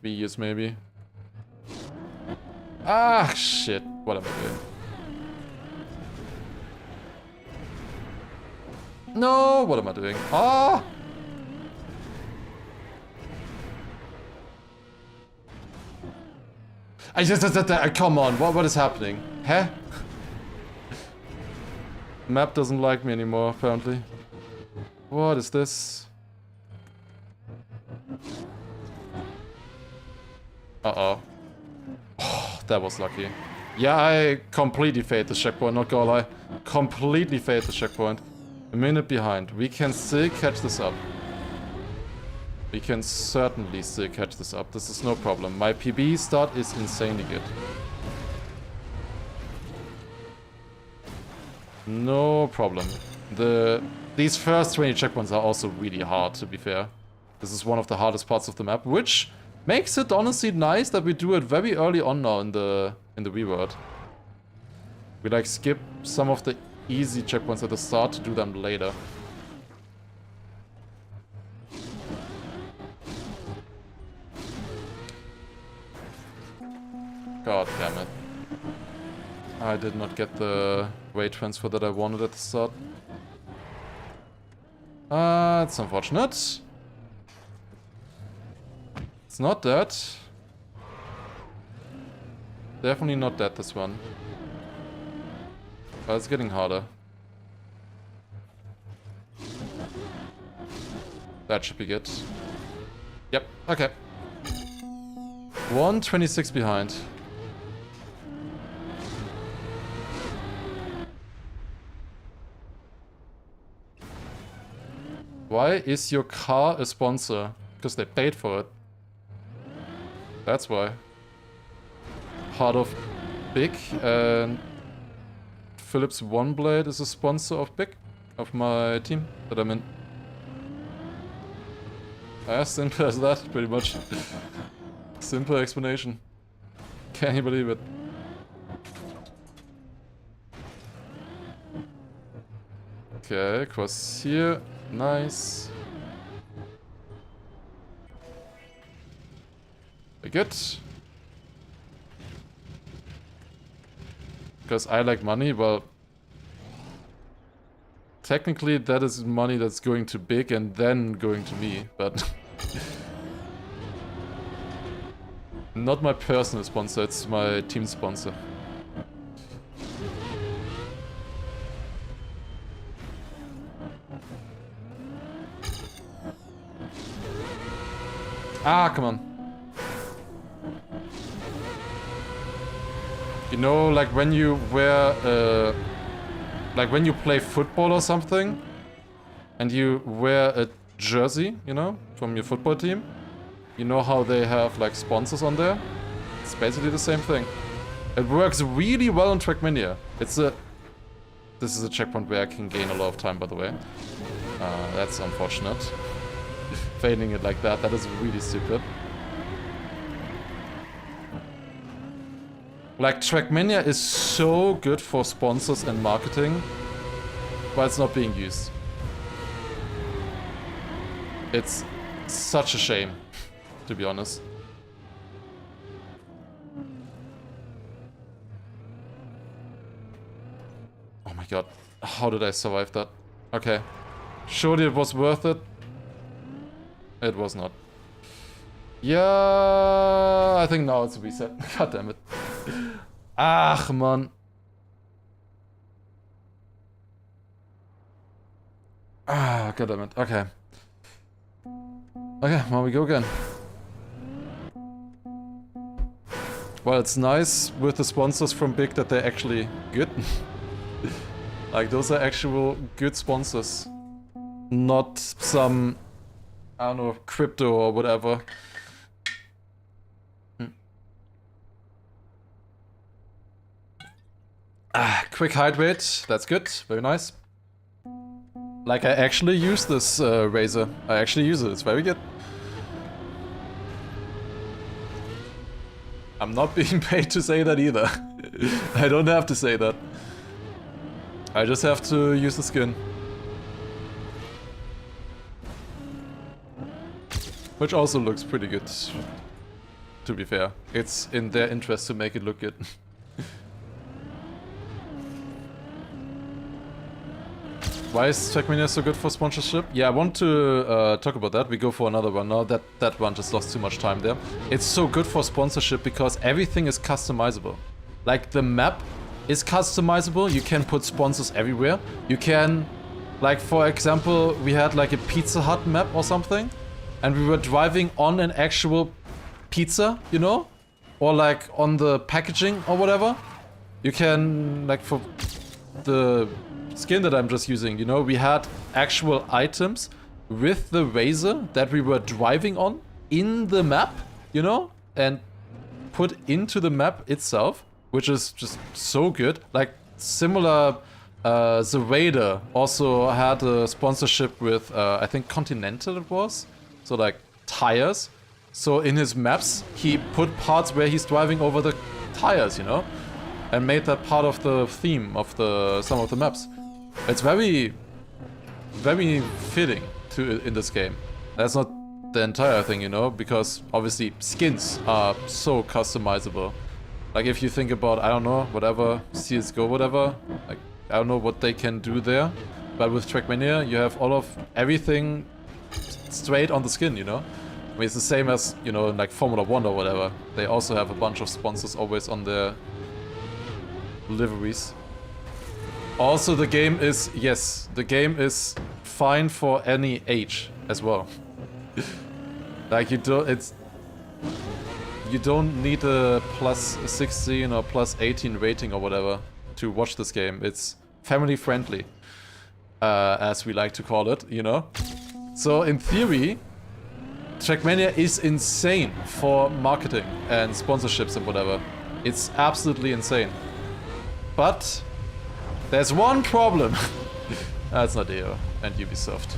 3 years maybe. Ah, shit. What am I doing? No, what am I doing? Ah! I just, come on, what is happening? Huh? Map doesn't like me anymore, apparently. What is this? Uh-oh. Oh, that was lucky. Yeah, I completely failed the checkpoint, not gonna lie. Completely failed the checkpoint. A minute behind. We can still catch this up. We can certainly still catch this up. This is no problem. My PB start is insanely good. No problem. These first 20 checkpoints are also really hard, to be fair. This is one of the hardest parts of the map, which makes it honestly nice that we do it very early on now in the reroute. We like skip some of the easy checkpoints at the start to do them later. God damn it. I did not get the weight transfer that I wanted at the start. It's unfortunate. It's not that. Definitely not that, this one. But it's getting harder. That should be good. Yep, okay. 1:26 behind. Why is your car a sponsor? Because they paid for it. That's why. Part of Big, and Philips One Blade is a sponsor of Big, of my team that I'm in. As simple as that, pretty much. Simple explanation. Can you believe it? Okay, across here. Nice. Very good. Because I like money, well... Technically that is money that's going to Big and then going to me, but... Not my personal sponsor, it's my team sponsor. Ah, come on. You know, like when you wear, like when you play football or something, and you wear a jersey, you know, from your football team. You know how they have like sponsors on there? It's basically the same thing. It works really well on Trackmania. This is a checkpoint where I can gain a lot of time, by the way. That's unfortunate. Fading it like that is really stupid. Like, Trackmania is so good for sponsors and marketing, but it's not being used. It's such a shame, to be honest. Oh my god, how did I survive that? Okay. Surely it was worth it. It was not. Yeah, I think now it's a reset. God damn it. Ach, man. Ah, god damn it. Okay. Okay, well, we go again. Well, it's nice with the sponsors from Big that they're actually good. Like, those are actual good sponsors. Not some, I don't know, crypto or whatever. Quick height rate, that's good, very nice. Like, I actually use this razor. I actually use it, it's very good. I'm not being paid to say that either. I don't have to say that. I just have to use the skin. Which also looks pretty good, to be fair. It's in their interest to make it look good. Why is Trackmania so good for sponsorship? Yeah, I want to talk about that. We go for another one now. That one just lost too much time there. It's so good for sponsorship because everything is customizable. Like, the map is customizable. You can put sponsors everywhere. You can, like, for example, we had like a Pizza Hut map or something, and we were driving on an actual pizza, you know? Or like on the packaging or whatever. You can, like, for the skin that I'm just using, you know, we had actual items with the razor that we were driving on in the map, you know, and put into the map itself, which is just so good. Like, similar, the Raider also had a sponsorship with, I think Continental it was, so like tires. So in his maps, he put parts where he's driving over the tires, you know, and made that part of the theme of some of the maps. It's very, very fitting in this game. That's not the entire thing, you know, because obviously skins are so customizable. Like, if you think about, I don't know, whatever, CSGO, whatever, like, I don't know what they can do there, but with Trackmania, you have all of everything straight on the skin, you know? I mean, it's the same as, you know, like Formula 1 or whatever. They also have a bunch of sponsors always on their liveries. Also, the game is, yes, the game is fine for any age as well. Like, you don't need a plus 16 or plus 18 rating or whatever to watch this game. It's family friendly, as we like to call it, you know? So, in theory, Trackmania is insane for marketing and sponsorships and whatever. It's absolutely insane. But there's one problem. That's not EO and Ubisoft.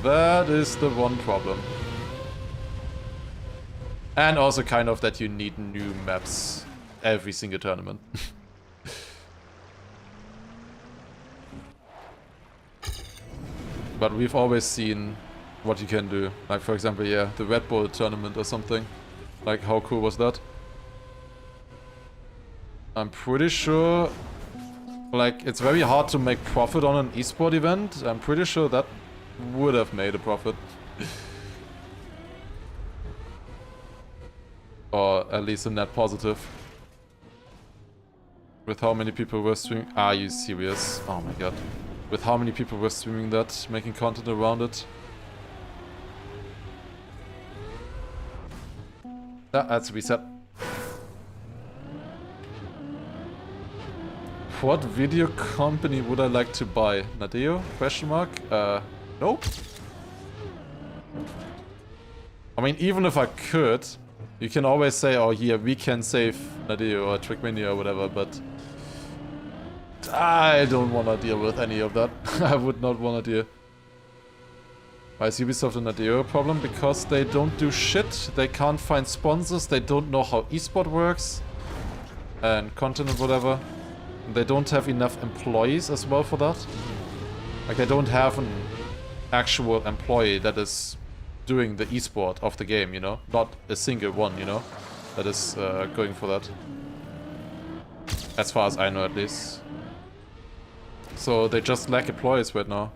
That is the one problem. And also kind of that you need new maps every single tournament. But we've always seen what you can do. Like, for example, yeah, the Red Bull tournament or something. Like, how cool was that? I'm pretty sure, like, it's very hard to make profit on an esport event. I'm pretty sure that would have made a profit. Or at least a net positive. With how many people were streaming... Are you serious? Oh my god. With how many people were streaming that, making content around it. That's a reset. What video company would I like to buy? Nadeo? Question mark? Nope. I mean, even if I could, you can always say, oh, here, we can save Nadeo or Trickmania or whatever, but I don't want to deal with any of that. I would not want to deal. Why is Ubisoft a Nadeo problem? Because they don't do shit, they can't find sponsors, they don't know how esport works, and content and whatever. They don't have enough employees as well for that. Like, they don't have an actual employee that is doing the esport of the game, you know? Not a single one, you know? That is going for that. As far as I know, at least. So they just lack employees right now.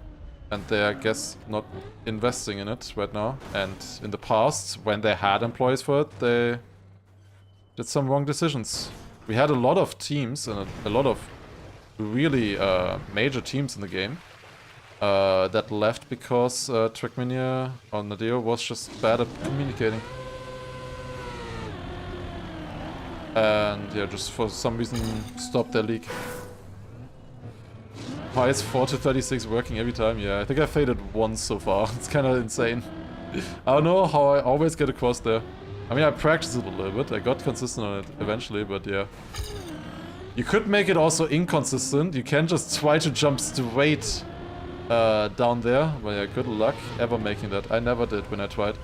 And they're, I guess, not investing in it right now. And in the past, when they had employees for it, they did some wrong decisions. We had a lot of teams and a lot of really major teams in the game that left because Trackmania or Nadeo was just bad at communicating. And yeah, just for some reason stopped their league. Why is 4 to 36 working every time? Yeah, I think I faded once so far. It's kind of insane. I don't know how I always get across there. I mean, I practiced it a little bit. I got consistent on it eventually, but yeah. You could make it also inconsistent. You can just try to jump straight down there. But yeah, good luck ever making that. I never did when I tried.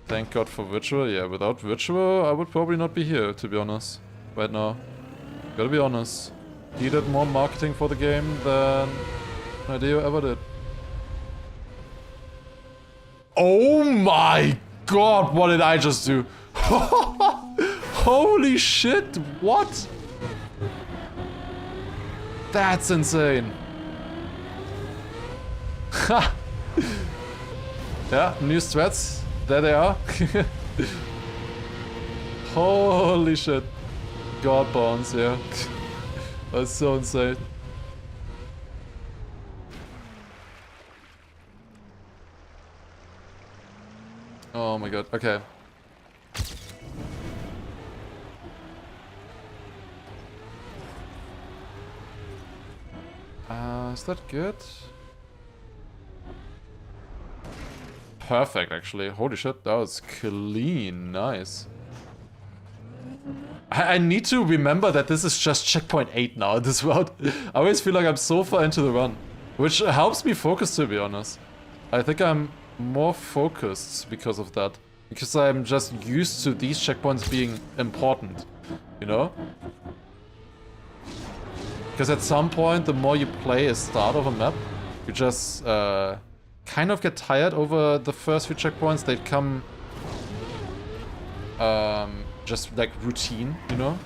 Thank God for virtual. Yeah, without virtual, I would probably not be here, to be honest. Right now. Gotta be honest. He did more marketing for the game than Nadeo ever did. Oh my god, what did I just do? Holy shit, what? That's insane. Yeah, new strats. There they are. Holy shit. God bones, yeah. That's so insane. Oh my god, okay. Is that good? Perfect, actually. Holy shit, that was clean. Nice. I need to remember that this is just checkpoint 8 now in this route. I always feel like I'm so far into the run. Which helps me focus, to be honest. I think I'm more focused because of that. Because I'm just used to these checkpoints being important. You know? Because at some point, the more you play a start of a map, you just kind of get tired over the first few checkpoints. They come just like routine, you know?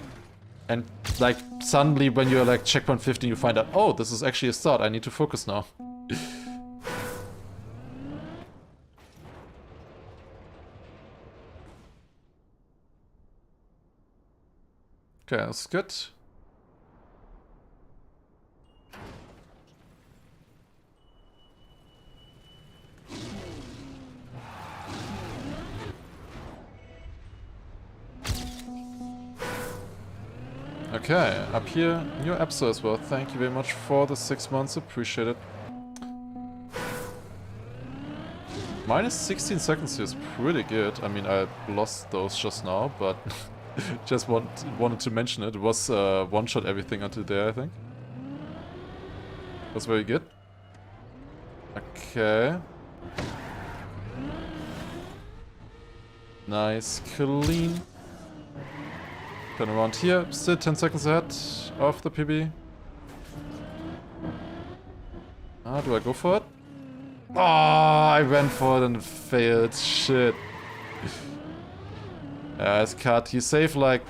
And like suddenly when you're like checkpoint 15, you find out, oh, this is actually a start. I need to focus now. Okay, that's good. Okay, up here, new episode as well. Thank you very much for the 6 months, appreciate it. Minus 16 seconds here is pretty good. I mean, I lost those just now, but just wanted to mention it. It was one-shot everything until there, I think. That's very good. Okay. Nice, clean. Turn around here, still 10 seconds ahead of the PB. Ah, do I go for it? Oh, I went for it and it failed. Shit. Yeah, it's cut. You save like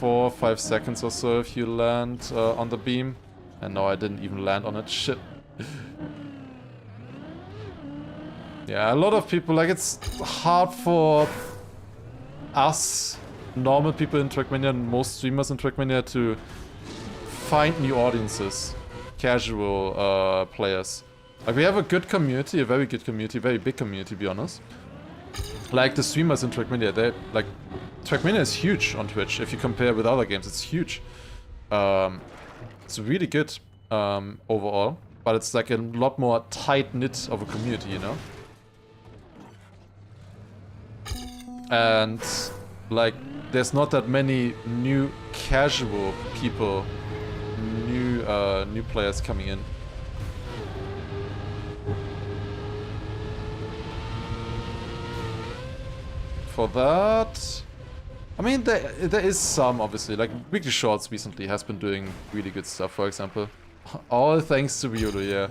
4 or 5 seconds or so if you land on the beam. And no, I didn't even land on it. Shit. Yeah, a lot of people, like, it's hard for us normal people in Trackmania and most streamers in Trackmania to find new audiences, casual players. Like, we have a good community, a very good community, very big community, to be honest. Like the streamers in Trackmania, they like Trackmania is huge on Twitch. If you compare with other games, it's huge. It's really good overall, but it's like a lot more tight-knit of a community, you know? And like there's not that many new casual people, new players coming in. For that, I mean, there is some, obviously. Like, Weekly Shorts recently has been doing really good stuff, for example. All thanks to Riolu, yeah.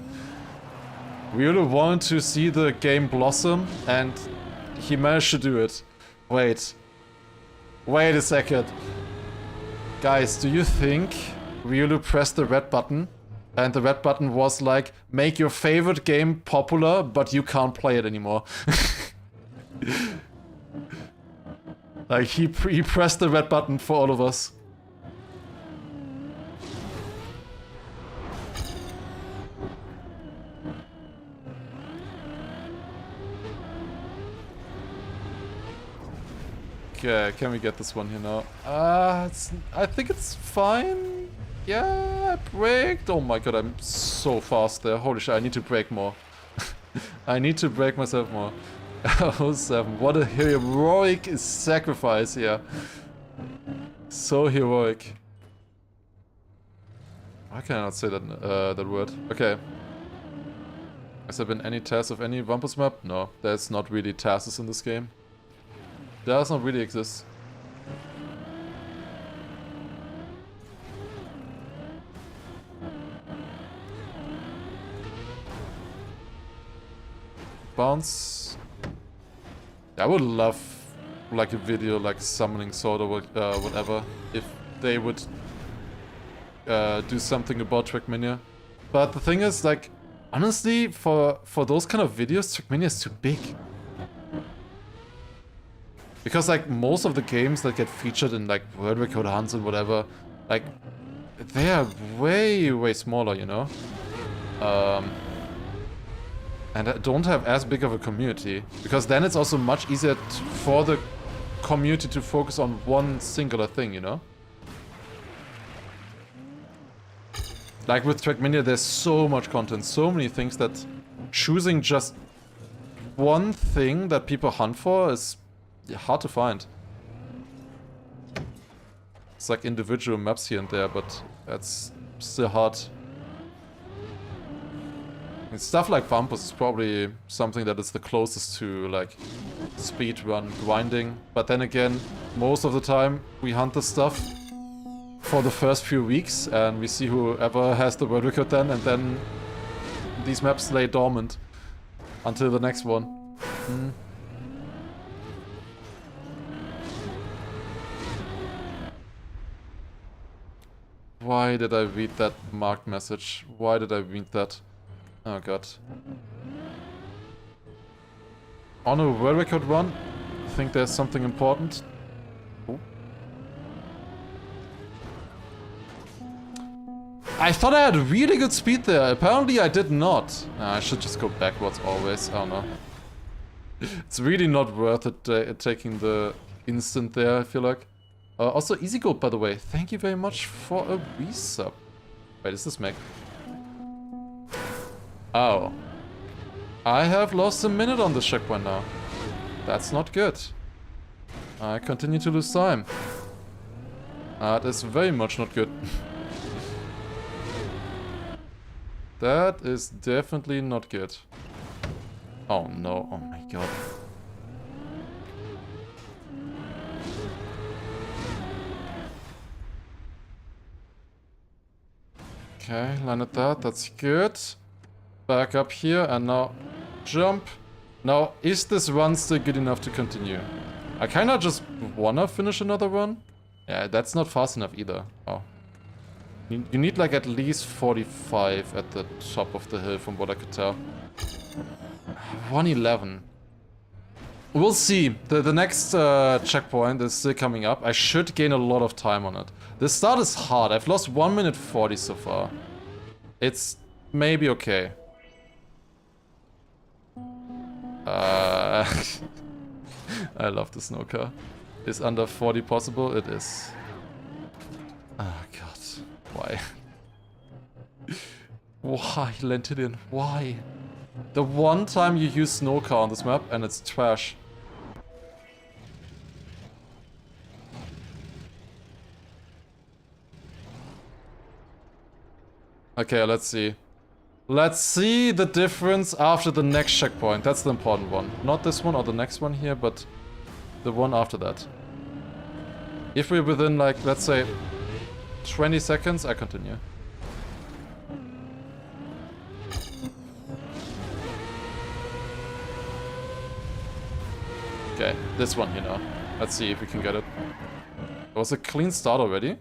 Riolu wanted to see the game blossom, and he managed to do it. Wait a second. Guys, do you think Riolu pressed the red button, and the red button was like, make your favorite game popular, but you can't play it anymore? Like, he pressed the red button for all of us. Okay, can we get this one here now? I think it's fine. Yeah, I braked. Oh my god, I'm so fast there. Holy shit, I need to brake more. I need to brake myself more. Oh, 7. What a heroic sacrifice here. So heroic. Why can I not say that that word? Okay. Has there been any tests of any Wampus map? No, there's not really tests in this game. Does not really exist. Bounce. I would love like a video like summoning sword or whatever if they would do something about Trackmania. But the thing is, like, honestly, for those kind of videos, Trackmania is too big. Because like most of the games that get featured in like world record hunts and whatever, like they are way smaller, you know. And don't have as big of a community, because then it's also much easier for the community to focus on one singular thing, you know? Like with Trackmania, there's so much content, so many things that choosing just one thing that people hunt for is hard to find. It's like individual maps here and there, but that's still hard. And stuff like Wampus is probably something that is the closest to like speedrun grinding. But then again, most of the time we hunt this stuff for the first few weeks and we see whoever has the world record then, and then these maps lay dormant until the next one. Why did I read that marked message? Why did I read that? Oh god. On a world record run, I think there's something important. Ooh. I thought I had really good speed there. Apparently I did not. I should just go backwards always. Oh no. It's really not worth it taking the instant there, I feel like. Also, Easy Goat, by the way. Thank you very much for a resub. Wait, is this Meg? Oh. I have lost a minute on this checkpoint now. That's not good. I continue to lose time. That is very much not good. That is definitely not good. Oh no, oh my god. Okay, landed that, that's good. Back up here and now jump. Now, is this run still good enough to continue? I kinda just wanna finish another run. Yeah, that's not fast enough either. Oh. You need like at least 45 at the top of the hill from what I could tell. 111. We'll see. The next checkpoint is still coming up. I should gain a lot of time on it. The start is hard. I've lost 1 minute 40 so far. It's maybe okay. I love the snow car. Is under 40 possible? It is. Oh god. Why? Why lent it in? Why? The one time you use snow car on this map and it's trash. Okay, let's see. Let's see the difference after the next checkpoint. That's the important one. Not this one or the next one here, but the one after that. If we're within, like, let's say 20 seconds, I continue. Okay, this one, you know. Let's see if we can get it. It was a clean start already.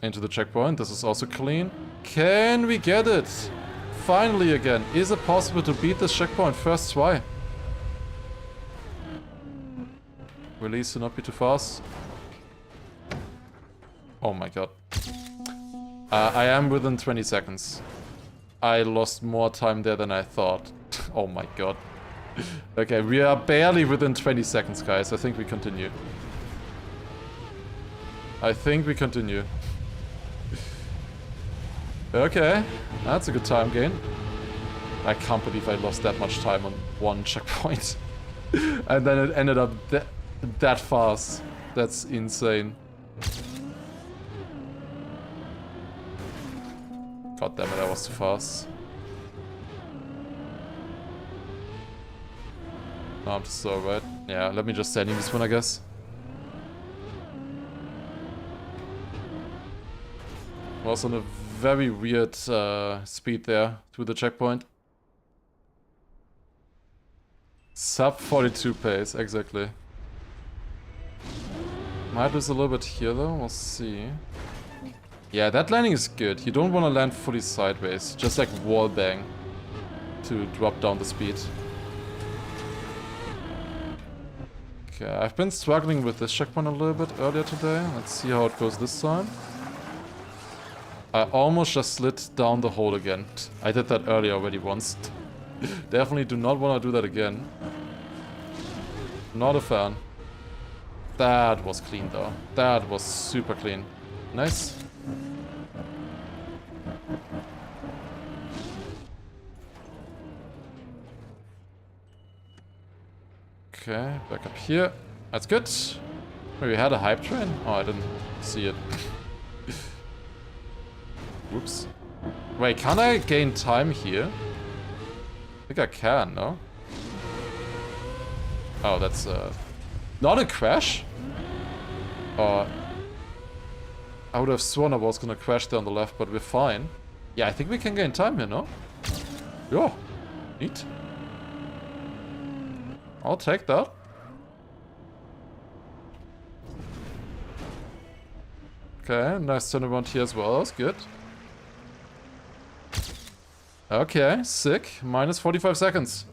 Into the checkpoint. This is also clean. Can we get it? Finally again. Is it possible to beat this checkpoint first try? Release to not be too fast. Oh my god. I am within 20 seconds. I lost more time there than I thought. Oh my god. Okay, we are barely within 20 seconds, guys. I think we continue. I think we continue. Okay, that's a good time gain. I can't believe I lost that much time on one checkpoint. And then it ended up that fast. That's insane. God damn it, I was too fast. No, I'm just so right. Yeah, let me just send him this one, I guess. Was on a very weird speed there through the checkpoint. Sub 42 pace, exactly. Might lose a little bit here though, we'll see. Yeah, that landing is good. You don't want to land fully sideways, just like wall bang to drop down the speed. Okay, I've been struggling with this checkpoint a little bit earlier today. Let's see how it goes this time. I almost just slid down the hole again. I did that earlier already once. Definitely do not want to do that again. Not a fan. That was clean though. That was super clean. Nice. Okay, back up here. That's good. Maybe we had a hype train? Oh, I didn't see it. Whoops. Wait, can I gain time here? I think I can, no? Oh, that's not a crash? I would have sworn I was gonna crash there on the left, but we're fine. Yeah, I think we can gain time here, no? Yeah, neat. I'll take that. Okay, nice turnaround here as well, that's good. Okay, sick. Minus 45 seconds.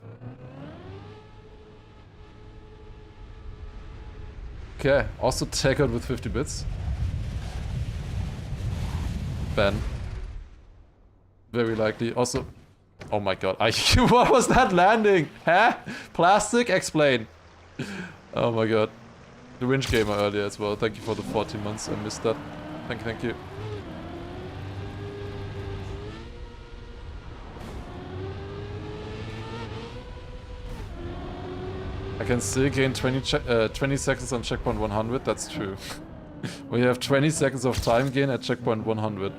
Okay, also take out with 50 bits. Ben. Very likely. Also... Oh my god. What was that landing? Huh? Plastic? Explain. Oh my god. The Winch Gamer earlier as well. Thank you for the 14 months. I missed that. Thank you. I can still gain 20 seconds on checkpoint 100, that's true. We have 20 seconds of time gain at checkpoint 100.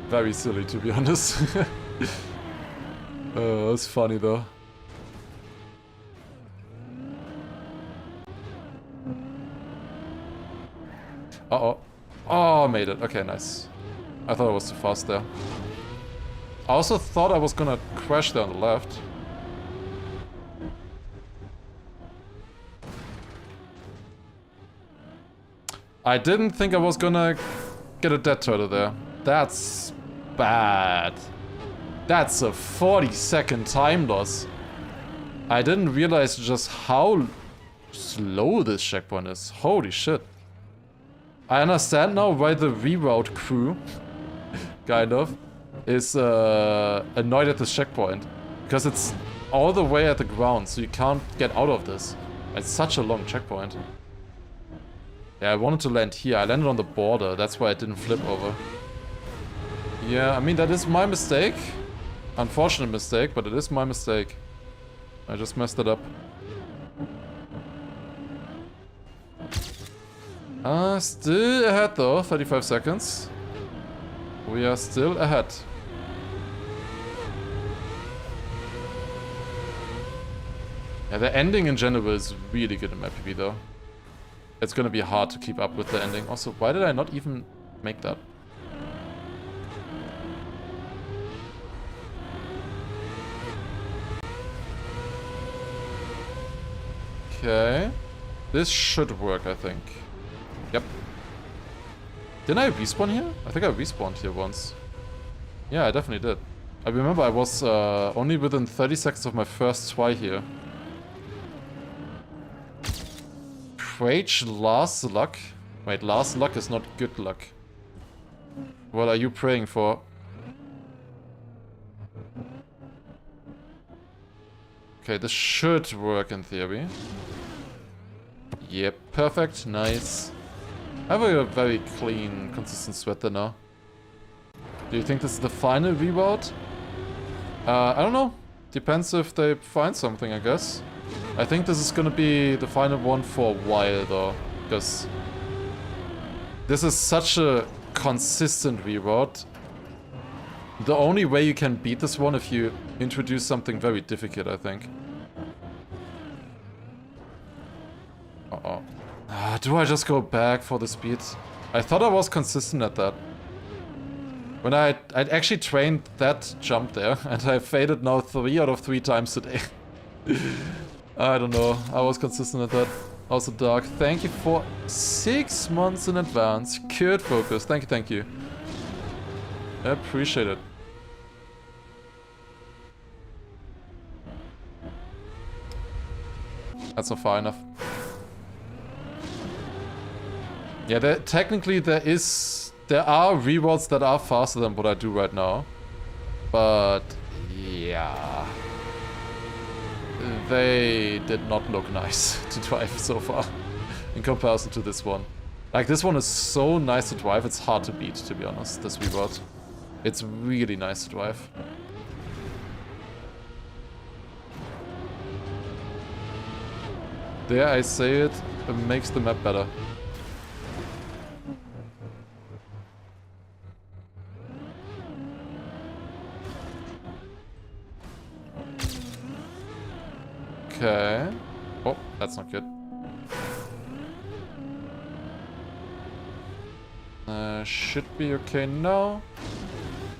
Very silly, to be honest. It's funny though. Uh-oh. Oh, made it. Okay, nice. I thought I was too fast there. I also thought I was gonna crash there on the left. I didn't think I was gonna get a dead turtle there. That's bad. That's a 40-second time loss. I didn't realize just how slow this checkpoint is. Holy shit. I understand now why the reroute crew, kind of, is annoyed at this checkpoint. Because it's all the way at the ground, so you can't get out of this. It's such a long checkpoint. Yeah, I wanted to land here. I landed on the border. That's why I didn't flip over. Yeah, I mean, that is my mistake. Unfortunate mistake, but it is my mistake. I just messed it up. Still ahead though, 35 seconds. We are still ahead. Yeah, the ending in general is really good in my PB though. It's gonna be hard to keep up with the ending. Also, why did I not even make that? Okay. This should work, I think. Yep. Didn't I respawn here? I think I respawned here once. Yeah, I definitely did. I remember I was only within 30 seconds of my first try here. Prage Lars luck? Wait, Lars luck is not good luck. What are you praying for? Okay, this should work in theory. Yep, perfect, nice. I have a very clean, consistent sweater now. Do you think this is the final reroute? I don't know. Depends if they find something, I guess. I think this is gonna be the final one for a while, though. Because this is such a consistent reroute. The only way you can beat this one if you introduce something very difficult, I think. Uh-oh. Do I just go back for the speed? I thought I was consistent at that. When I'd actually trained that jump there, and I failed now 3 out of 3 times today. I don't know, I was consistent at that. Also Dark, thank you for 6 months in advance. Cured Focus, thank you. I appreciate it. That's not far enough. Yeah, technically there are rewards that are faster than what I do right now. But yeah, they did not look nice to drive so far in comparison to this one. Like, this one is so nice to drive, it's hard to beat, to be honest, this reward. It's really nice to drive. Dare I say it, it makes the map better. Okay. Oh, that's not good. Should be okay now.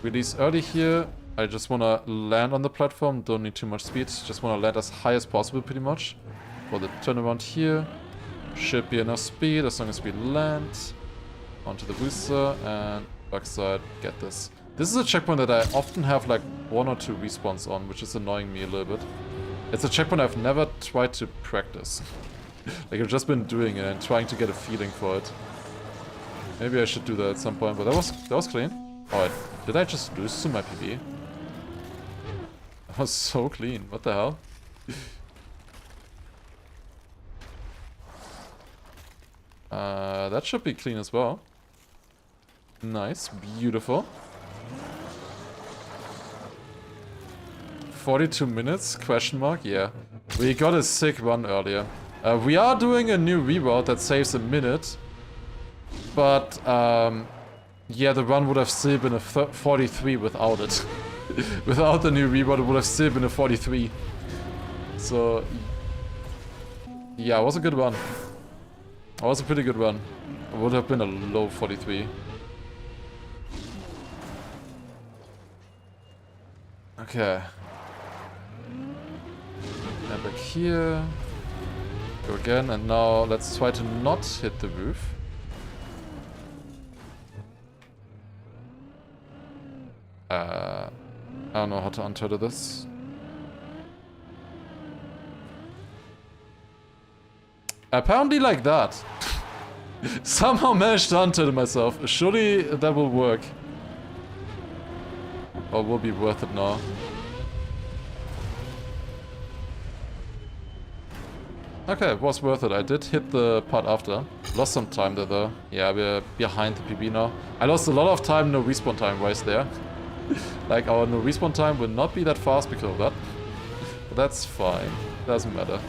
Release early here. I just want to land on the platform. Don't need too much speed. Just want to land as high as possible, pretty much. For the turnaround here. Should be enough speed as long as we land. Onto the booster and backside. Get this. This is a checkpoint that I often have like 1 or 2 respawns on, which is annoying me a little bit. It's a checkpoint I've never tried to practice. Like, I've just been doing it and trying to get a feeling for it. Maybe I should do that at some point, but that was clean. Oh, did I just lose to my PB? That was so clean. What the hell? That should be clean as well. Nice, beautiful. 42 minutes? Question mark? Yeah. We got a sick run earlier. We are doing a new reroute that saves a minute. But, yeah, the run would have still been a 43 without it. Without the new reroute, it would have still been a 43. So, yeah, it was a good run. It was a pretty good run. It would have been a low 43. Okay. And back here. Go again, and now let's try to not hit the roof. I don't know how to unturtle this. Apparently like that. Somehow managed to unturtle myself. Surely that will work. Or will be worth it now. Okay, it was worth it. I did hit the part after. Lost some time there though. Yeah, we're behind the PB now. I lost a lot of time, no respawn time wise there. Like, our no respawn time will not be that fast because of that. But that's fine. Doesn't matter.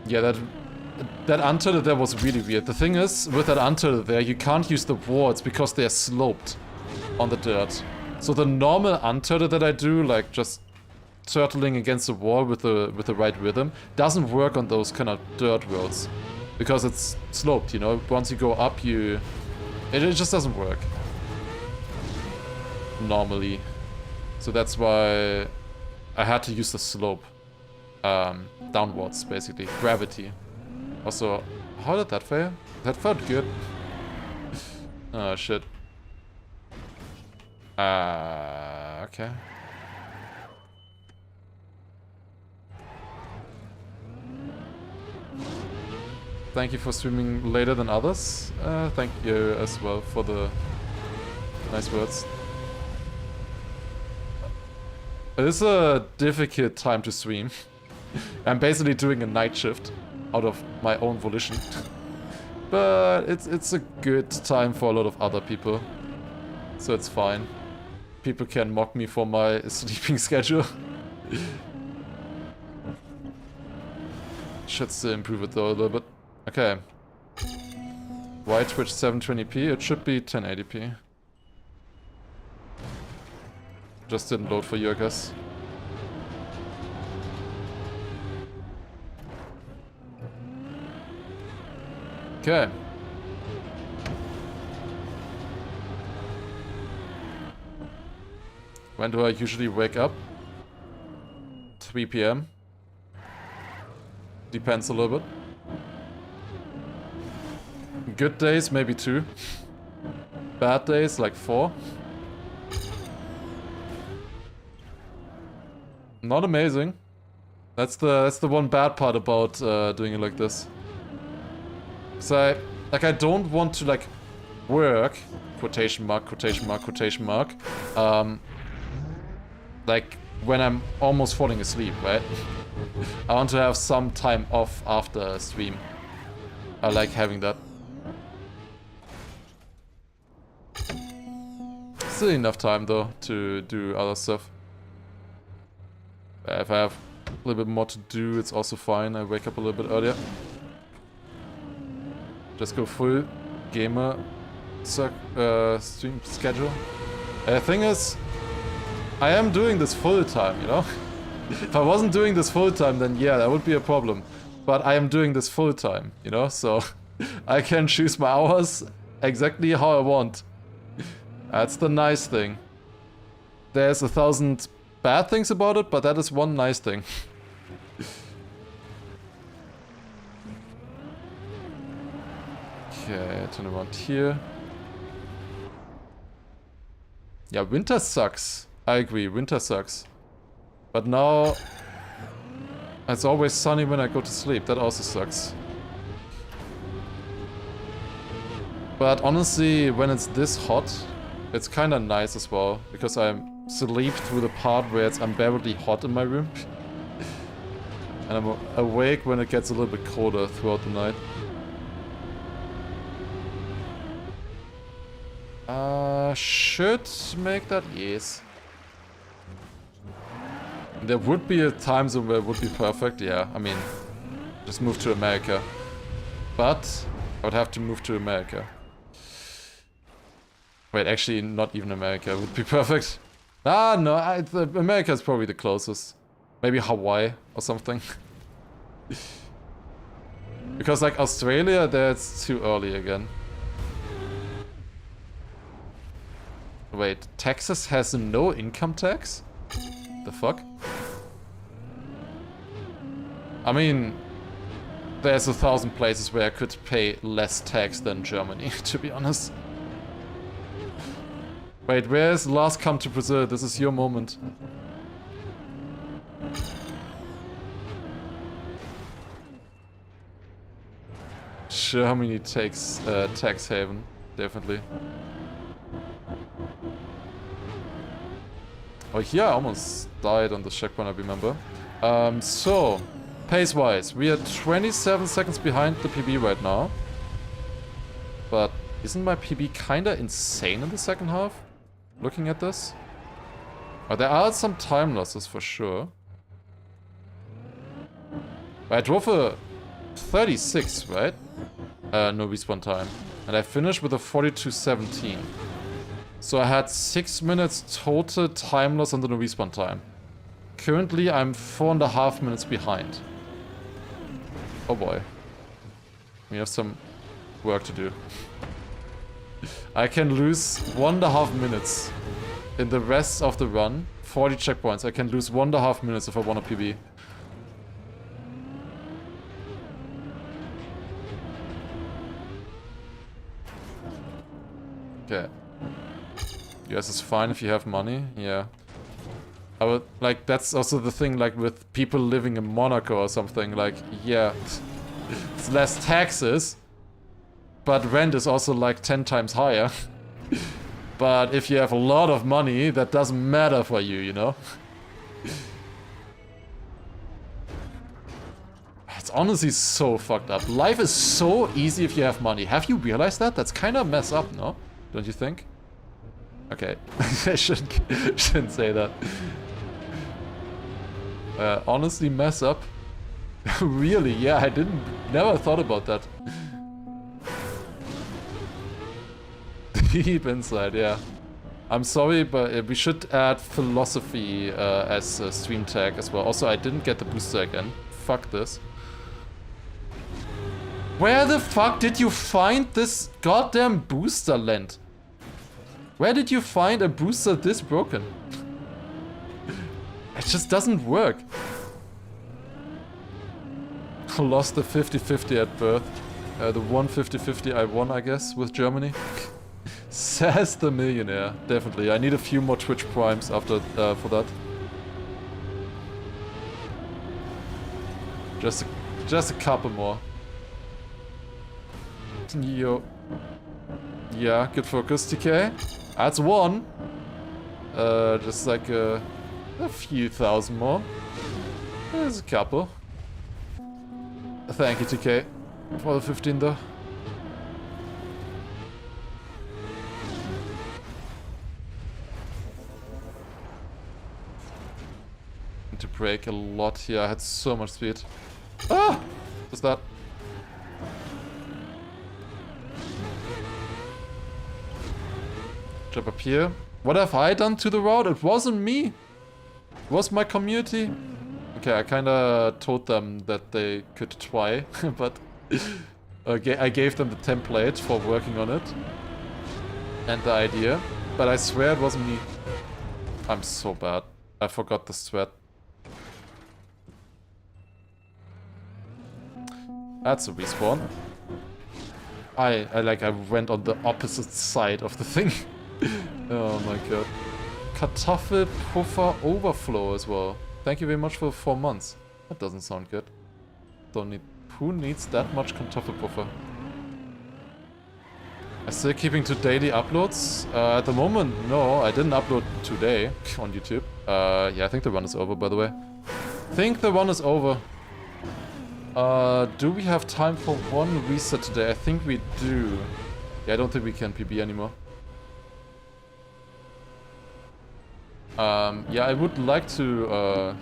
Yeah, that untilted there was really weird. The thing is, with that untilted there, you can't use the wards because they're sloped on the dirt. So the normal untilted that I do, like just turtling against the wall with the right rhythm, doesn't work on those kind of dirt worlds. Because it's sloped, you know? Once you go up, it just doesn't work. Normally. So that's why I had to use the slope. Downwards, basically. Gravity. Also, how did that fail? That felt good. Oh, shit. Okay. Thank you for streaming later than others. Thank you as well for the nice words. It is a difficult time to stream. I'm basically doing a night shift out of my own volition. But it's a good time for a lot of other people. So it's fine. People can mock me for my sleeping schedule. Should still improve it though a little bit. Okay. Why Twitch 720p? It should be 1080p. Just didn't load for you, I guess. Okay. When do I usually wake up? 3 PM. Depends a little bit. Good days, maybe 2. Bad days, like 4. Not amazing. That's the one bad part about doing it like this. So I don't want to like work, quotation mark, quotation mark, quotation mark, like when I'm almost falling asleep, right? I want to have some time off after a stream. I like having that. Still enough time though to do other stuff. If I have a little bit more to do, it's also fine. I wake up a little bit earlier. Just go full gamer stream schedule. The thing is, I am doing this full time, you know? If I wasn't doing this full time, then yeah, that would be a problem. But I am doing this full time, you know? So I can choose my hours exactly how I want. That's the nice thing. There's 1,000 bad things about it, but that is one nice thing. Okay, turn around here. Yeah, winter sucks. I agree, winter sucks. But now it's always sunny when I go to sleep. That also sucks. But honestly, when it's this hot, it's kind of nice as well. Because I sleep through the part where it's unbearably hot in my room. And I'm awake when it gets a little bit colder throughout the night. Should make that, yes. There would be a time zone where it would be perfect, yeah. I mean, just move to America. But I would have to move to America. Wait, actually, not even America would be perfect. Ah, no, America is probably the closest. Maybe Hawaii or something. Because, like, Australia, there it's too early again. Wait, Texas has no income tax? The fuck? I mean, there's 1,000 places where I could pay less tax than Germany, to be honest. Wait, where's Lars come to Brazil? This is your moment. Germany takes tax haven, definitely. Oh, here I almost died on the checkpoint, I remember. So, pace-wise, we are 27 seconds behind the PB right now. But isn't my PB kinda insane in the second half? Looking at this? Oh, there are some time losses for sure. I drove a 36, right? No respawn time. And I finished with a 42.17. So I had 6 minutes total time loss on the no respawn time. Currently, I'm 4.5 minutes behind. Oh boy. We have some work to do. I can lose 1.5 minutes in the rest of the run. 40 checkpoints. I can lose 1.5 minutes if I want a PB. Okay. Yes, it's fine if you have money. Yeah. I would, like, that's also the thing, like, with people living in Monaco or something. Like, yeah, it's less taxes, but rent is also, like, 10 times higher. But if you have a lot of money, that doesn't matter for you, you know? It's honestly so fucked up. Life is so easy if you have money. Have you realized that? That's kind of messed up, no? Don't you think? Okay, I shouldn't say that. Honestly, mess up. Really? Yeah, I never thought about that. Deep inside, yeah. I'm sorry, but we should add philosophy as a stream tag as well. Also, I didn't get the booster again. Fuck this. Where the fuck did you find this goddamn booster, Lent? Where did you find a booster this broken? It just doesn't work. I lost the 50-50 at birth. The 150-50 I won, I guess, with Germany. Says the millionaire. Definitely. I need a few more Twitch primes after for that. Just a couple more. Yo. Yeah, good focus, TK. That's one. Just like a few thousand more. There's a couple. Thank you, TK, for the 15 though. Need to brake a lot here. I had so much speed. Ah! What's that? Jump up here. What have I done to the road? It wasn't me. It was my community. Okay, I kinda told them that they could try, but I gave them the template for working on it. And the idea. But I swear it wasn't me. I'm so bad. I forgot the sweat. That's a respawn. I went on the opposite side of the thing. Oh my god. Kartoffelpuffer overflow as well. Thank you very much for 4 months. That doesn't sound good. Don't need... Who needs that much Kartoffelpuffer? I'm still keeping to daily uploads. At the moment, no. I didn't upload today on YouTube. Yeah, I think the run is over, by the way. Think the run is over. Do we have time for one reset today? I think we do. Yeah, I don't think we can PB anymore. Yeah, I would like to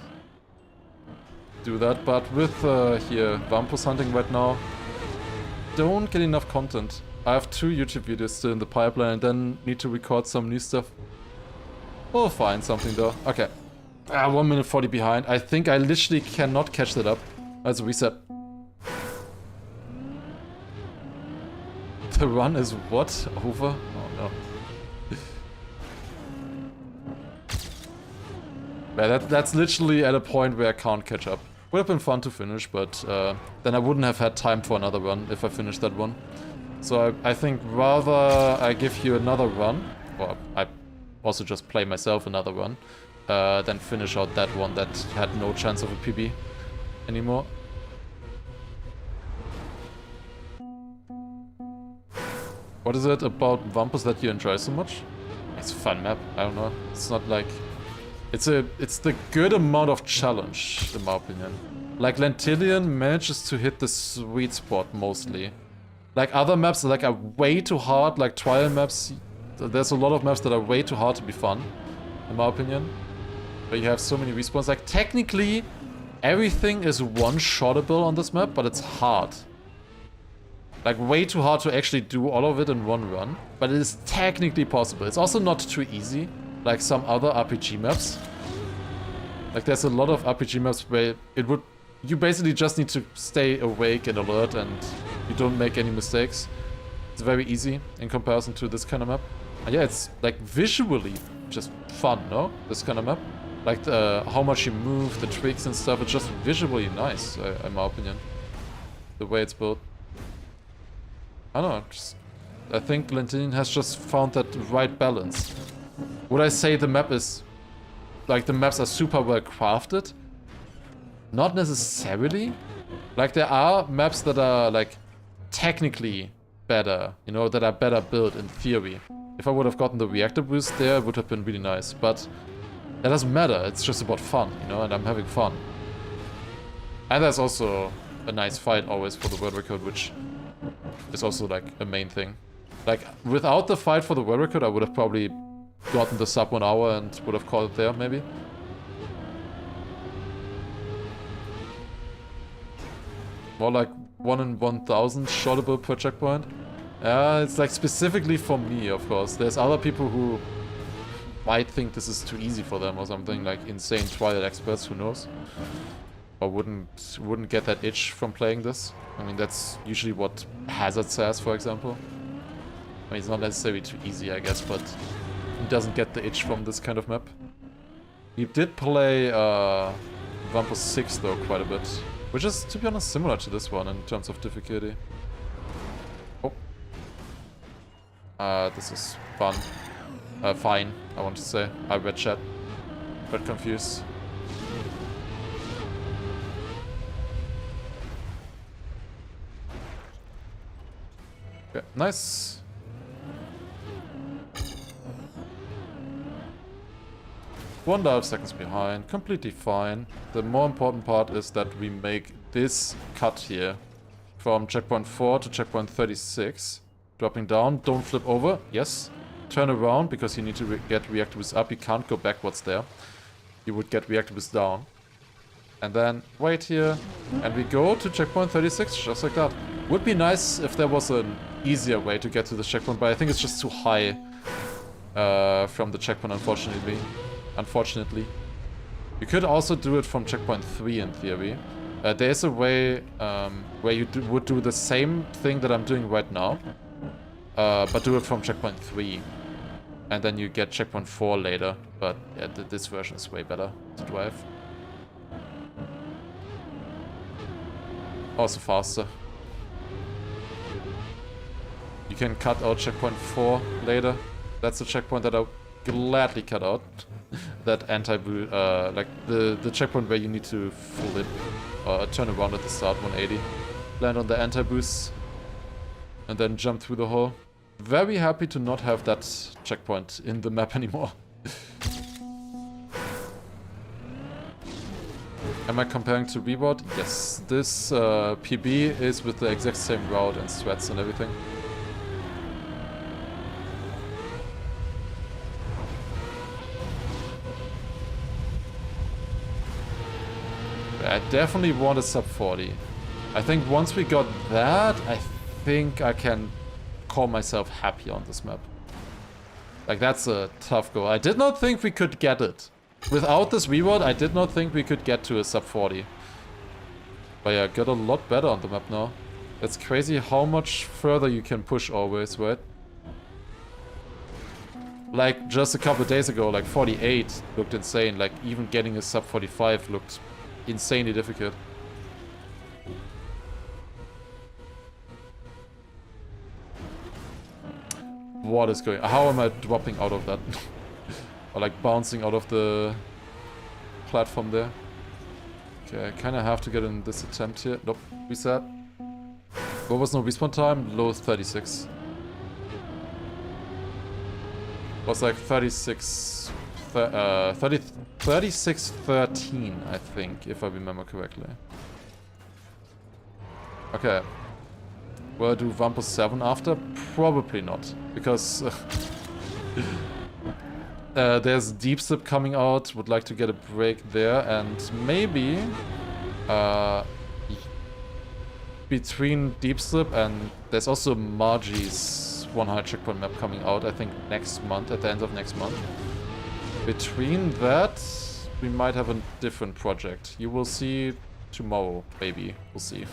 do that, but with here Wampus hunting right now, don't get enough content. I have 2 YouTube videos still in the pipeline and then need to record some new stuff. We'll find something though. Okay. 1 minute 40 behind. I think I literally cannot catch that up. That's a reset. The run is what? Over? Oh no. Yeah, that's literally at a point where I can't catch up. Would have been fun to finish, but then I wouldn't have had time for another run if I finished that one. So I think rather I give you another run, or I also just play myself another run, than finish out that one that had no chance of a PB anymore. What is it about Wampus that you enjoy so much? It's a fun map, I don't know. It's not like... It's the good amount of challenge, in my opinion. Like, Lentilian manages to hit the sweet spot, mostly. Like, other maps like are way too hard, like trial maps. There's a lot of maps that are way too hard to be fun, in my opinion. But you have so many respawns. Like, technically, everything is one-shottable on this map, but it's hard. Like, way too hard to actually do all of it in one run. But it is technically possible. It's also not too easy, like some other RPG maps. Like, there's a lot of RPG maps where you basically just need to stay awake and alert and you don't make any mistakes. It's very easy in comparison to this kind of map. And yeah, it's like visually just fun, no? This kind of map. Like how much you move, the tricks and stuff, it's just visually nice, in my opinion. The way it's built. I don't know, I think Lentinian has just found that right balance. Would I say the map is... like, the maps are super well crafted? Not necessarily. Like, there are maps that are, like, technically better, you know, that are better built in theory. If I would have gotten the reactor boost there, it would have been really nice. But that doesn't matter, it's just about fun, you know, and I'm having fun. And there's also a nice fight always for the world record, which is also, like, a main thing. Like, without the fight for the world record, I would have probably gotten the sub 1 hour and would have called it there, maybe. More like 1 in 1,000 shottable per checkpoint. Yeah, it's like specifically for me, of course. There's other people who might think this is too easy for them or something, like insane trial experts, who knows? Or wouldn't get that itch from playing this. I mean, that's usually what Hazard says, for example. I mean, it's not necessarily too easy, I guess, but he doesn't get the itch from this kind of map. He did play Wampus 6 though quite a bit, which is, to be honest, similar to this one in terms of difficulty. Oh. This is fun. Fine, I want to say. I read chat. But confused. Okay, nice. 1.5 seconds behind, completely fine. The more important part is that we make this cut here from checkpoint 4 to checkpoint 36. Dropping down, don't flip over, yes. Turn around because you need to get reactor boost up, you can't go backwards there. You would get reactor boost down. And then wait here, and we go to checkpoint 36 just like that. Would be nice if there was an easier way to get to the checkpoint, but I think it's just too high from the checkpoint, unfortunately. You could also do it from checkpoint 3 in theory. There's a way where you would do the same thing that I'm doing right now, but do it from checkpoint 3. And then you get checkpoint 4 later, but yeah, this version is way better to drive. Also faster. You can cut out checkpoint 4 later. That's the checkpoint that I'll gladly cut out. That anti-boost, like the checkpoint where you need to flip or turn around at the start 180. Land on the anti-boost and then jump through the hole. Very happy to not have that checkpoint in the map anymore. Am I comparing to reroute? Yes. This PB is with the exact same route and strats and everything. I definitely want a sub 40. I think once we got that, I think I can call myself happy on this map. Like, that's a tough goal. I did not think we could get it. Without this reroute, I did not think we could get to a sub 40. But yeah, got a lot better on the map now. It's crazy how much further you can push always, right? Like, just a couple of days ago, like 48 looked insane. Like, even getting a sub 45 looked insanely difficult. What is going on? How am I dropping out of that? Or like bouncing out of the platform there? Okay, I kind of have to get in this attempt here. Nope, reset. What was no respawn time? Low 36. Was like 36, 3613, I think, if I remember correctly. Okay. Will I do Wampus 7 after? Probably not, because there's Deep Slip coming out, would like to get a break there, and maybe between Deep Slip and there's also Margie's 100 checkpoint map coming out, I think next month, at the end of next month. Between that, we might have a different project. You will see tomorrow, maybe. We'll see.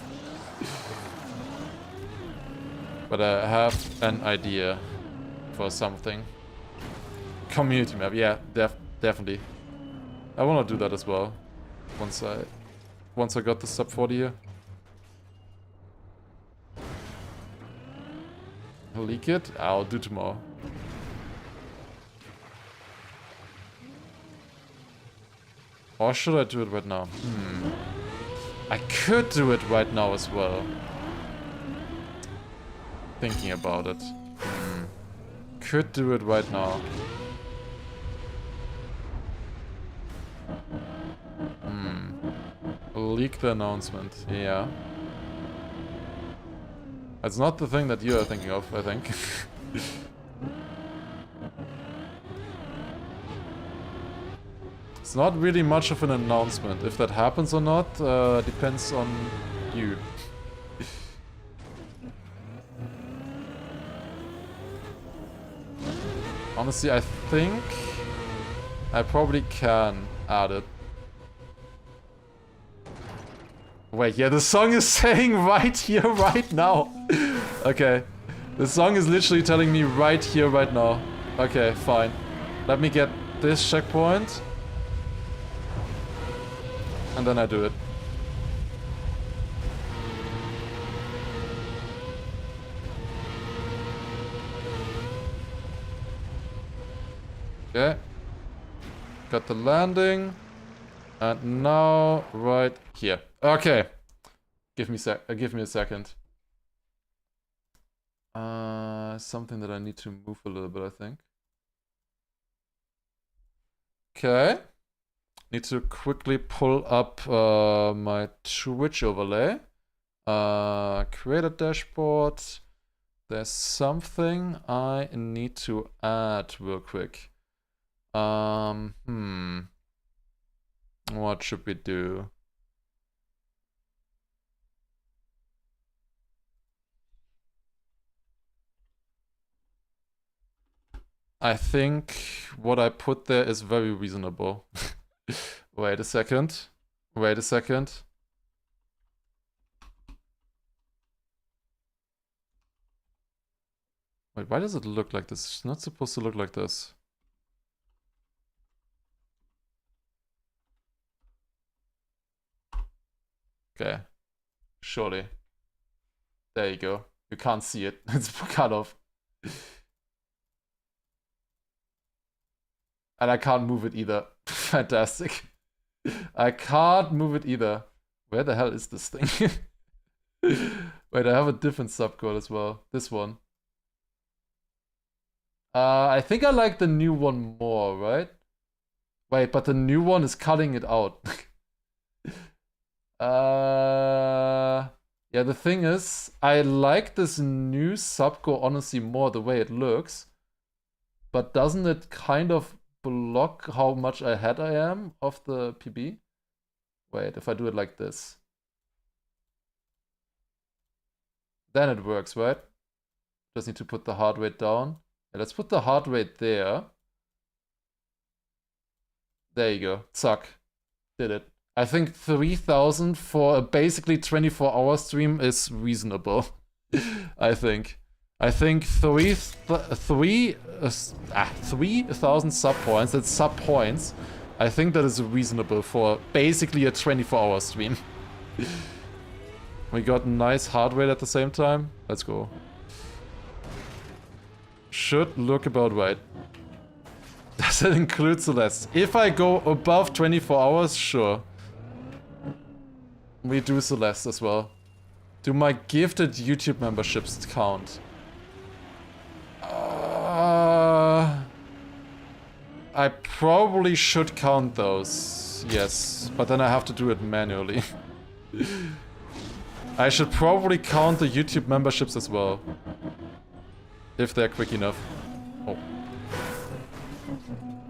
But I have an idea for something. Community map, yeah, definitely. I wanna do that as well. Once I got the sub 40 here. Leak it? I'll do tomorrow. Or should I do it right now? I could do it right now as well. Thinking about it. Could do it right now. Leak the announcement. Yeah. It's not the thing that you are thinking of, I think. It's not really much of an announcement. If that happens or not, depends on you. Honestly, I think I probably can add it. Wait, yeah, the song is saying right here, right now. Okay. The song is literally telling me right here, right now. Okay, fine. Let me get this checkpoint. And then I do it. Okay. Got the landing. And now, right here. Okay. Give me a second. Something that I need to move a little bit, I think. Okay. Need to quickly pull up my Twitch overlay. Create a dashboard. There's something I need to add real quick. What should we do? I think what I put there is very reasonable. Wait a second. Wait a second. Wait, why does it look like this? It's not supposed to look like this. Okay. Surely. There you go. You can't see it. It's cut off. And I can't move it either. Fantastic. I can't move it either. Where the hell is this thing? Wait, I have a different subcode as well. This one. I think I like the new one more, right? Wait, but the new one is cutting it out. Yeah, the thing is, I like this new subcode honestly more the way it looks. But doesn't it kind of block how much ahead I am of the PB? Wait, if I do it like this. Then it works, right? Just need to put the heart rate down. Yeah, let's put the heart rate there. There you go. Suck. Did it. I think 3,000 for a basically 24-hour stream is reasonable. I think. I think 3,000 sub points, that's sub points. I think that is reasonable for basically a 24-hour stream. We got nice heart rate at the same time. Let's go. Should look about right. Does it include Celeste? If I go above 24 hours, sure. We do Celeste as well. Do my gifted YouTube memberships count? I probably should count those. Yes, but then I have to do it manually. I should probably count the YouTube memberships as well. If they're quick enough. Oh.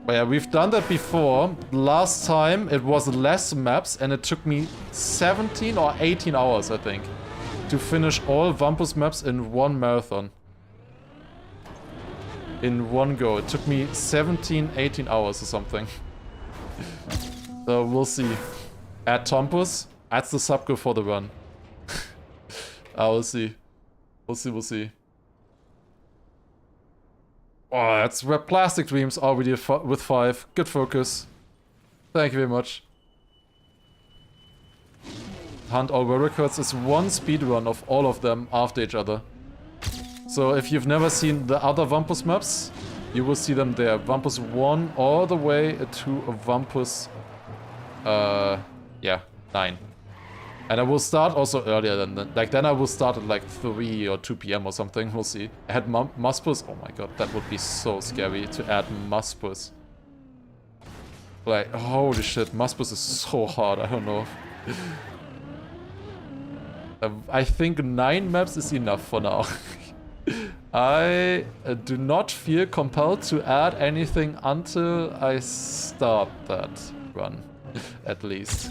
But yeah, we've done that before. Last time it was less maps and it took me 17 or 18 hours, I think, to finish all Wampus maps in one marathon. In one go. It took me 17, 18 hours or something. So we'll see. Add Tompus, adds the subgo for the run. We'll see. We'll see, we'll see. Oh, that's Red Plastic Dreams already with 5. Good focus. Thank you very much. Hunt all world records is one speedrun of all of them after each other. So if you've never seen the other Wampus maps, you will see them there. Wampus 1 all the way to Wampus... yeah, 9. And I will start also earlier than that. Like, then I will start at like 3 or 2 PM or something. We'll see. Add Muspus. Oh my god, that would be so scary to add Muspus. Like, holy shit, Muspus is so hard. I don't know. I think 9 maps is enough for now. I do not feel compelled to add anything until I start that run, at least.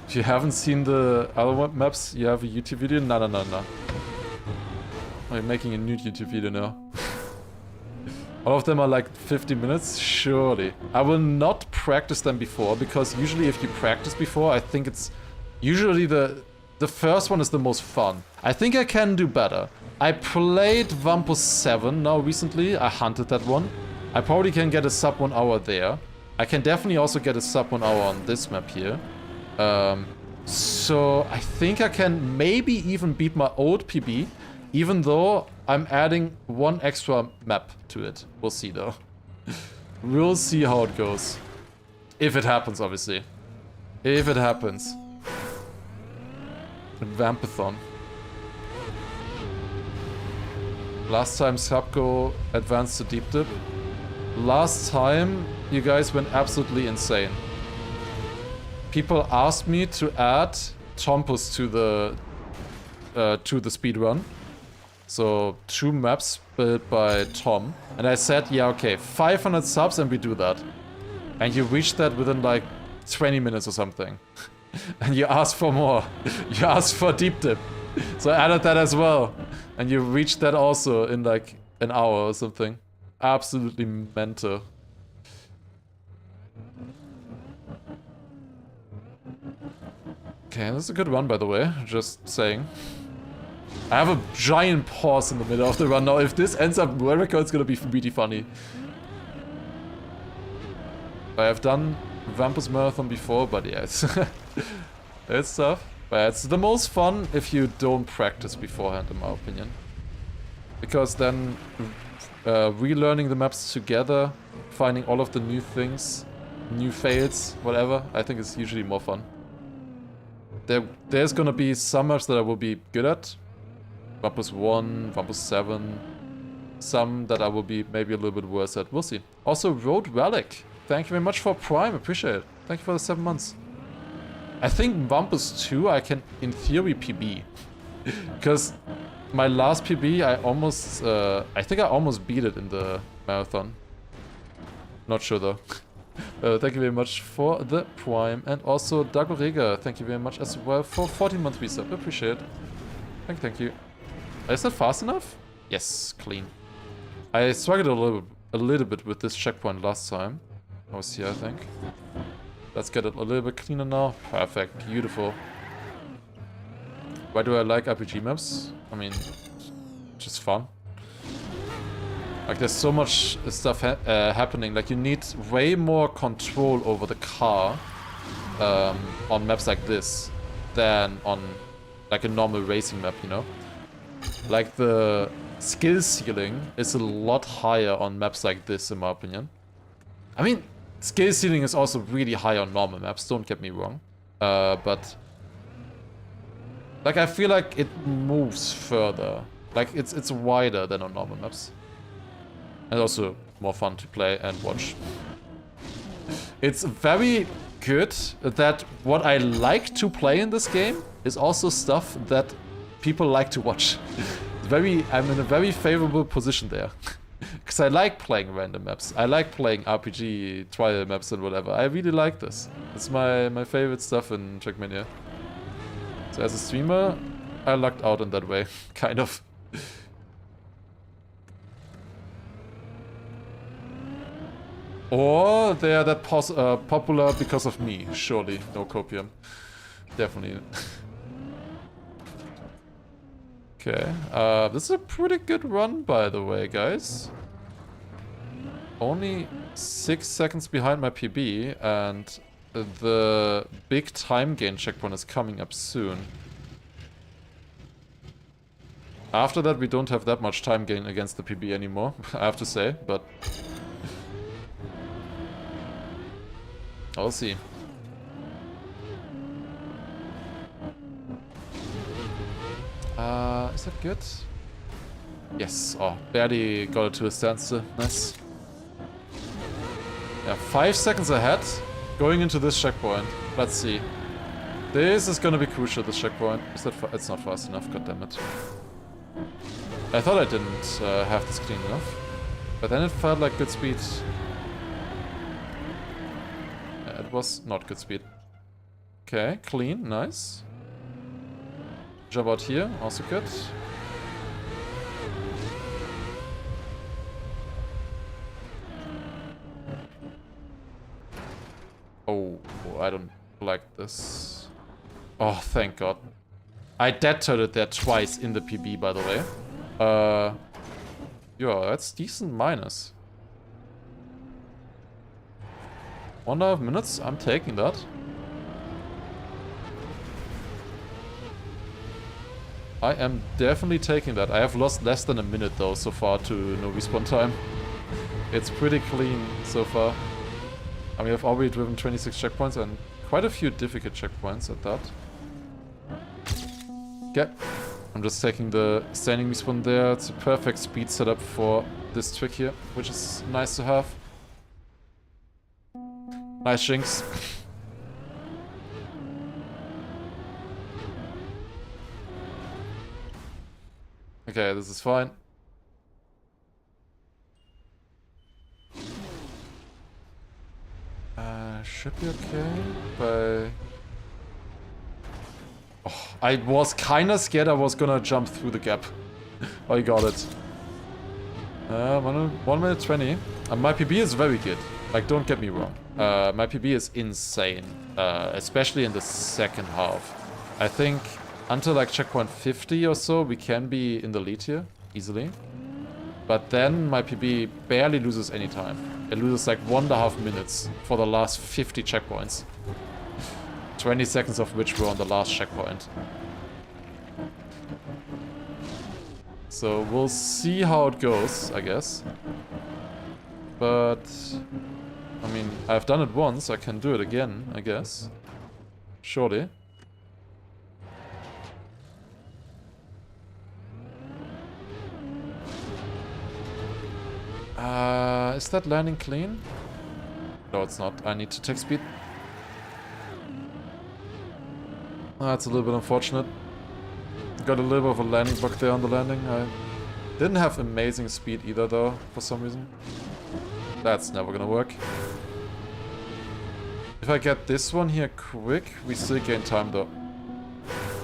If you haven't seen the other maps, you have a YouTube video? No. I'm making a new YouTube video now. All of them are like 50 minutes? Surely. I will not practice them before, because usually if you practice before, I think it's... Usually the first one is the most fun. I think I can do better. I played Wampus 7 now recently. I hunted that one. I probably can get a sub 1 hour there. I can definitely also get a sub 1 hour on this map here. So I think I can maybe even beat my old PB, even though I'm adding 1 extra map to it. We'll see though. We'll see how it goes. If it happens, obviously. If it happens. Vampathon. Last time Subgo advanced to deep dip. Last time you guys went absolutely insane. People asked me to add Tompus to the speedrun. So 2 maps built by Tom. And I said, yeah, okay, 500 subs and we do that. And you reached that within like 20 minutes or something. And you asked for more. You asked for deep dip. So I added that as well. And you reached that also in like an hour or something. Absolutely mental. Okay, this is a good run, by the way. Just saying. I have a giant pause in the middle of the run now. If this ends up world record, it's gonna be really funny. I have done Wampus Marathon before, but yeah, it's tough. But it's the most fun if you don't practice beforehand, in my opinion. Because then relearning the maps together, finding all of the new things, new fails, whatever, I think is usually more fun. There's gonna be some maps that I will be good at. Wampus 1, Wampus 7. Some that I will be maybe a little bit worse at. We'll see. Also, Road Relic. Thank you very much for Prime. Appreciate it. Thank you for the 7 months. I think Wampus 2 I can, in theory, PB. Because my last PB, I think I almost beat it in the marathon. Not sure though. Thank you very much for the Prime. And also Dagorega, thank you very much as well for 14-month resub. Appreciate it. Thank you. Is that fast enough? Yes, clean. I struggled a little bit with this checkpoint last time. I was here, I think. Let's get it a little bit cleaner now. Perfect, beautiful. Why do I like RPG maps? I mean, just fun. Like, there's so much stuff happening. Like, you need way more control over the car on maps like this than on, like, a normal racing map, you know? Like, the skill ceiling is a lot higher on maps like this, in my opinion. I mean, skill ceiling is also really high on normal maps, don't get me wrong. But... like, I feel like it moves further. Like, it's wider than on normal maps. And also more fun to play and watch. It's very good that what I like to play in this game is also stuff that people like to watch. I'm in a very favorable position there. Because I like playing random maps. I like playing RPG trial maps and whatever. I really like this. It's my favorite stuff in Trackmania. So as a streamer, I lucked out in that way, kind of. Or they are that popular because of me, surely. No copium. Definitely. Okay, this is a pretty good run, by the way, guys. Only 6 seconds behind my PB, and the big time gain checkpoint is coming up soon. After that, we don't have that much time gain against the PB anymore, I have to say, but... I'll see. Is that good? Yes. Oh, barely got it to a standstill. Nice. Yeah, 5 seconds ahead. Going into this checkpoint. Let's see. This is gonna be crucial, this checkpoint. Is that it's not fast enough, goddammit. I thought I didn't have this clean enough. But then it felt like good speed. Yeah, it was not good speed. Okay, clean, nice. Jump out here, also good. Oh, I don't like this. Oh, thank God. I dead turret there twice in the PB, by the way. Yeah, that's decent minus. 1.5 minutes, I'm taking that. I am definitely taking that. I have lost less than a minute though so far to no respawn time. It's pretty clean so far. I mean, I've already driven 26 checkpoints and quite a few difficult checkpoints at that. Okay. I'm just taking the standing respawn there. It's a perfect speed setup for this trick here, which is nice to have. Nice jinx. Okay, this is fine. Should be okay, but... Oh, I was kinda scared I was gonna jump through the gap. Oh, I got it. 1 minute 20. My PB is very good. Like, don't get me wrong. My PB is insane. Especially in the second half. I think until like checkpoint 50 or so, we can be in the lead here, easily. But then my PB barely loses any time. It loses like 1.5 minutes for the last 50 checkpoints. 20 seconds of which were on the last checkpoint. So we'll see how it goes, I guess. But, I mean, I've done it once, I can do it again, I guess. Surely. Is that landing clean? No, it's not. I need to take speed. That's a little bit unfortunate. Got a little bit of a landing bug there on the landing. I didn't have amazing speed either, though, for some reason. That's never gonna work. If I get this one here quick, we still gain time, though.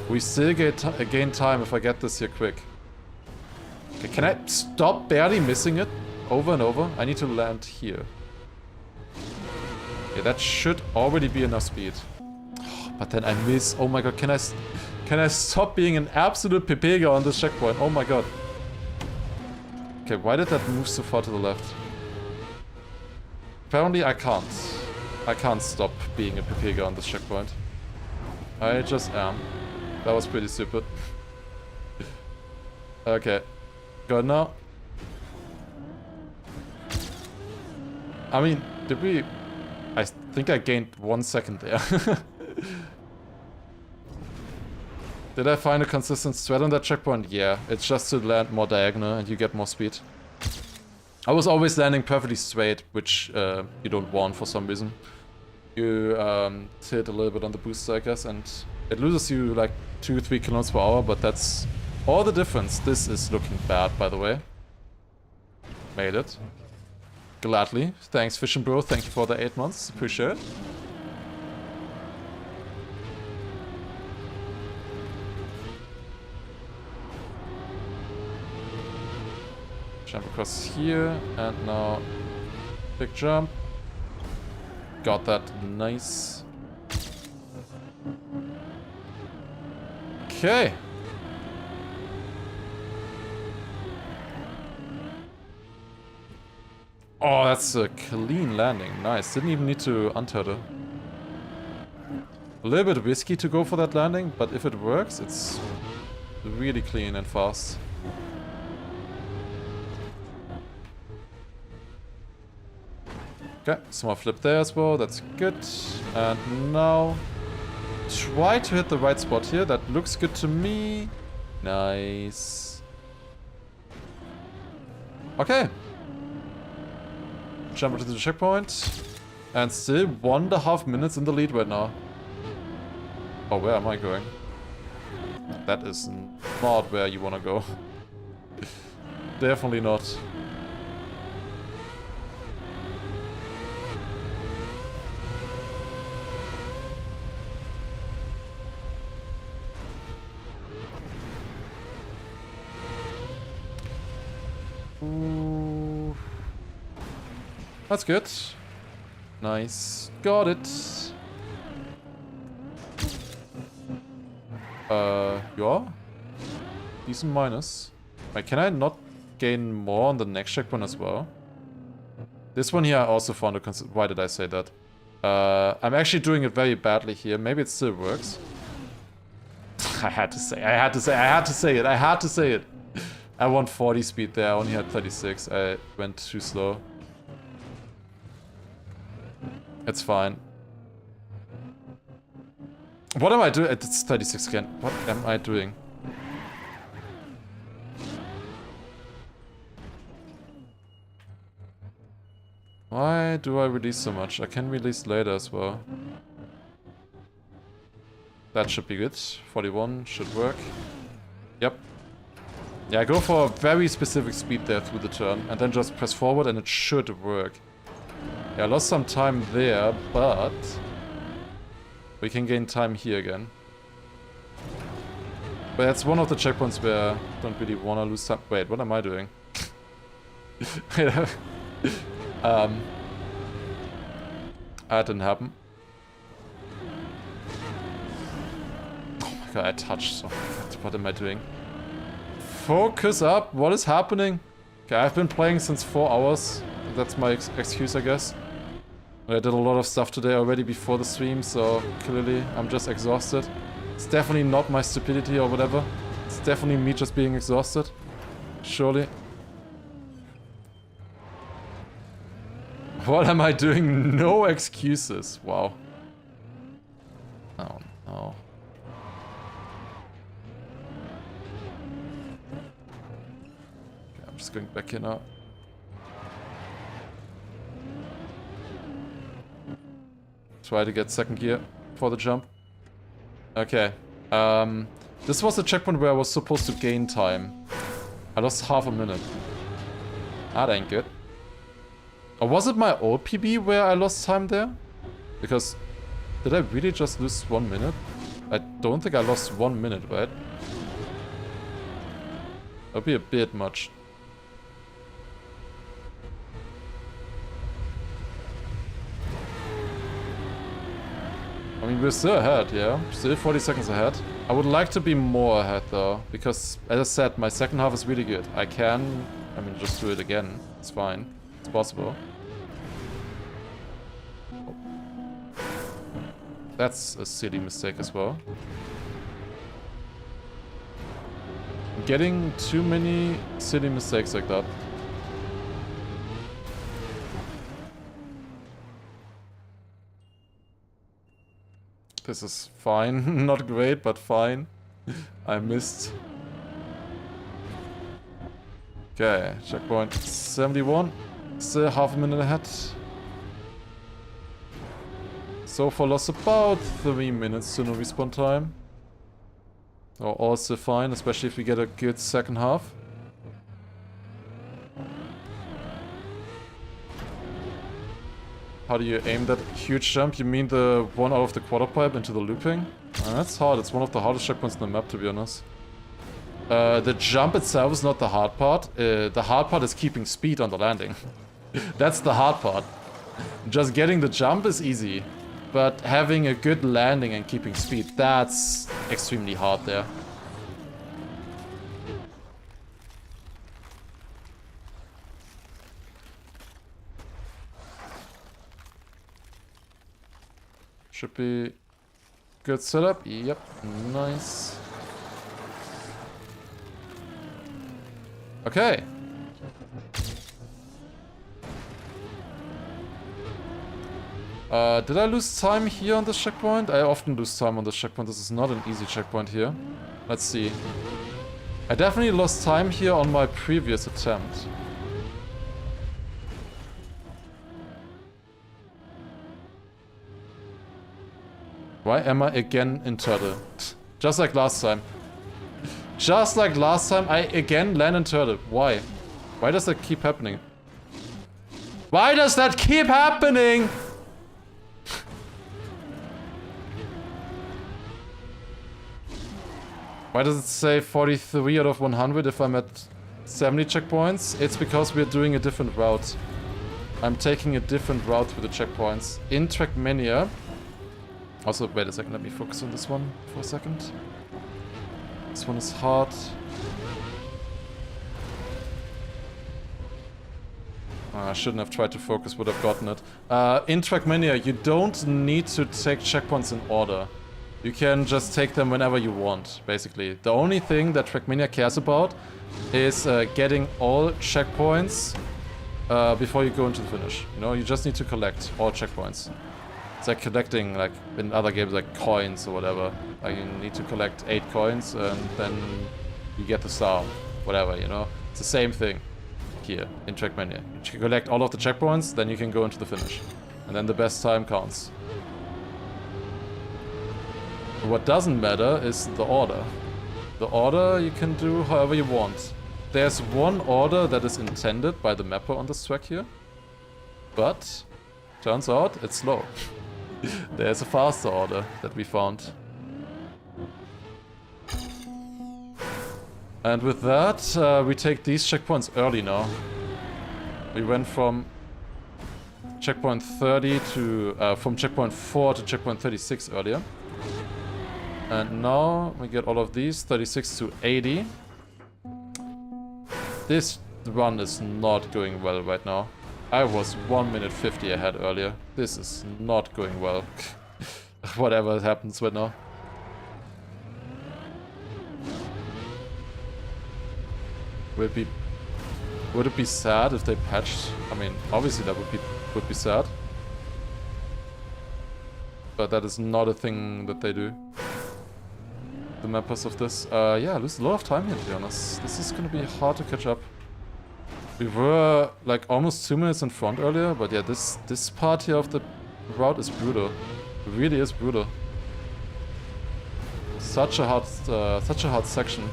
We still gain time if I get this here quick. Okay, can I stop barely missing it? Over and over. I need to land here. Yeah, that should already be enough speed. Oh, but then I miss. Oh my god, can I stop being an absolute pepega on this checkpoint? Oh my god. Okay, why did that move so far to the left? Apparently I can't. I can't stop being a pepega on this checkpoint. I just am. That was pretty stupid. Okay. Good now. I mean, did we... I think I gained 1 second there. Did I find a consistent strat on that checkpoint? Yeah, it's just to land more diagonal and you get more speed. I was always landing perfectly straight, which you don't want for some reason. You tilt a little bit on the booster, I guess, and it loses you like 2-3 kilometers per hour, but that's all the difference. This is looking bad, by the way. Made it. Gladly. Thanks, Fishing Bro. Thank you for the 8 months. Appreciate it. Jump across here, and now big jump. Got that. Nice. Okay. Oh, that's a clean landing. Nice. Didn't even need to untether. A little bit risky to go for that landing, but if it works, it's really clean and fast. Okay, small flip there as well. That's good. And now try to hit the right spot here. That looks good to me. Nice. Okay. Jump into the checkpoint. And still 1.5 minutes in the lead right now. Oh, where am I going? That is not where you want to go. Definitely not. Ooh. That's good. Nice. Got it. Yeah. Decent minus. Wait, can I not gain more on the next checkpoint as well? This one here I also found a why did I say that? I'm actually doing it very badly here. Maybe it still works. I had to say it. I want 40 speed there. I only had 36. I went too slow. It's fine. What am I doing? It's 36 again. What am I doing? Why do I release so much? I can release later as well. That should be good. 41 should work. Yep. Yeah, go for a very specific speed there through the turn, and then just press forward and it should work. Yeah, I lost some time there, but we can gain time here again. But that's one of the checkpoints where I don't really want to lose time. Wait, what am I doing? That didn't happen. Oh my god, I touched so much. What am I doing? Focus up! What is happening? Okay, I've been playing since 4 hours. That's my excuse, I guess. I did a lot of stuff today already before the stream, so clearly I'm just exhausted. It's definitely not my stupidity or whatever. It's definitely me just being exhausted. Surely. What am I doing? No excuses. Wow. Oh no. Okay, I'm just going back here now. Try to get second gear for the jump. Okay. This was the checkpoint where I was supposed to gain time. I lost half a minute. That ain't good. Or was it my old PB where I lost time there? Because did I really just lose 1 minute? I don't think I lost 1 minute, right? That'd be a bit much. I mean, we're still ahead, yeah? Still 40 seconds ahead. I would like to be more ahead, though. Because, as I said, my second half is really good. I mean, just do it again. It's fine. It's possible. Oh. That's a silly mistake as well. I'm getting too many silly mistakes like that. This is fine. Not great, but fine. I missed. Okay, checkpoint 71. Still half a minute ahead. So far lost about 3 minutes to no respawn time. All still fine, especially if we get a good second half. How do you aim that huge jump? You mean the one out of the quarter pipe into the looping? That's hard. It's one of the hardest checkpoints in the map, to be honest. The jump itself is not the hard part. The hard part is keeping speed on the landing. That's the hard part. Just getting the jump is easy. But having a good landing and keeping speed, that's extremely hard there. Should be good setup. Yep, nice. Okay. Did I lose time here on this checkpoint? I often lose time on this checkpoint. This is not an easy checkpoint here. Let's see. I definitely lost time here on my previous attempt. Why am I again in turtle? Just like last time. Just like last time, I again land in turtle. Why? Why does that keep happening? Why does that keep happening? Why does it say 43 out of 100 if I'm at 70 checkpoints? It's because we're doing a different route. I'm taking a different route with the checkpoints. In Trackmania... Also, wait a second, let me focus on this one for a second. This one is hard. I shouldn't have tried to focus, would have gotten it. In Trackmania, you don't need to take checkpoints in order. You can just take them whenever you want, basically. The only thing that Trackmania cares about is getting all checkpoints before you go into the finish. You know, you just need to collect all checkpoints. It's like collecting, like in other games, like coins or whatever. Like you need to collect 8 coins and then you get the star, whatever, you know. It's the same thing here in Trackmania. You collect all of the checkpoints, then you can go into the finish. And then the best time counts. What doesn't matter is the order. The order you can do however you want. There's one order that is intended by the mapper on this track here. But, turns out, it's slow. There's a faster order that we found. And with that, we take these checkpoints early now. We went from checkpoint 30 to, from checkpoint 4 to checkpoint 36 earlier. And now we get all of these, 36 to 80. This run is not going well right now. I was 1 minute 50 ahead earlier. This is not going well. Whatever happens right now. Would it be sad if they patched? I mean, obviously that would be sad. But that is not a thing that they do. The mappers of this. Yeah, I lose a lot of time here, to be honest. This is gonna be hard to catch up. We were like almost 2 minutes in front earlier, but yeah, this part here of the route is brutal. It really is brutal. Such a hard section.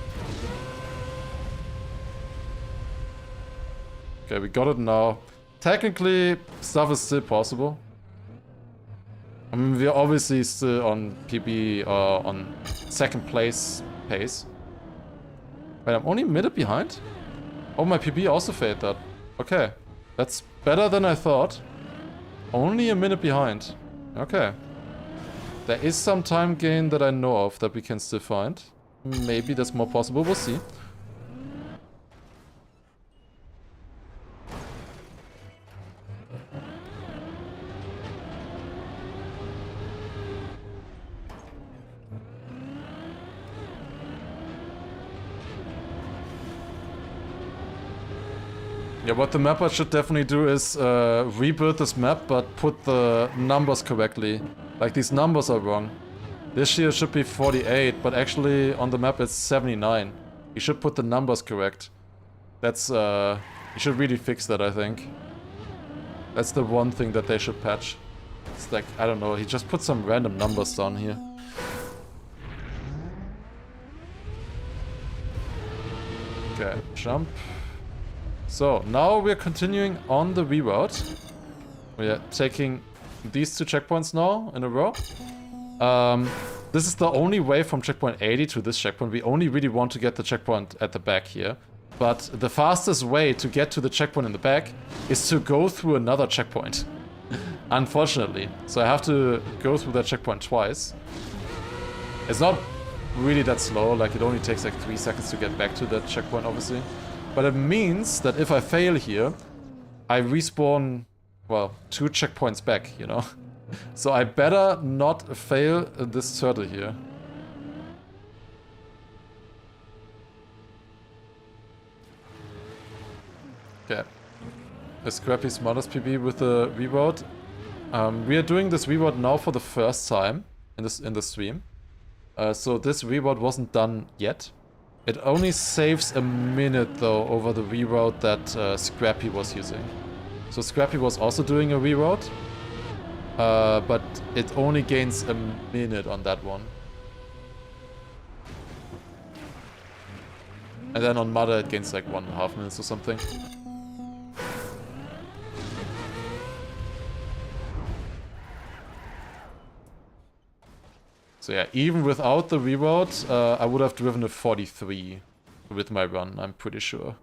Okay, we got it now. Technically, stuff is still possible. I mean, we're obviously still on PB or on second place pace. Wait, I'm only a minute behind? Oh, my PB also failed that. Okay. That's better than I thought. Only a minute behind. Okay. There is some time gain that I know of that we can still find. Maybe that's more possible, we'll see. Yeah, what the mapper should definitely do is rebuild this map, but put the numbers correctly. Like, these numbers are wrong. This here should be 48, but actually on the map it's 79. You should put the numbers correct. That's, you should really fix that, I think. That's the one thing that they should patch. It's like, I don't know, he just put some random numbers down here. Okay, jump. So, now we're continuing on the reroute. We are taking these 2 checkpoints now in a row. This is the only way from checkpoint 80 to this checkpoint. We only really want to get the checkpoint at the back here. But the fastest way to get to the checkpoint in the back is to go through another checkpoint. Unfortunately. So I have to go through that checkpoint twice. It's not really that slow, like it only takes like 3 seconds to get back to that checkpoint, obviously. But it means that if I fail here, I respawn, well, 2 checkpoints back, you know? So I better not fail this turtle here. Okay. A Scrappy Smartest PB with the reroute. We are doing this reroute now for the first time in the stream. So this reroute wasn't done yet. It only saves a minute though over the reroute that Scrappy was using. So Scrappy was also doing a reroute. But it only gains a minute on that one. And then on Mother it gains like 1.5 minutes or something. So yeah, even without the reroute, I would have driven a 43 with my run, I'm pretty sure.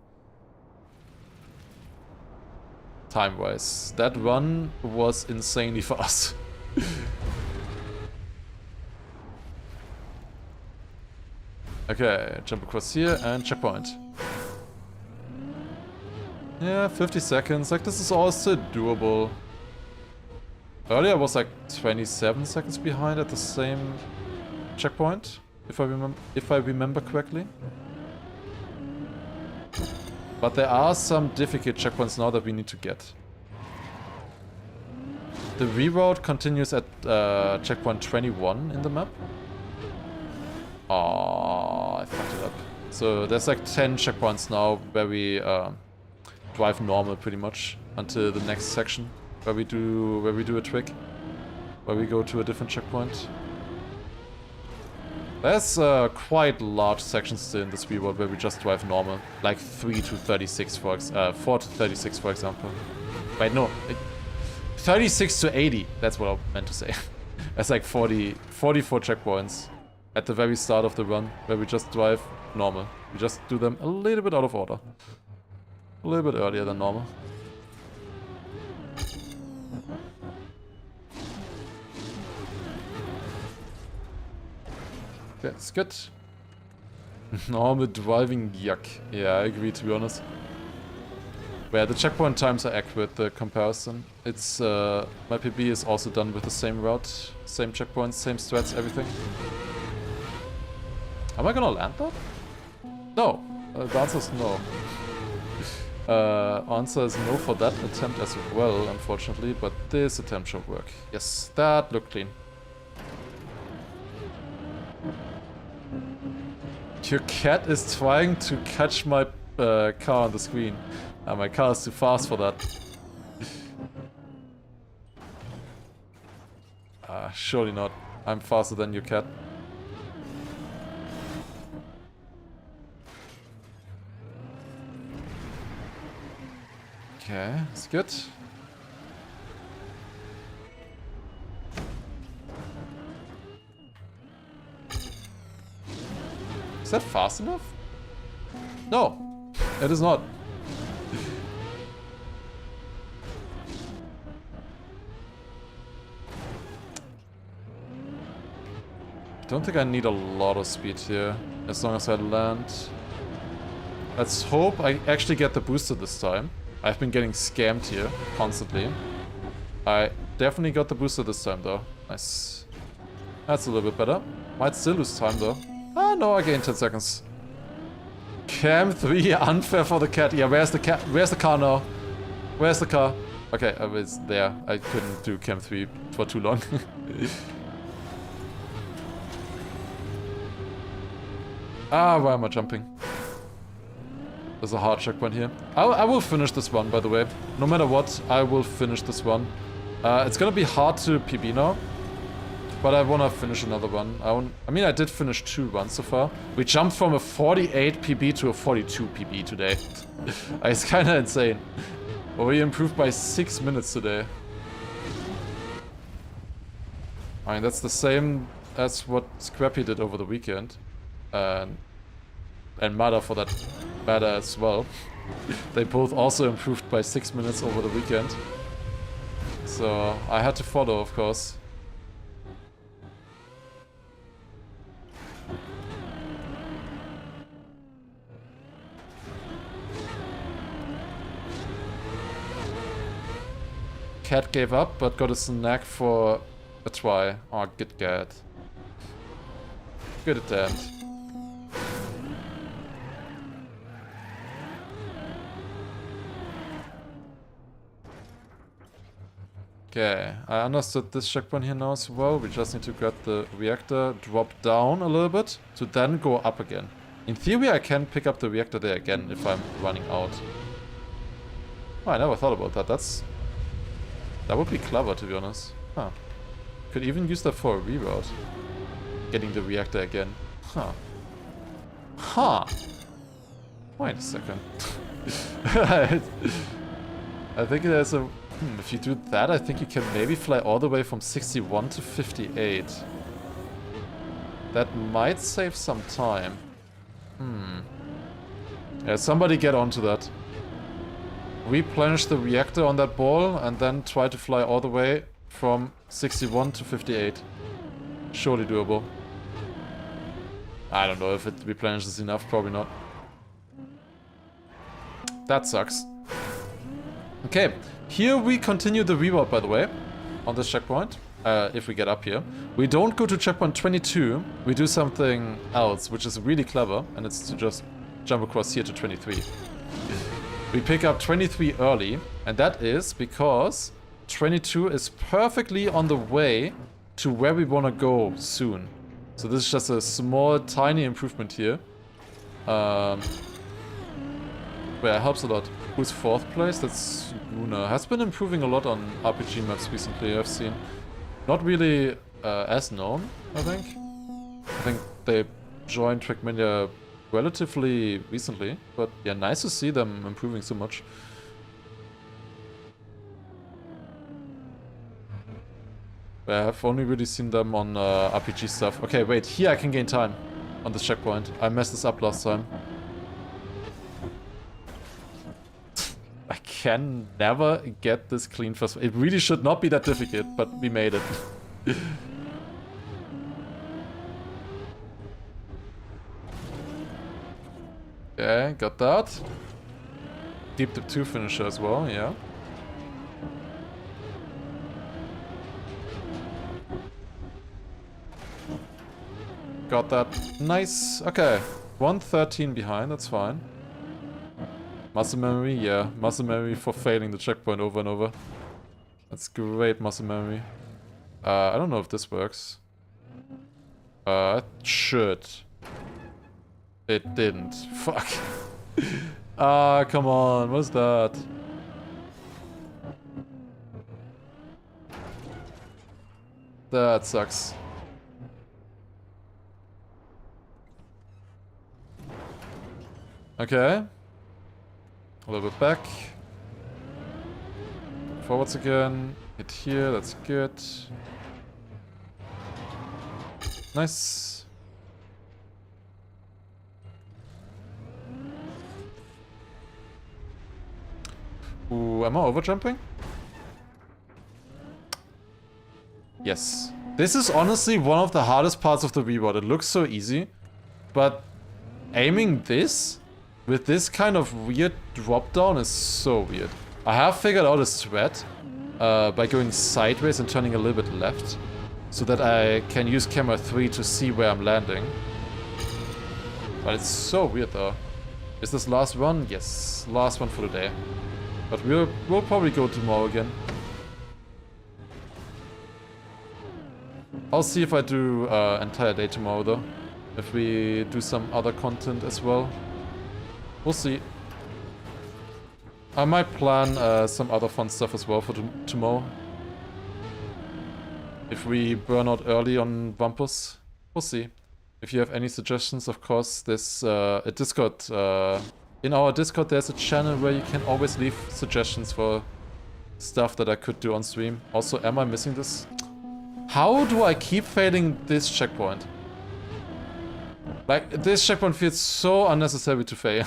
Time-wise. That run was insanely fast. Okay, jump across here and checkpoint. Yeah, 50 seconds. Like, this is all still doable. Earlier I was like 27 seconds behind at the same checkpoint, if I remember correctly. But there are some difficult checkpoints now that we need to get. The reroute continues at checkpoint 21 in the map. Oh, I fucked it up. So there's like 10 checkpoints now where we drive normal pretty much until the next section where we do a trick, where we go to a different checkpoint. There's quite large sections still in this reroute where we just drive normal, like 4 to 36 for example. Wait, no, 36 to 80. That's what I meant to say. That's like 44 checkpoints at the very start of the run where we just drive normal. We just do them a little bit out of order, a little bit earlier than normal. That's good. Normal driving, yuck. Yeah, I agree, to be honest. Where the checkpoint times are accurate, the comparison. It's, my PB is also done with the same route, same checkpoints, same strats, everything. Am I gonna land that? No. The answer is no. Answer is no for that attempt as well, unfortunately, but this attempt should work. Yes, that looked clean. Your cat is trying to catch my car on the screen. My car is too fast for that. Surely not. I'm faster than your cat. Okay, that's good. Is that fast enough? No, it is not. I don't think I need a lot of speed here, as long as I land. Let's hope I actually get the booster this time. I've been getting scammed here, constantly. I definitely got the booster this time though. Nice. That's a little bit better. Might still lose time though. Ah, no, I gained 10 seconds. Cam 3, unfair for the cat. Yeah, where's the cat? Where's the car now? Where's the car? Okay, I was there. I couldn't do Cam 3 for too long. Why am I jumping? There's a hard checkpoint here. I will finish this one, by the way. No matter what, I will finish this one. It's gonna be hard to PB now. But I wanna finish another one. I mean, I did finish 2 runs so far. We jumped from a 48 PB to a 42 PB today. It's kinda insane. But we improved by 6 minutes today. I mean, that's the same as what Scrappy did over the weekend. And Mada for that matter as well. They both also improved by 6 minutes over the weekend. So I had to follow, of course. Cat gave up, but got a snack for a try. Oh, good cat. Good attempt. Okay, I understood this checkpoint here now as well. We just need to grab the reactor, drop down a little bit, to then go up again. In theory, I can pick up the reactor there again if I'm running out. Oh, I never thought about that. That would be clever, to be honest. Huh. Could even use that for a reroute. Getting the reactor again. Huh. Huh. Wait a second. I think there's a... if you do that, I think you can maybe fly all the way from 61 to 58. That might save some time. Yeah, somebody get onto that. Replenish the reactor on that ball and then try to fly all the way from 61 to 58. Surely doable. I don't know if it replenishes enough, probably not. That sucks. Okay, here we continue the reroute, by the way, on this checkpoint, if we get up here. We don't go to checkpoint 22, we do something else, which is really clever, and it's to just jump across here to 23. We pick up 23 early, and that is because 22 is perfectly on the way to where we want to go soon. So this is just a small, tiny improvement here. Well, it helps a lot. Who's 4th place? That's Luna. Has been improving a lot on RPG maps recently, I've seen. Not really as known, I think. I think they joined Trackmania relatively recently, but yeah, nice to see them improving so much. I've only really seen them on RPG stuff. Okay, wait, here I can gain time on this checkpoint. I messed this up last time. I can never get this clean first. It really should not be that difficult, but we made it. Okay, got that. Deep dip 2 finisher as well, yeah. Got that. Nice. Okay. 113 behind, that's fine. Muscle memory, yeah. Muscle memory for failing the checkpoint over and over. That's great muscle memory. I don't know if this works. It should. It didn't. Fuck. Ah, come on. What's that? That sucks. Okay. A little bit back. Forwards again. Hit here, that's good. Nice. Ooh, am I overjumping? Yes. This is honestly one of the hardest parts of the reroute. It looks so easy, but aiming this with this kind of weird drop down is so weird. I have figured out a strat by going sideways and turning a little bit left so that I can use camera 3 to see where I'm landing. But it's so weird though. Is this last one? Yes, last one for the day. But we'll probably go tomorrow again. I'll see if I do entire day tomorrow though. If we do some other content as well. We'll see. I might plan some other fun stuff as well for tomorrow. If we burn out early on Wampus, we'll see. If you have any suggestions, of course, there's a Discord. In our Discord, there's a channel where you can always leave suggestions for stuff that I could do on stream. Also, am I missing this? How do I keep failing this checkpoint? Like, this checkpoint feels so unnecessary to fail.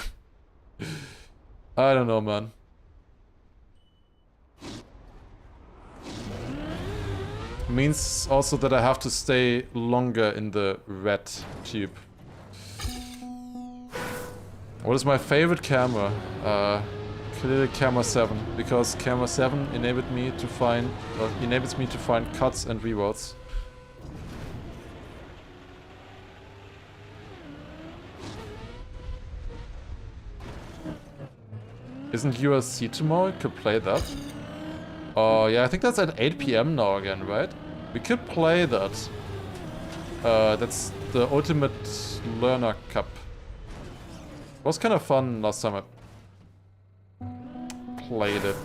I don't know, man. Means also that I have to stay longer in the red tube. What is my favorite camera? Clearly camera 7, because camera 7 enables me to find cuts and reroutes. Isn't USC tomorrow? Could play that. Oh yeah, I think that's at 8 PM now again, right? We could play that. That's the Ultimate Learner Cup. It was kind of fun last time I played it.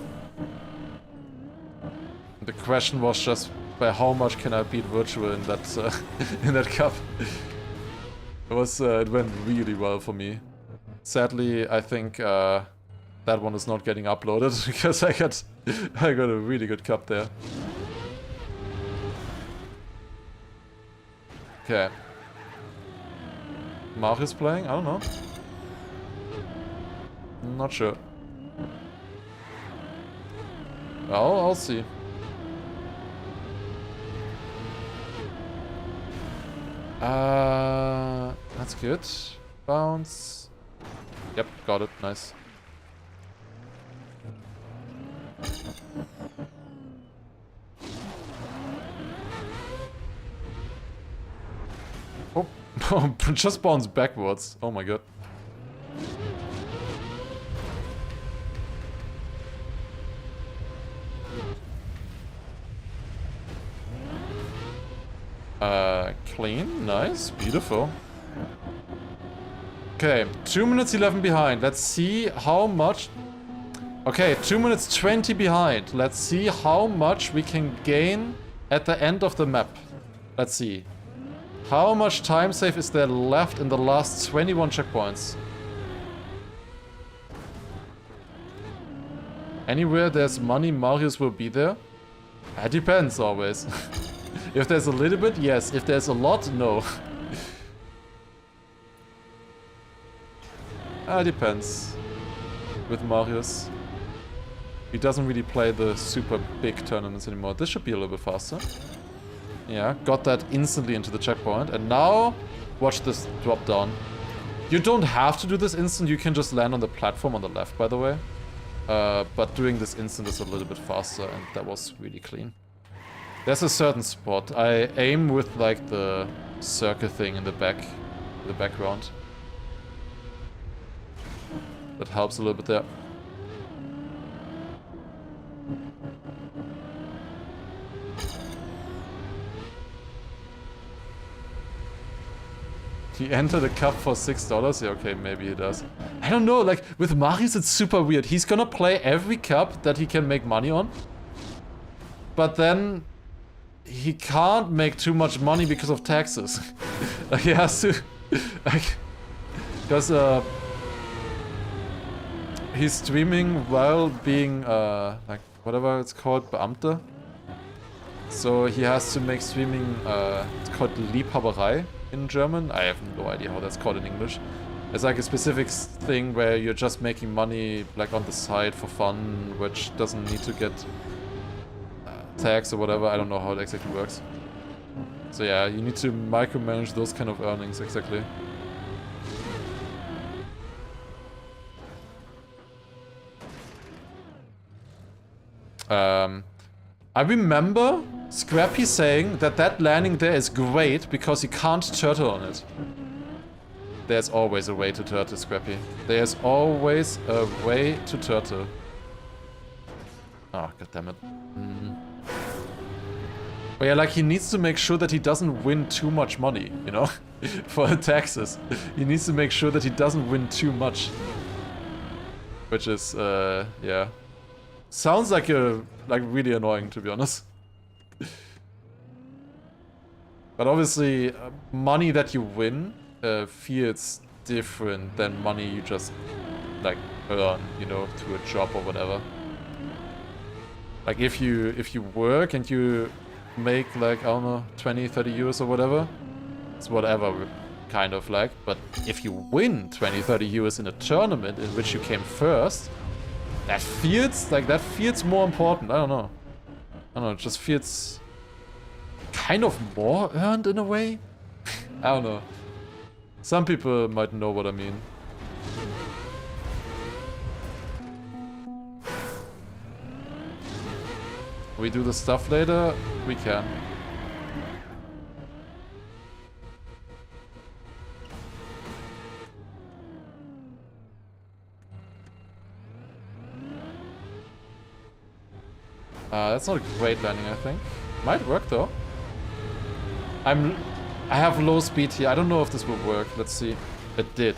The question was just by how much can I beat virtual in that in that cup. It went really well for me. Sadly, I think that one is not getting uploaded because I got a really good cup there. Okay. Mario's playing? I don't know. Not sure. Well, I'll see. That's good. Bounce. Yep, got it. Nice. Oh, just bounce backwards. Oh my god. Clean, nice, beautiful. Okay, 2 minutes 11 behind. Let's see how much. Okay, 2 minutes 20 behind. Let's see how much we can gain at the end of the map. Let's see. How much time save is there left in the last 21 checkpoints? Anywhere there's money, Marius will be there? It depends always. If there's a little bit, yes. If there's a lot, no. Depends. With Marius. He doesn't really play the super big tournaments anymore. This should be a little bit faster. Yeah, got that instantly into the checkpoint. And now, watch this drop down. You don't have to do this instant, you can just land on the platform on the left, by the way. But doing this instant is a little bit faster, and that was really clean. There's a certain spot. I aim with like the circle thing in the background. That helps a little bit there. He entered a cup for $6? Yeah, okay, maybe he does. I don't know, like, with Marius it's super weird. He's gonna play every cup that he can make money on. But then he can't make too much money because of taxes. Like, he has to... like, because, he's streaming while being, like, whatever it's called, Beamte. So he has to make streaming, it's called Liebhaberei in German. I have no idea how that's called in English. It's like a specific thing where you're just making money, like, on the side for fun, which doesn't need to get tax or whatever. I don't know how it exactly works. So yeah, you need to micromanage those kind of earnings, exactly. I remember Scrappy saying that landing there is great because you can't turtle on it. There's always a way to turtle, Scrappy. There's always a way to turtle. Oh, goddammit. But yeah, like, he needs to make sure that he doesn't win too much money, you know? For the taxes. He needs to make sure that he doesn't win too much. Which is, yeah. Sounds like really annoying, to be honest. But obviously, money that you win feels different than money you just, like, earn, you know, through a job or whatever. Like, if you work and you make, like, I don't know, 20, 30 euros or whatever, it's whatever, kind of like. But if you win 20, 30 euros in a tournament in which you came first, that feels more important. I don't know, it just feels kind of more earned in a way. I don't know. Some people might know what I mean. We do the stuff later? We can. That's not a great landing, I think. Might work though. I have low speed here. I don't know if this will work. Let's see. It did.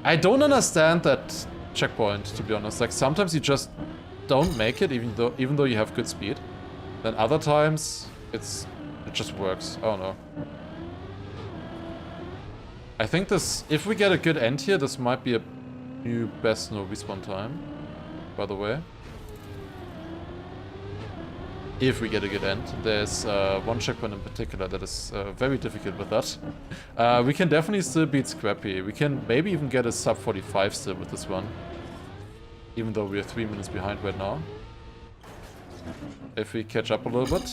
I don't understand that checkpoint, to be honest. Like, sometimes you just don't make it, even though you have good speed. Then other times it just works. I don't know. I think this, if we get a good end here, this might be a new best no respawn time, by the way. If we get a good end. There's one checkpoint in particular that is very difficult with that. We can definitely still beat Scrappy. We can maybe even get a sub 45 still with this one. Even though we are 3 minutes behind right now. If we catch up a little bit.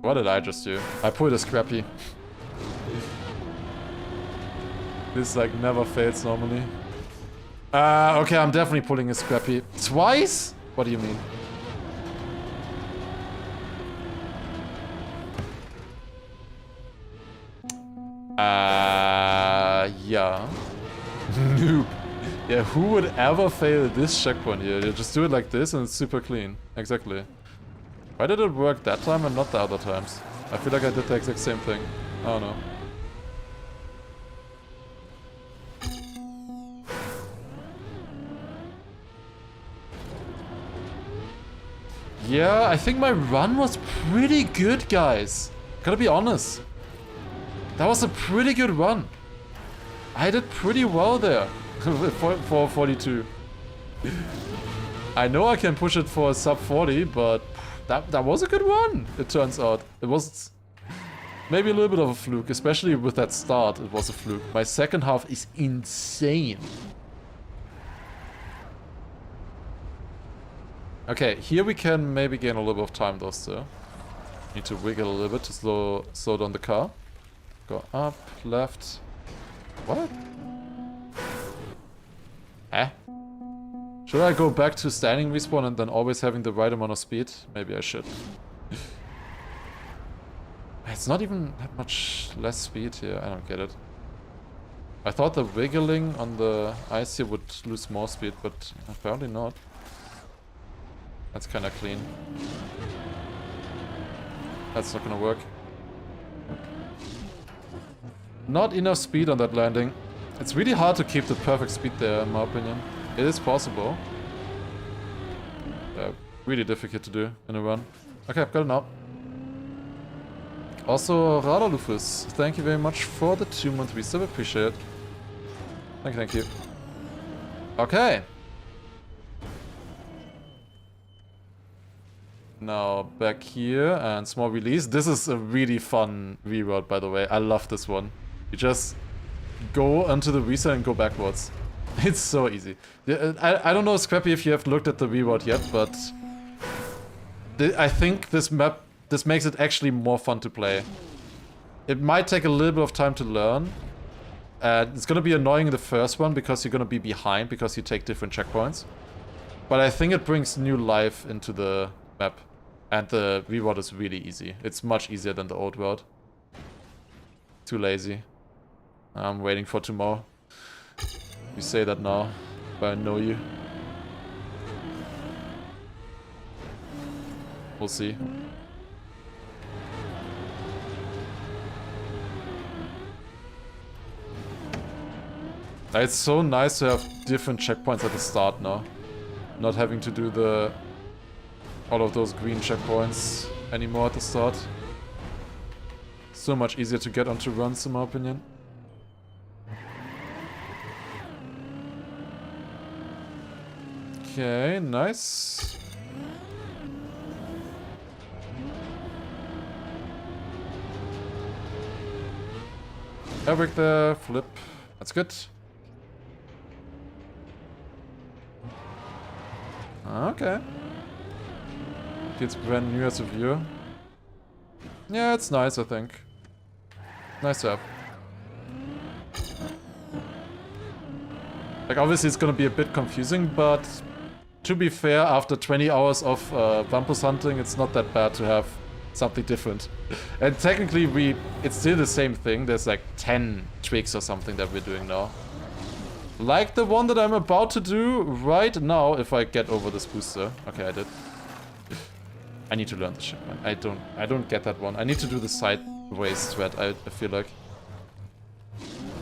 What did I just do? I pulled a Scrappy. This like never fails normally. Okay, I'm definitely pulling a Scrappy. Twice? What do you mean? Yeah. Noob. Yeah, who would ever fail this checkpoint here? You just do it like this and it's super clean. Exactly. Why did it work that time and not the other times? I feel like I did the exact same thing. I don't know. Yeah, I think my run was pretty good, guys. Gotta be honest. That was a pretty good run. I did pretty well there for 42. I know I can push it for a sub 40, but that was a good run, it turns out. It was maybe a little bit of a fluke, especially with that start, it was a fluke. My second half is insane. Okay, here we can maybe gain a little bit of time though still. Need to wiggle a little bit to slow down the car. Go up, left. What? Eh? Should I go back to standing respawn and then always having the right amount of speed? Maybe I should. It's not even that much less speed here, I don't get it. I thought the wiggling on the ice here would lose more speed, but apparently not. That's kinda clean. That's not gonna work. Not enough speed on that landing. It's really hard to keep the perfect speed there, in my opinion. It is possible. Really difficult to do in a run. Okay, I've got it now. Also, Radar Lufus, thank you very much for the 2-month resub. Appreciate it. Thank you. Okay. Now back here and small release. This is a really fun reroute, by the way. I love this one. You just go onto the reset and go backwards. It's so easy. I don't know, Scrappy, if you have looked at the reroute yet, but I think this makes it actually more fun to play. It might take a little bit of time to learn. It's gonna be annoying in the first one because you're gonna be behind because you take different checkpoints. But I think it brings new life into the map. And the reroute is really easy. It's much easier than the old route. Too lazy. I'm waiting for tomorrow. You say that now, but I know you. We'll see. It's so nice to have different checkpoints at the start now. Not having to do all of those green checkpoints anymore at the start. So much easier to get onto runs, in my opinion. Okay, nice. Eric there, flip. That's good. Okay. It's brand new as a viewer. Yeah, it's nice, I think. Nice to have. Like, obviously it's gonna be a bit confusing, but to be fair, after 20 hours of Wampus hunting, it's not that bad to have something different. And technically it's still the same thing. There's like 10 tweaks or something that we're doing now. Like the one that I'm about to do right now if I get over this booster. Okay, I did. I need to learn the shipment. I don't get that one. I need to do the sideways thread, I feel like.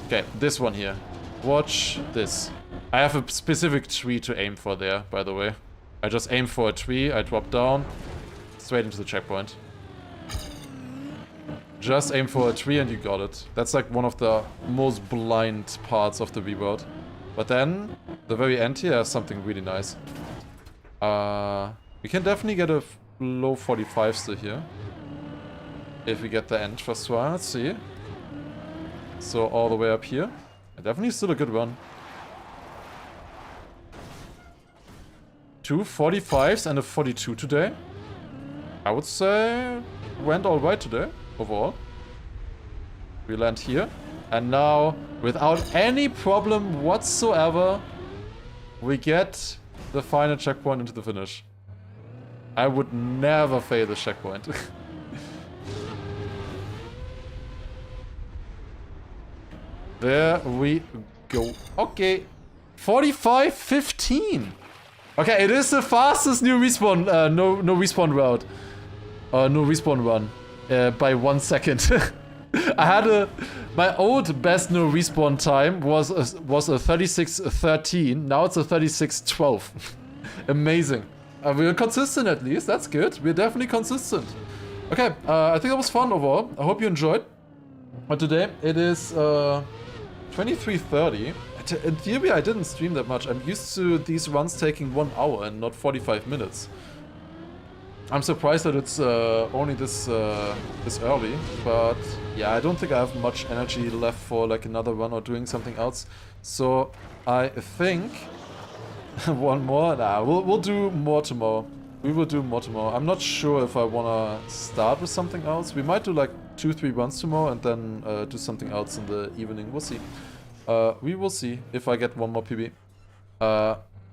Okay, this one here. Watch this. I have a specific tree to aim for there, by the way. I just aim for a tree, I drop down, straight into the checkpoint. Just aim for a tree and you got it. That's like one of the most blind parts of the reroute. But then, the very end here has something really nice. We can definitely get a low 45 still here. If we get the end first try, let's see. So all the way up here. Definitely still a good run. 2 45s and a 42 today. I would say went alright today, overall. We land here. And now, without any problem whatsoever, we get the final checkpoint into the finish. I would never fail this checkpoint. There we go. Okay. 45-15. Okay, it is the fastest new respawn, no respawn route. No respawn run. By 1 second. I had my old best no respawn time was a 36-13. Now it's a 36-12. Amazing. We're consistent at least. That's good. We're definitely consistent. Okay, I think that was fun overall. I hope you enjoyed. But today it is 23:30. In theory, I didn't stream that much. I'm used to these runs taking 1 hour and not 45 minutes. I'm surprised that it's only this early, but yeah, I don't think I have much energy left for like another run or doing something else. So I think one more. Nah, we'll do more tomorrow. We will do more tomorrow. I'm not sure if I wanna start with something else. We might do like 2-3 runs tomorrow and then do something else in the evening. We'll see. We will see if I get one more PB.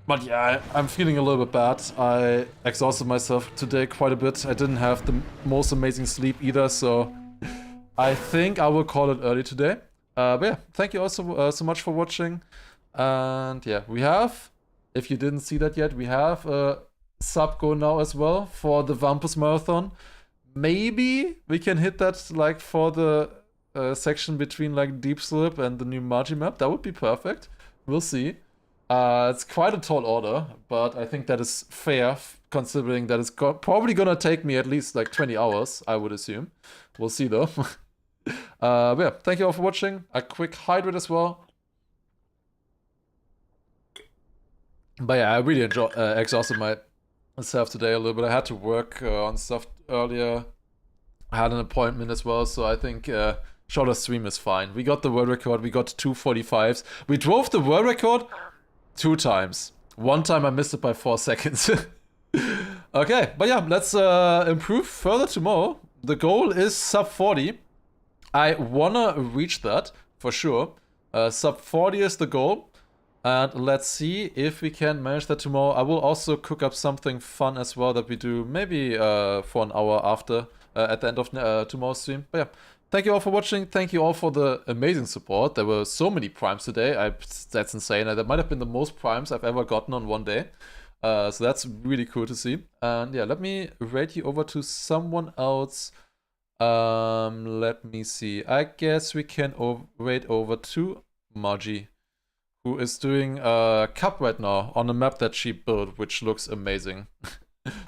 But yeah, I'm feeling a little bit bad. I exhausted myself today quite a bit. I didn't have the most amazing sleep either, so I think I will call it early today. But yeah, thank you also so much for watching. And yeah, we have, if you didn't see that yet, we have a sub go now as well for the Wampus Marathon. Maybe we can hit that like for the section between like Deep Slip and the new Margie map. That would be perfect. We'll see. It's quite a tall order, but I think that is fair considering that it's probably gonna take me at least like 20 hours, I would assume. We'll see though. But yeah, thank you all for watching. A quick hydrate as well. But yeah, I really exhausted myself today a little bit. I had to work on stuff earlier. I had an appointment as well, so I think shorter stream is fine. We got the world record, we got 2:45s. We drove the world record 2 times. One time I missed it by 4 seconds. Okay, but yeah, let's improve further tomorrow. The goal is sub 40. I wanna reach that for sure. Sub 40 is the goal. And let's see if we can manage that tomorrow. I will also cook up something fun as well that we do maybe for an hour after at the end of tomorrow's stream. But yeah, thank you all for watching. Thank you all for the amazing support. There were so many primes today. That's insane. That might have been the most primes I've ever gotten on one day. So that's really cool to see. And yeah, let me rate you over to someone else. Let me see. I guess we can rate over to Margie. who is doing a cup right now on a map that she built, which looks amazing.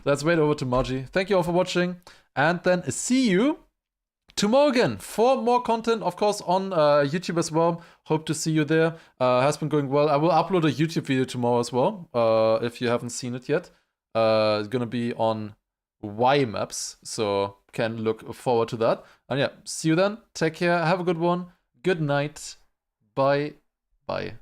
Let's wait over to Margie. Thank you all for watching, and then see you tomorrow again for more content, of course, on YouTube as well. Hope to see you there. Has been going well. I will upload a YouTube video tomorrow as well, if you haven't seen it yet. It's gonna be on Y maps, so can look forward to that. And yeah, see you then. Take care. Have a good one. Good night. Bye. Bye.